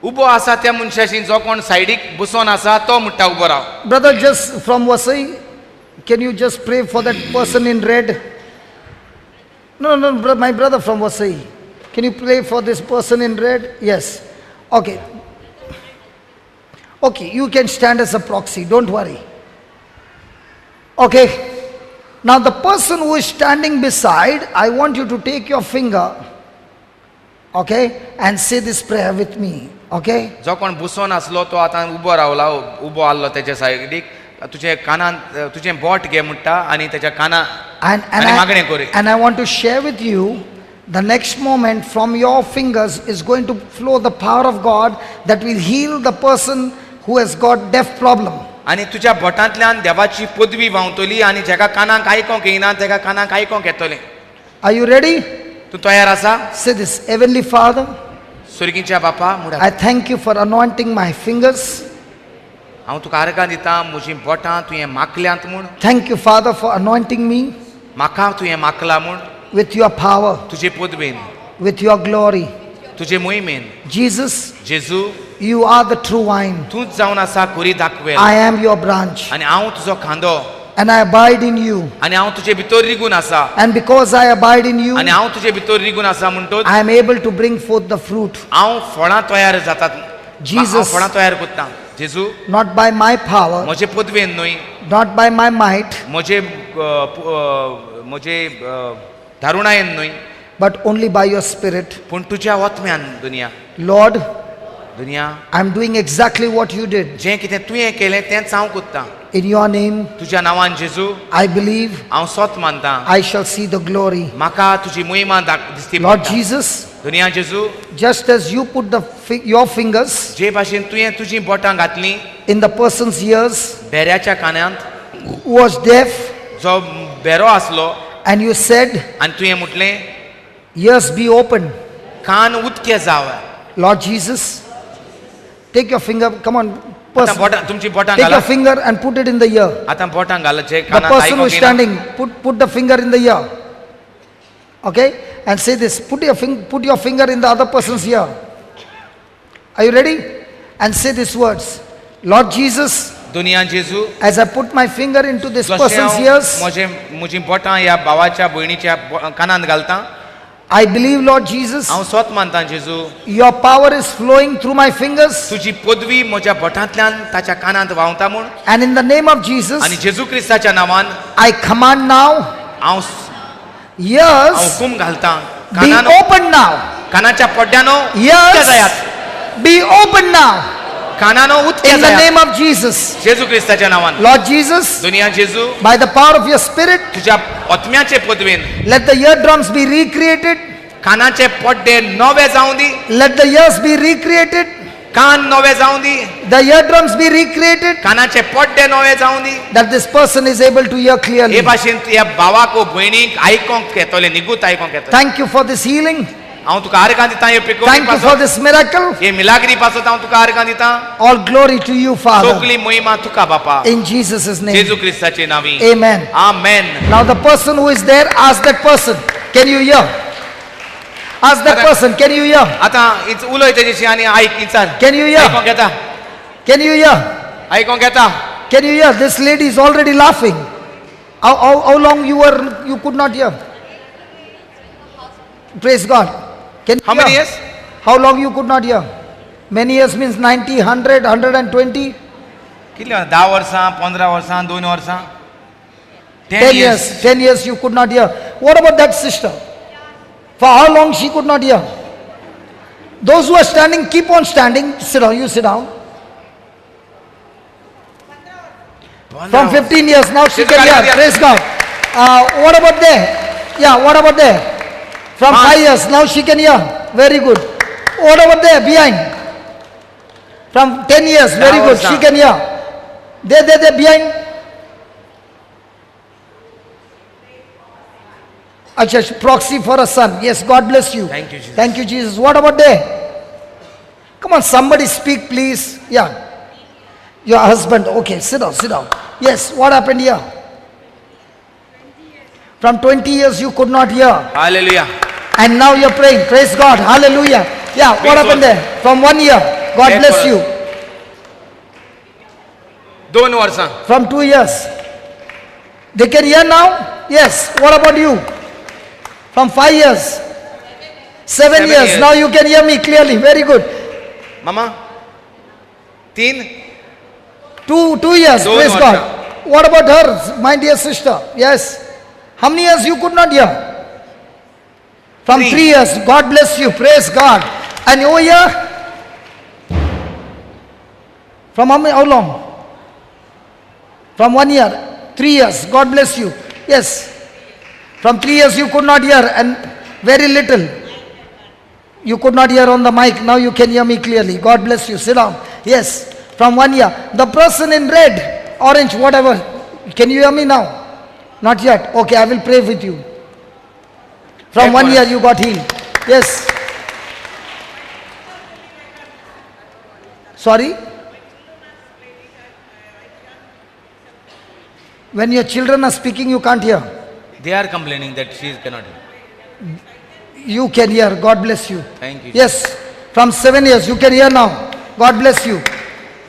उबो आसा त्या मनशाशी जो कोण सायडीक बसोन आसा तो म्हणटा उबो Rao. Brother, just from Vasai, can you just pray for that person in red? No, my brother from Vasai. Can you pray for this person in red? Yes. Okay. Okay, you can stand as a proxy, don't worry. Okay. Now the person who is standing beside, I want you to take your finger, okay, and say this prayer with me, okay? जो कोण बसोन आसलो तो आतां उबो रावला, उबो आसलो तेच्या सायडीक. तुजे कानान तुजें बोट घे म्हणटा आनी तेच्या काना आनी मागणें कर. And I want to share with you, the next moment from your fingers is going to flow the power of God that will heal the person who has got deaf problem. आनी तुज्या बोटांतल्यान देवाची पदवी व्हांवतली आनी जेका कानाक आयकोंक येना तेका कानाक आयकोंक येतलें. Are you ready? तूं तयार आसा? Say this. Heavenly Father, स्वर्गीच्या बापा म्हणा, I thank you for anointing my fingers. हांव तुका आर्गां दिता म्हजीं बोटां तुवें माकल्यांत म्हूण. Thank you, Father, for anointing me म्हाका तुवें माकला म्हूण. with your power, तुजे पदवेन, with your glory. तुजे मोहिमेन. Jesus, Jeju, you are the true vine. तूंच जावन आसा खोरी दाखवेल. I am your branch आनी हांव तुजो खांदो and I abide in you. आनी हांव तुजे भितर रिगून आसा. And because I abide in you, आनी हांव तुजे भितर रिगून आसा म्हणटोच I am able to bring forth the fruit. हांव फळां तयार जातात. Jesus. हांव फळां तयार करता. जेजू, Not by my power, म्हजे पदवेन न्हय, not by my might, म्हजे धारुणायेन न्हय, but only by your spirit. पूण तुज्या वतम्यान दुनिया Lord, दुनिया I'm doing exactly what you did. जें कितें तुवें केलें तेंच हांव कोत्तां In your name, तुज्या नांवान जेजू I believe हांव सोत मानतां I shall see the glory. म्हाका तुजी मोहिमा दिसती Lord पडटा. Jesus, दुनिया जेजू just as you put your fingers जे भाशेन तुवें तुजीं बोटां घातलीं in the person's ears बेऱ्याच्या कानांत who was deaf, जो बेरो आसलो and you said, आनी तुवें म्हटलें ears be open. कान उदके जाव. Lord Jesus, take your finger, come on, आतां person, बोटां तुमची बोटां take your घाला finger and put it in the ear. आतां बोटां घाला जे The कानांत person who is आयकोंक येना. standing, put the finger in the ear. Okay? And say this, put your finger in the other person's ear. Are you ready? And say these words. Lord Jesus, दुनिया जेजू as I put my finger into this जशें person's हांव ears, म्हजी बोटां ह्या भावाच्या भयणीच्या कानांत घालतां I believe, Lord Jesus, हांव स्वत मानतां जेजू your power is flowing through my fingers. तुजी पदवी म्हज्या बोटांतल्यान ताच्या कानांत व्हांवता म्हूण And in the name of Jesus, आनी जेजू क्रिस्ताच्या नांवान I command now, हांव ears हुकूम घालतां be कानान open now. कानाच्या पड्ड्यानो उदके Ears जायात be open now. कानानो उदके In the जायात name of Jesus. जेजू क्रिस्ताच्या नांवान. Lord Jesus, दुनिया जेजू by the power of your spirit, तुज्या आत्म्याचे पदवेन let the eardrums be recreated. कानाचे पड्डे नवे जावं दी Let the ears be recreated. कान नवे जावं दी The eardrums be recreated. कानाचे पड्डे नवे जावं दी That this person is able to hear hey clearly. भाशेन ह्या भावाक व भयणीक आयकोंक येतले निगूत आयकोंक येतले. Thank you for this healing. हांव तुका आर्गां दितां हे पिकोवणी Thank you for पासत this miracle. हे मिलाग्री पासत हांव तुका आर्गां दितां. All glory to you, Father. सगली मोहिमा तुका बापा In Jesus' name. जेजू क्रिस्ताचे नांवी. Amen. Amen. Now the person who is there, ask that person, can you hear? Ask that person, can you hear? आतां उलय तेजेशी आनी आयक विचार. Can you hear? आयकोंक येता. Can you hear? आयकोंक येता. Can you hear? This lady is already laughing. How long you could not hear? Praise God. Can you How many hear? years? How long you could not hear? Many years means 90, 100, 120, कितले 10 वर्सां 15 वर्सां 2 वर्सां 10 years. 10 years you could not hear. What about that sister? For how long she could not hear? Those who are standing, keep on standing. Sit down, you sit down. From 15 years now she can hear. Praise God. What about there? Yeah, what about there? From 5 years now she can hear. Very good. What about there behind? From 10 years, very good. She can hear. There behind. Acha, proxy for a son. Yes, God bless you. Thank you, Jesus. Thank you, Jesus. What about there? Come on, somebody speak, please. Yeah. Your husband. Okay, sit down, sit down. Yes, what happened here? From 20 years you could not hear. Hallelujah. And now you're praying. Praise God. Hallelujah. Yeah, what happened there? From 1 year. God bless you. 2 वर्सां. From 2 years. They can hear now? Yes. What about you? From 5 years. 7 years. years. Now you can hear me clearly. Very good. Mama 3 2 years. Don't Praise worry. God. What about her, my dear sister? Yes. How many years you could not hear? From 3. 3 years. God bless you. Praise God. And over here? From how long? From 1 year. 3 years. God bless you. Yes. From 3 years you could not hear and very little. You could not hear on the mic. Now you can hear me clearly. God bless you. Sit down. Yes. From 1 year. The person in red, orange, whatever. Can you hear me now? Not yet. Okay, I will pray with you. From 1 year you got healed. Yes. Sorry? When your children are speaking, you can't hear. They are complaining that she cannot hear. You can hear. God bless you. Thank you. Yes. From 7 years, you can hear now. God bless you.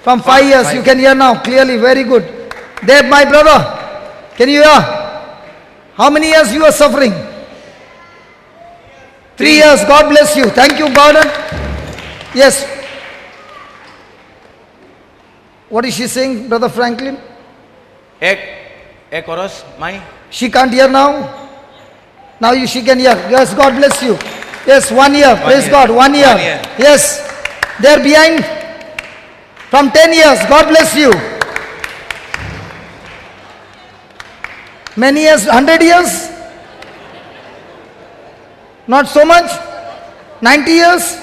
From 5 years, 5. you can hear now. Clearly, very good. Dave, my brother, can you hear? How many years you are suffering? 3 years. God bless you. Thank you, Gordon. Yes. What is she saying, Brother Franklin? एक वर्ष माई She can't hear now. Now she can hear. Yes, God bless you. Yes, 1 year. Praise year. God. 1 year. 1 year. Yes. They're behind from 10 years. God bless you. Many years, 100 years? Not so much? 90 years?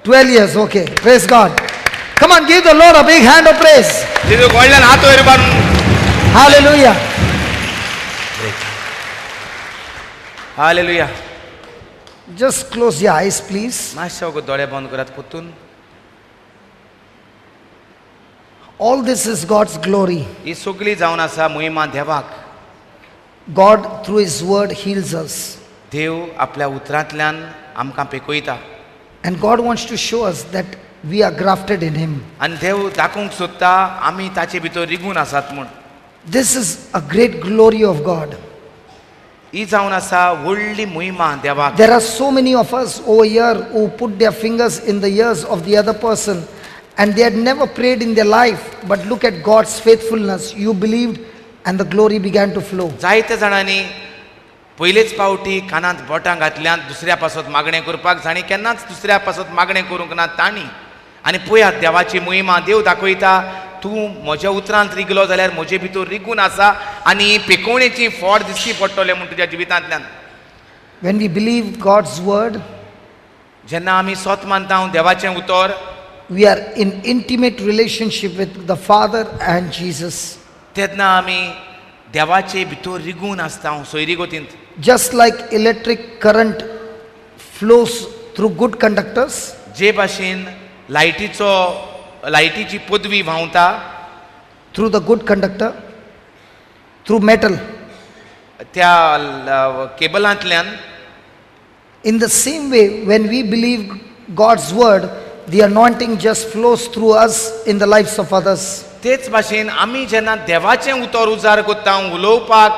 $12 years, okay. Praise God. Come on, give the Lord a big hand of praise. ಇದು golden ಹಾತು ಇರಬಾರ್ದು. Hallelujah. Hallelujah. Just close your eyes, please. मातशे ओगो दोळे बंद करात पुतून. All this is God's glory. ही सगळी जावन आसा महिमा देवाक. God, through His word, heals us. देव आपल्या उतरांतल्यान आमकां पेकयता. And God wants to show us that we are grafted in Him. आनी देव दाखोवंक सोदता आमी ताचे भितर रिगून आसात म्हूण. This is a great glory of God. ही जावन आसा व्हडली महिमा देवाक. There are so many of us over here who put their fingers in the ears of the other person and they had never prayed in their life. But look at God's faithfulness. You believed and the glory began to flow. जायत्या जाणांनी पयलेच पावटी कानांत बोटां घातल्यान दुसऱ्या पासत मागणें करपाक जाणी केन्नाच दुसऱ्या पासत मागणें करूंक ना तांणी. आनी पळयात देवाची महिमा. देव दाखयता तूं म्हज्या उतरांत रिगलो जाल्यार म्हजे भितर रिगून आसा आनी पेकोवणेची फळ दिसची पडटलें म्हूण तुज्या जिवितांतल्यान. When we believe God's word, जेन्ना आमी सोत मानता देवाचें उतर, we are in intimate relationship with the Father and Jesus. तेन्ना आमी देवाचे भितर रिगून आसता सोयरी गोतींत. Just like electric current flows through good conductors, जे भाशेन लायटीची पदवी व्हांवता through the good conductor, through metal. त्या केबलांतल्यान, In the same way, when we believe God's word, the anointing just flows through us in the lives of others. तेच भाशेन आमी जेन्ना देवाचें उतर उजार करता उलोवपाक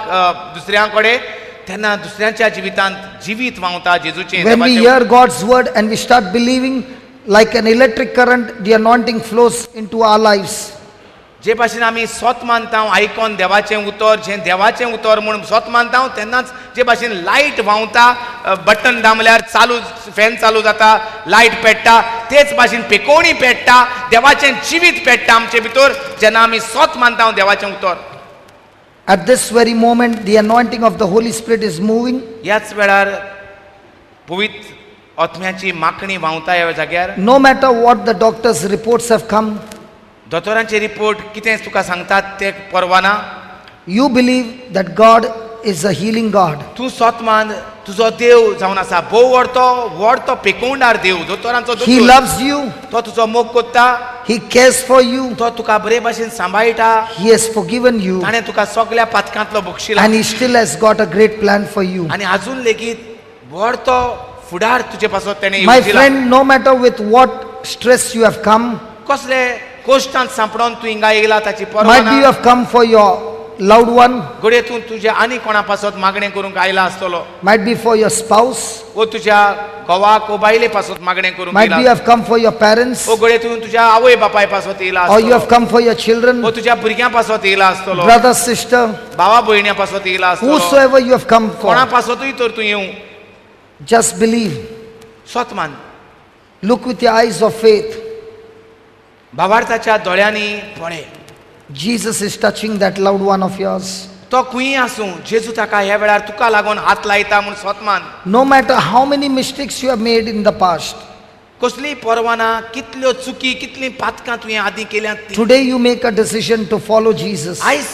दुसऱ्यां कडेन तेन्ना दुसऱ्यांच्या जिवितांत जिवीत व्हांवता जेजूचें. When we hear God's word and we start believing, like an electric current, the anointing flows into our lives. जे भाशेन आमी सोत मानता आयकोन देवाचें उतर, जें देवाचें उतर म्हणून सोत मानता तेन्नाच जे भाशेन लायट व्हांवता, बटन दामल्यार चालू फॅन चालू जाता, लायट पेट्टा, तेच भाशेन पेकोवणी पेट्टा, देवाचें जिवीत पेट्टा आमचे भितर जेन्ना आमी सोत मानता देवाचें उतर. At this very moment, the anointing of the Holy Spirit is moving. ह्याच वेळार पवित्र आत्म्याची माखणी व्हांवता ह्या जाग्यार. No matter what the doctor's reports have come, दोतोरांचे रिपोर्ट कितें तुका सांगतात ते परवाना. you believe that God is a healing God. तूं सोत मान तुजो देव जावन आसा भोव व्हडतो पेकोवणार देव, दोतोरांचो He दोतोर. loves you. तो तुजो मोग कोत्ता, He cares for you. तो तुका बरे भाशेन सांबाळटा, He has forgiven you. ताणें तुका सगळ्या पातकांतलो बक्षिला And He still has got a great plan for you. आनी अजून लेगीत व्हडतो फुडार तुजे पासत तेणें My दिला. friend, no matter with what stress you have come, कसले कोश्टांत सांपडोन तूं हिंगा येयला ताची might be you Parwana. have come for your loved one, घडये तूं तुजे आनी कोणा पासत मागणें करूंक आयला आसतलो, might be for your spouse, वो तुज्या घोवाक वो बायले पासत मागणें करूंक might be you आयला, have come for your parents, वो घडये तूं तुज्या आवय बापाय पासत येयला or you have आसतलो, come for your children, वो तुज्या भुरग्यां पासत येयला आसतलो, brother, sister, भावा भयण्या पासत येयला आसतलो, whosoever you have come कोणा for. पासतूय तर तूं येवं. Just believe. स्वत मान Look with your eyes of faith. भावार्थाच्या दोळ्यांनी पळय. Jesus is touching that loved one of yours. तो खुंय आसूं, जेजू ताका ह्या वेळार तुका लागून हात लायता म्हूण स्वत मान. No matter how many mistakes you have made in the past, कसलीय परवाना, कितल्यो चुकी, कितलीं पातकां तुवें आदीं केल्यात ती. today you make a decision to follow Jesus. आयज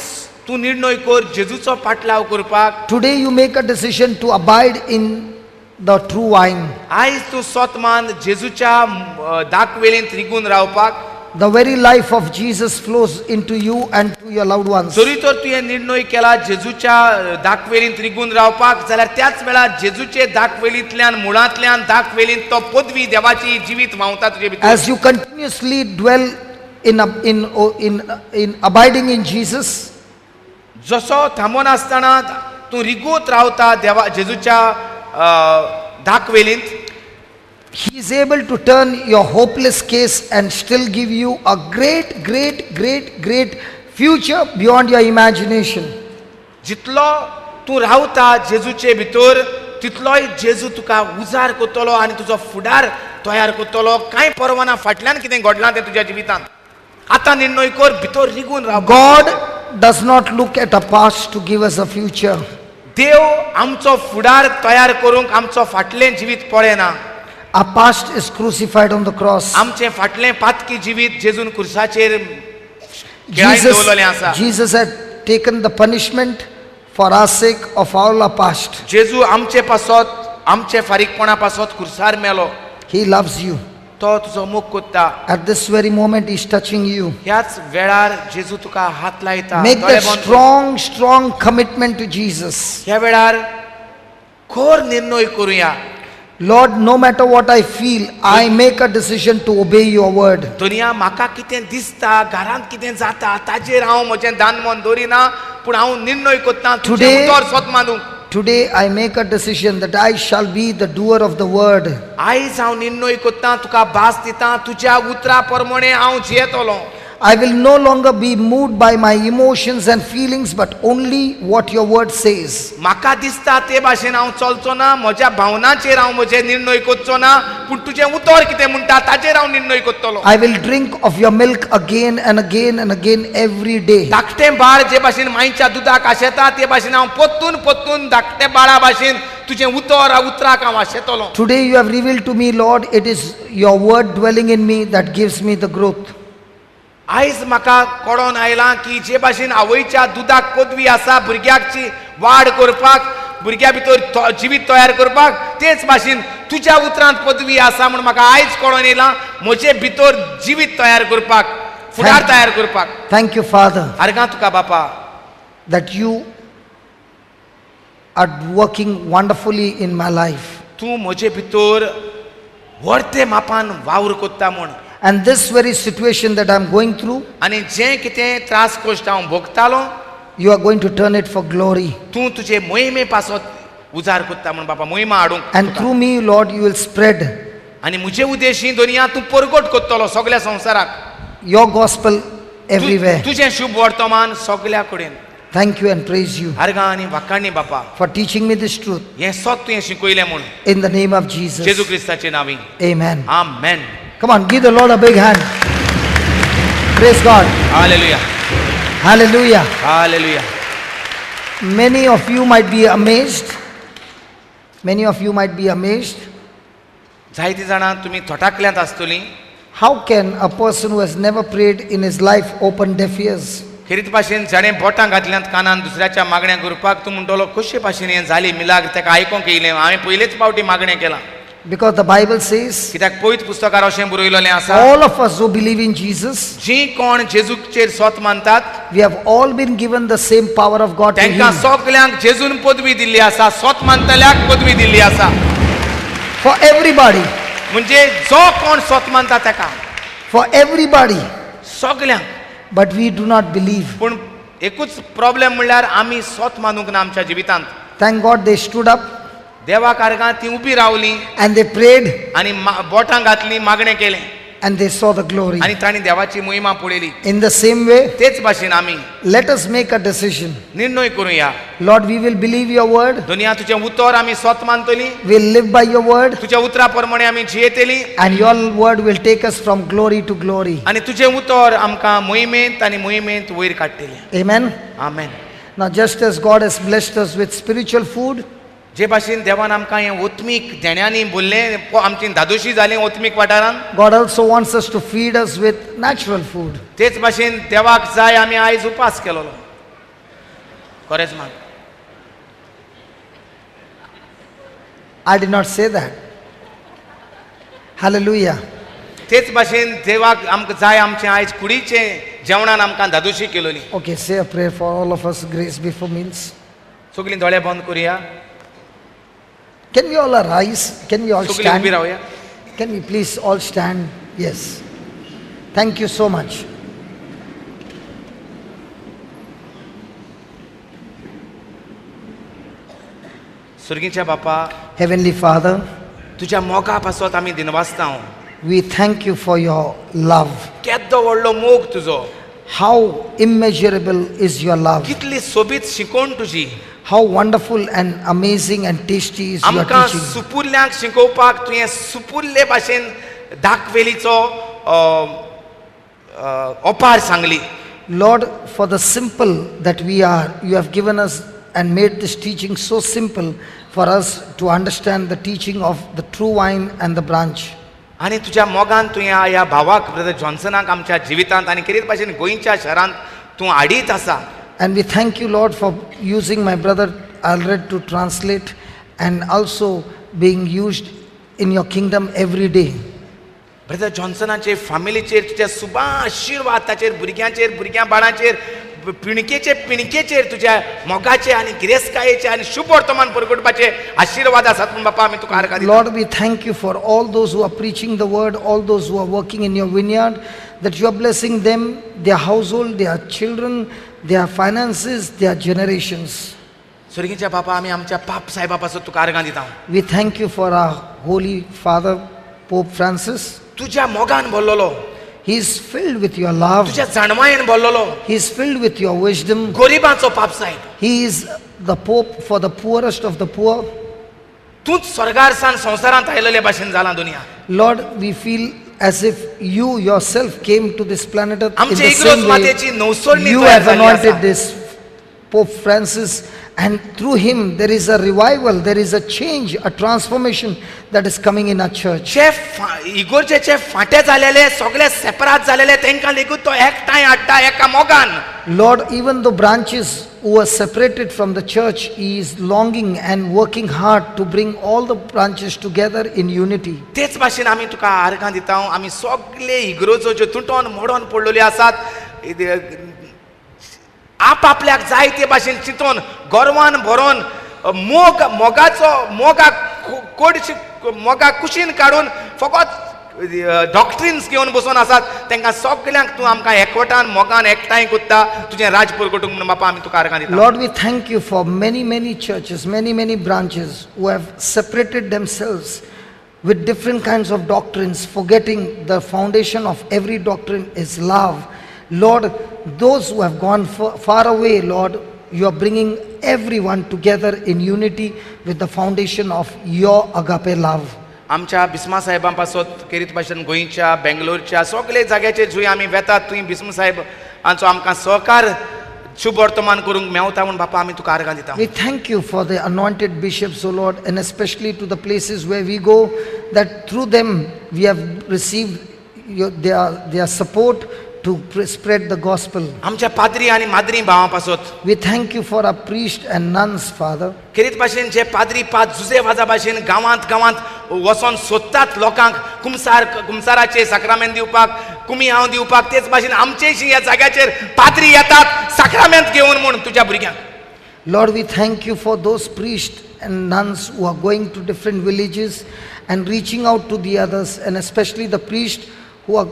तूं निर्णय कर जेजूचो पाटलाव करपाक. Today you make a decision to abide in the true vine. आयज तूं स्वत मान जेजूच्या दाखवेलींत रिगून रावपाक. The very life of Jesus flows into you and to your loved ones. जरी तर तुवें निर्णय केला जेजूच्या दाखवेलींत रिगून रावपाक जाल्यार त्याच वेळार जेजूचे दाखवेलींतल्यान मुळांतल्यान दाखवेलींत तो पदवी देवाची जिवीत व्हांवता तुजे भितर. As you continuously dwell in abiding in Jesus, जसो थांबून आसतना तूं रिगूत रावता देवा जेजूच्या दाखवेलींत, He is able to turn your hopeless case and still give you a great, great, great, great future beyond your imagination. जितलो तूं रावता जेजूचे भितर तितलोय जेजू तुका उजार करतलो आनी तुजो फुडार तयार करतलो. कांय परवाना फाटल्यान कितें घडलां तें तुज्या जिवितांत आतां निर्णय कर, भितर रिगून Rao. God does not look at a past to give us a future. देव आमचो फुडार तयार करूंक आमचो फाटलें जिवीत पळयना. Our past is crucified on the cross. आमचें फाटलें पातकी जिवीत जेजून क्रुसाचेर खेळायन दवरलेलें आसा. Jesus had taken the punishment for our sake of all our past. जेजू आमचे पासत आमचे फारीकपणा पासत क्रुसार मेलो. He loves you. तो तुजो मोग कोत्ता. At this very moment, He's touching you. ह्याच वेळार जेजू तुका हात लायता. Make दोळे that बंद कर. strong commitment to Jesus. ह्या वेळार खोर निर्णय करूया. Lord, no matter what I feel, I make a decision to obey your word. दुनिया म्हाका कितें दिसता, घरांत कितें जाता ताजेर हांव म्हजें दान मन दवरिना, पूण हांव निर्णय कोत्ता तुजें Today- उतर सोत मानूंक. Today, I make a decision that I shall be the doer of the word. आयज हांव निर्णय कोत्ता, तुका भास दिता, तुज्या उतरा प्रमाणे हांव जियेतलो. I will no longer be moved by my emotions and feelings, but only what your word says. म्हाका दिसता ते भाशेन हांव चलचो ना, म्हज्या भावनाचेर हांव म्हजे निर्णय कोत्चो ना, पूण तुजें उतर कितें म्हणटा ताचेर हांव निर्णय कोत्तलो. I will drink of your milk again and again and again every day. धाकटें बाळ जे भाशेन मांयच्या दुदाक आशेता ते भाशेन हांव पोत्तून पोत्तून धाकटें बाळा भाशेन तुजें उतराक हांव आशेतलो. Today you have revealed to me, Lord, it is your word dwelling in me that gives me the growth. आयज म्हाका कळोन आयलां की जे भाशेन आवयच्या दुदाक पदवी आसा भुरग्याची वाड करपाक, भुरग्या भितर जिवीत तयार करपाक, तेच भाशेन तुज्या उतरांत पदवी आसा म्हूण म्हाका आयज कळोन येयलां. म्हजे भितर जिवीत तयार करपाक, फुडार तयार करपाक. Thank you, Father, आर्गां तुका बापा that you are working wonderfully in my life. तूं म्हजे भितर व्हडते मापान वावर कोत्ता म्हूण. And this very situation that I'm going through, आनी जें कितें त्रास कश्ट हांव भोगतालो you are going to turn it for glory. तूं तुजे मोहिमे पासत उजार कोत्ता म्हूण बापा मोहिमा हाडूंक. And through me, Lord, you will spread आनी म्हजे उद्देश ही दुनिया तूं परगट कोत्तलो सगळ्या संवसाराक. your gospel everywhere. तुजें शुभ वर्तमान सगळ्या कडेन. Thank you and praise you आर्गां आनी वाखाणणी बापा for teaching me this truth. हें सत तुवें शिकयलें म्हूण In the name of Jesus Jesus. क्रिस्ताचे नांवी. Amen. Amen. Come on, give the Lord a big hand. Praise God. Hallelujah. Hallelujah. Hallelujah. Many of you might be amazed. Many of you might be amazed. जायतीं जाणां तुमी थोटाकल्यांत आसतलीं. How can a person who has never prayed in his life open deaf ears? खरीत भाशेन जाणें बोटां घातल्यांत कानान दुसऱ्याच्या मागण्या करपाक तूं म्हणटलो कशे भाशेन हें जाली मिलाग ताका आयकोंक येयलें. हांवें पयलेच फावटी मागणें केलां. Because the Bible says, कित्याक पयत पुस्तकार अशें बरयलेलें आसा, all of us who believe in Jesus, जीं कोण जेजूचेर स्वत मानतात we have all been given the same power of God to तांकां heal. सगल्यांक जेजून पदवी दिल्ली आसा, स्वत मानतल्याक पदवी दिल्ली आसा. For everybody. म्हणजे जो कोण स्वत मानता ताका For everybody. सगल्यांक. But we do not believe. पूण एकूच प्रॉब्लेम म्हणल्यार आमी स्वत मानूंक ना आमच्या जिवितांत. Thank God they stood up देवाक आर्गां ती उबी रावलीं and they prayed आनी बोटां घातलीं, मागणें केलें and they saw the glory. आनी तांणी देवाची मोहिमा पळयली. In the same way, तेच भाशेन आमी let us make a decision. निर्णय करूया. Lord, we will believe your word. दुनिया तुजें उतर आमी स्वत मानतलीं, We'll live by your word. तुज्या उतरा प्रमाणे आमी जियेतलीं And your word will take us from glory to glory. आनी तुजें उतर आमकां मोहिमेंत आनी मोहिमेंत वयर काडटलें. Amen. Amen. Now, just as God has blessed us with spiritual food, जे भाशेन देवान आमकां हें ओत्मीक देण्यांनी बोल्लें, आमची धादोशी जालीं ओत्मीक वाठारांत, God also wants us to feed us with natural food. तेच भाशेन देवाक जाय आमी आयज उपास केलोलो. खरेंच मान. I did not say that. Hallelujah. तेच भाशेन देवाक आमकां जाय आमचें आयज कुडीचें जेवणान आमकां धादोशी केलोली. Okay, say a prayer for all of us, grace before meals. सगळीं दोळे बंद करुया. Can we all arise? Can we all सगळीं stand? उबी रावया. Can we please all stand? Yes. Thank you so much. सुर्गीच्या बापा, Heavenly Father, तुज्या मोगा पासत आमी दिनवासता हांव. we thank you for your love. केद्दो व्हडलो मोग तुजो. how immeasurable is your love. कितली सोबीत शिकवण तुजी. How wonderful and amazing and tasty is your आमकां teaching. सुपुर्ल्यांक शिकोवपाक तुवें सुपुर्ले भाशेन दाखवेलीचो ओपार Sangli. Lord, for the simple that we are, you have given us and made this teaching so simple for us to understand the teaching of the true vine and the branch. आनी तुज्या मोगान तुवें ह्या भावाक ब्रदर जॉन्सनाक आमच्या जिवितांत आनी कितें भाशेन गोंयच्या शहरांत तूं हाडीत आसा. And we thank you, Lord, for using my brother Alred to translate and also being used in your kingdom every day. Brother जॉन्सनाचे फॅमिलीचेर तुज्या सुबा आशिर्वाद ताचेर भुरग्यां बाळांचेर पिणकेचेर तुज्या मोगाचे आनी गिरेस्कायेचे आनी शुभ वर्तमान परगटपाचे आशिर्वाद आसात म्हूण बापा आमी तुका आर्गां दिता. Lord, we thank you for all those who are preaching the word, all those who are working in your vineyard, that you are blessing them, their household, their children, their finances, their generations. स्वर्गीच्या बापा आमी आमच्या पाप साहेबा पासून तुका आर्गां दिता. We thank you for our Holy Father, Pope Francis. तुज्या मोगान भरलेलो, He is filled with your love. तुज्या जाणवायेन भरलेलो, He is filled with your wisdom. गरिबांचो पाप साहेब. He is the Pope for the poorest of the poor. तूंच स्वर्गारसान संवसारांत आयलेले भाशेन जाला दुनिया. Lord, we feel as if you yourself came to this planet Earth in आमचे the इग्रोज same मातेची way. नवसोडणी You तयार have जाल्ली anointed आसा. this Pope Francis, and through him there is a revival, there is a change, a transformation that is coming in our church. जे इगोर्जेचे फाटे जालेले सगळे सेपराट जालेले तांकां लेगीत तो एकठांय हाडटा एका मोगान. Lord, even the branches who are separated from the church, he is longing and working hard to bring all the branches together in unity. तेच भाशेन आमी तुका आर्गां दिता. आमी सगळे इग्रोजो ज्यो तुटोन मोडोन पडलेल्यो आसात, आपल्याक जाय ते भाशेन चिंतून गर्वान भरोन मोगा कुशीन काडून फकत डॉक्ट्रिन्स घेवन बसून आसात, तांकां सगळ्यांक तूं आमकां एकवटान मोगान एकठांय कोत्ता तुजें राज परगटूंक म्हणून बापा आमी तुका आर्गां दिता. Lord, we thank you for many churches, many branches who have separated themselves with different kinds of doctrines, forgetting the foundation of every doctrine is love. Lord, those who have gone far away, Lord, you are bringing everyone together in unity with the foundation of your agape love. आमच्या बिस्मा साहेबां पासून केरीत भाशेन गोंयच्या बेंगलोरच्या सगळे जाग्याचेर जंय आमी वेतात थंय बिस्मा साहेब हांचो आमकां सहकार शुभ वर्तमान करूंक मेवता म्हणून बापा आमी तुका आर्गां दिता. We thank you for the anointed bishops, O Lord, and especially to the places where we go, that through them we have received their support to spread the gospel. आमच्या पाद्री आनी माद्री भावां पासून We thank you for our priests and nuns, Father. केरीत भाशेन जे पाद्री जुजे वाजा भाशेन गांवांत वचोन सोदतात लोकांक कुमसाराचे साक्रामेंत दिवपाक, कुमी हांव दिवपाक, तेच भाशेन आमचेशी ह्या जाग्याचेर पाद्री येतात साक्रामेंत घेवन म्हूण तुज्या भुरग्यांक. Lord, we thank you for those priests and nuns who are going to different villages and reaching out to the others, and especially the priests who are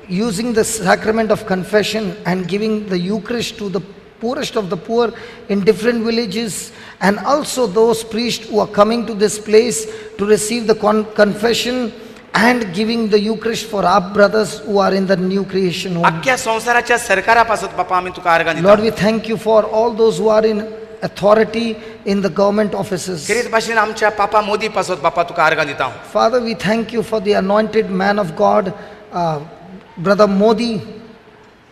using the sacrament of confession and giving the Eucharist to the poorest of the poor in different villages, and also those priests who are coming to this place to receive the confession and giving the Eucharist for our brothers who are in the new creation home. अख्ख्या संवसाराच्या सरकारा पासून बापा आमी तुका आर्गां दिता. Lord, we thank you for all those who are in authority in the government offices. केरीत भाशेन आमच्या पापा मोदी पासून बापा तुका आर्गां दिता. Father, we thank you for the anointed man of God, Brother Modi,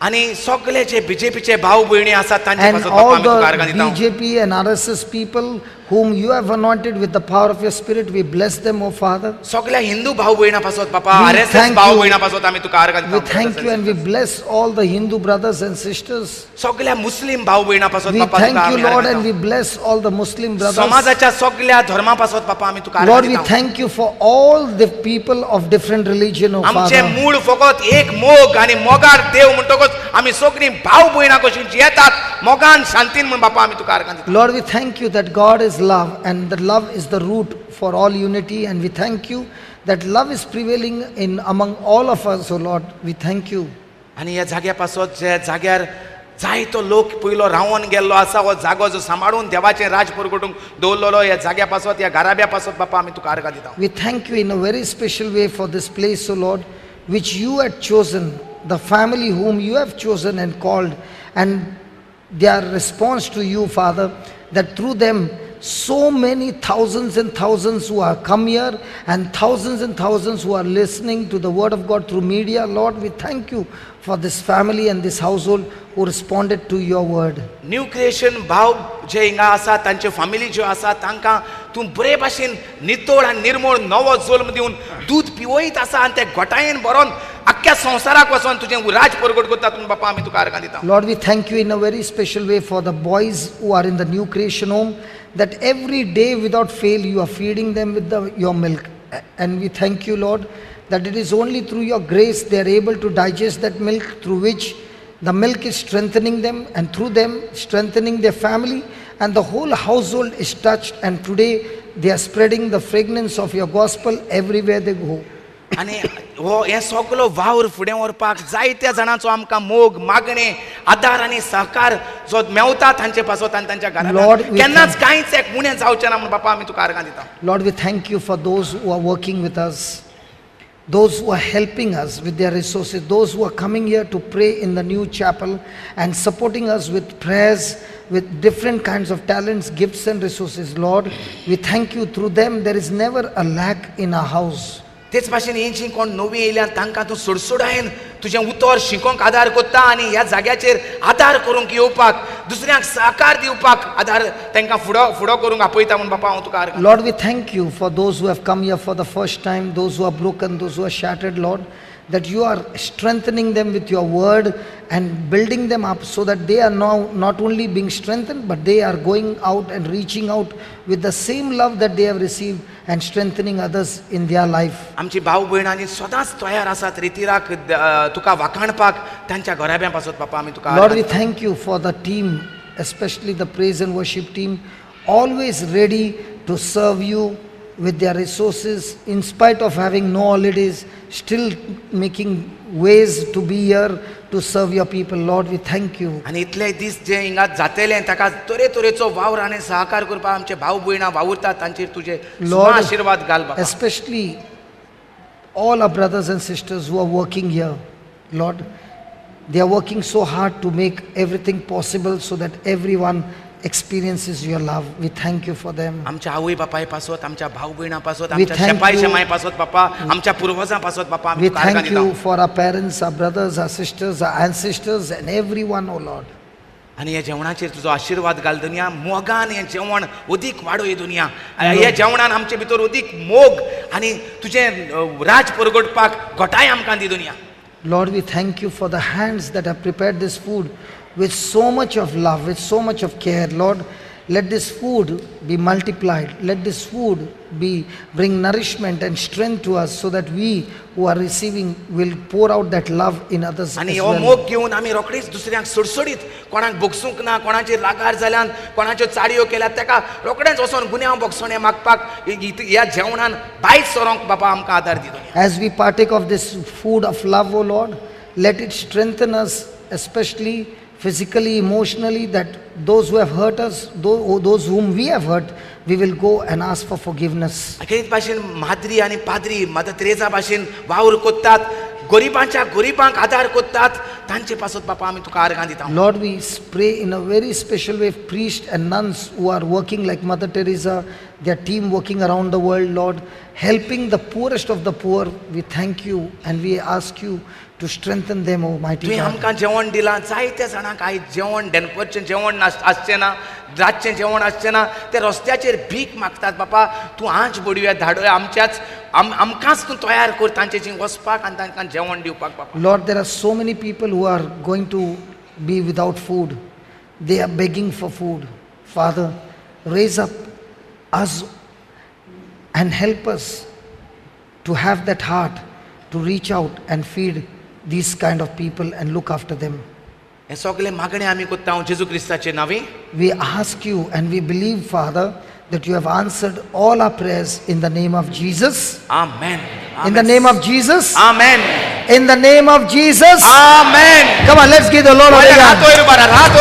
आनी सगळे जे बीजेपीचे भाव भयणी आसात तांचे and पासून बापा all आमी तुका आर्गां the दिता. BJP and RSS people whom you have anointed with the power of your spirit. We bless them, O Father. सगळ्या हिंदू भाव भयणां पासून बापा We आरएसएस thank भाव you. भयणां पासून आमी तुका आर्गां We दिता. thank you and we bless all the Hindu brothers and sisters. सगळ्या मुस्लिम भाव भयणां पासून We बापा thank तुका you, आमी Lord, आर्गां and दिता. we bless all the Muslim brothers. समाजाच्या सगळ्या धर्मा पासून बापा आमी तुका Lord, आर्गां we दिता. thank you for all the people of different religion, O आमचे Father. मूळ फकत एक मोग आनी मोगार देव म्हणटकच आमी सगळीं भाव भयणां कशी जियेतात मोगान शांतीन म्हूण बापा आमी तुका आर्गां दिता. Lord, we thank you that God is love, and that love is the root for all unity, and we thank you that love is prevailing in among all of us, O Lord. We thank you. आनी ह्या जाग्या पासून जे जाग्यार जायतो लोक पयलो रावून गेल्लो आसा, हो जागो जो सांबाळून देवाचें राज परगटूंक दवरलेलो ह्या जाग्या पासून, ह्या घराब्या पासून बापा आमी तुका आर्गां दिता. We thank you in a very special way for this place, O Lord, which you had chosen the family whom you have chosen and called, and their response to you, Father, that through them so many thousands and thousands who have come here and thousands who are listening to the word of God through media. Lord, we thank you for this family and this household who responded to your word. New creation भाव जे हिंगा आसा तांचे family ज्यो आसा तांकां तूं बरे भाशेन नितळ आनी निर्मळ नवो जल्म दिवन दूध पिवयत आसा आनी ते घोटायेन भरोन आख्ख्या संवसाराक वचोन तुजें राज परगट करता तुम बापा आमी तुका आर्गां दिता. Lord, we thank you in a very special way for the boys who are in the new creation home, that every day without fail you are feeding them with your milk. And we thank you, Lord, that it is only through your grace they are able to digest that milk, through which the milk is strengthening them, and through them strengthening their family, and the whole household is touched, and today they are spreading the fragrance of your gospel everywhere they go. आनी हो हे सगळो वावर फुडें व्हरपाक जायत्या जाणांचो आमकां मोग मागणें आदार आनी सहकार जो मेवता तांचे पासत आनी तांच्या Lord, घरांत we केन्नाच कांयच एक उणें जावचें ना म्हणून बापा आमी तुका आर्गां दिता. Lord, we thank you for those who are working with us, those who are helping us with their resources, those who are coming here to pray in the new chapel and supporting us with prayers, with different kinds of talents, gifts and resources. Lord, we thank you. Through them there is never a lack in our house. तेच भाशेन ही जी कोण नवी येयल्यान तांकां तूं सडसडायन तुजें उतर शिकोवंक आदार कोत्ता आनी ह्या जाग्याचेर आदार करूंक येवपाक दुसऱ्यांक सहकार दिवपाक आदार तांकां फुडो करूंक आपयता म्हूण बापा हांव तुका आर्गां. Lord, we thank you for those who have come here for the first time, those who are broken, those who are shattered, Lord, that you are strengthening them with your word and building them up so that they are now not only being strengthened, but they are going out and reaching out with the same love that they have received and strengthening others in their life. आमची भाव भयणांनी सदांच तयार आसात रितीराक तुका वाखाणपाक तांच्या घराब्यां पासत बापा आमी तुका Lord, we thank you for the team, especially the praise and worship team, always ready to serve you with their resources, in spite of having no holidays, still making ways to be here to serve your people. Lord, we thank you. आनी इतले दीस जे हिंगा जातले ताका तरेतरेचो वावर आनी सहकार करपाक आमचे भाव भयणां वावुरतात तांचेर तुजे Lord, आशिर्वाद घाल बापा. especially all our brothers and sisters who are working here, Lord, they are working so hard to make everything possible so that everyone experiences your love. We thank you for them. आमच्या आवय बापाय पासत आमच्या भाव भयणां पासत We आमच्या thank शेपाय you. शेमाय पासत बापा आमच्या पुर्वजां पासत बापा आमी We तुका आर्गां thank दिता. you for our parents, our brothers, our sisters, our ancestors, and everyone, oh Lord. आनी ह्या जेवणाचेर तुजो आशिर्वाद घाल दुनिया मोगान हें जेवण अदीक वाडय दुनिया ह्या जेवणान आमचे भितर अदीक मोग आनी तुजें राज परगटपाक घोटाय आमकां दी दुनिया. Lord, we thank you for the hands that have prepared this food with so much of love, with so much of care. Lord, let this food be multiplied. Let this food bring nourishment and strength to us so that we who are receiving will pour out that love in others आनी as हो well. मोग घेवन आमी रोखडीच दुसऱ्यांक सडसडीत कोणाक भोगसूंक ना कोणाचेर रागार जाल्यान कोणाच्यो चाडयो केल्यात ताका रोखडेंच वचोन गुन्यांव भोगसणें मागपाक ह्या जेवणान भायर सरोंक बापा आमकां आदार दी दुनिया. As we partake of this food of love, O Lord, let it strengthen us, especially physically, emotionally, that those who have hurt us, those whom we have hurt, we will go and ask for forgiveness. तेच भाशेन माद्री आनी पाद्री mother Teresa भाशेन वावर कोत्तात गरिबांच्या गरिबांक आदार कोत्तात तांचे पासत बापा आमी तुका आर्गां दिता. Lord, we pray in a very special way, priests and nuns who are working like Mother Teresa, their team working around the world, Lord, helping the poorest of the poor. We thank you and we ask you to strengthen them, Almighty तुवें God. आमकां जेवण दिलां जायत्या जाणांक आयज जेवण दनपरचें जेवण आसचें ना रातचें जेवण आसचें ना ते रस्त्याचेर भीक मागतात बापा तूं आंच बडयो धाडय आमच्याच आमकांच तूं तयार कर तांचे जीं वचपाक आनी तांकां जेवण दिवपाक बापा. Lord, there are so many people who are going to be without food. They are begging for food. Father, raise up us and help us to have that heart to reach out and feed these kind of people and look after them. हे सगळे मागणे आमी कोत्ता हांव जेजू क्रिस्ताचे नांवी. We ask you and we believe, Father, that you have answered all our prayers in the name of Jesus. Amen. In the name of Jesus. Amen. In the name of Jesus. Amen. Come on, let's give the Lord a big hand. रात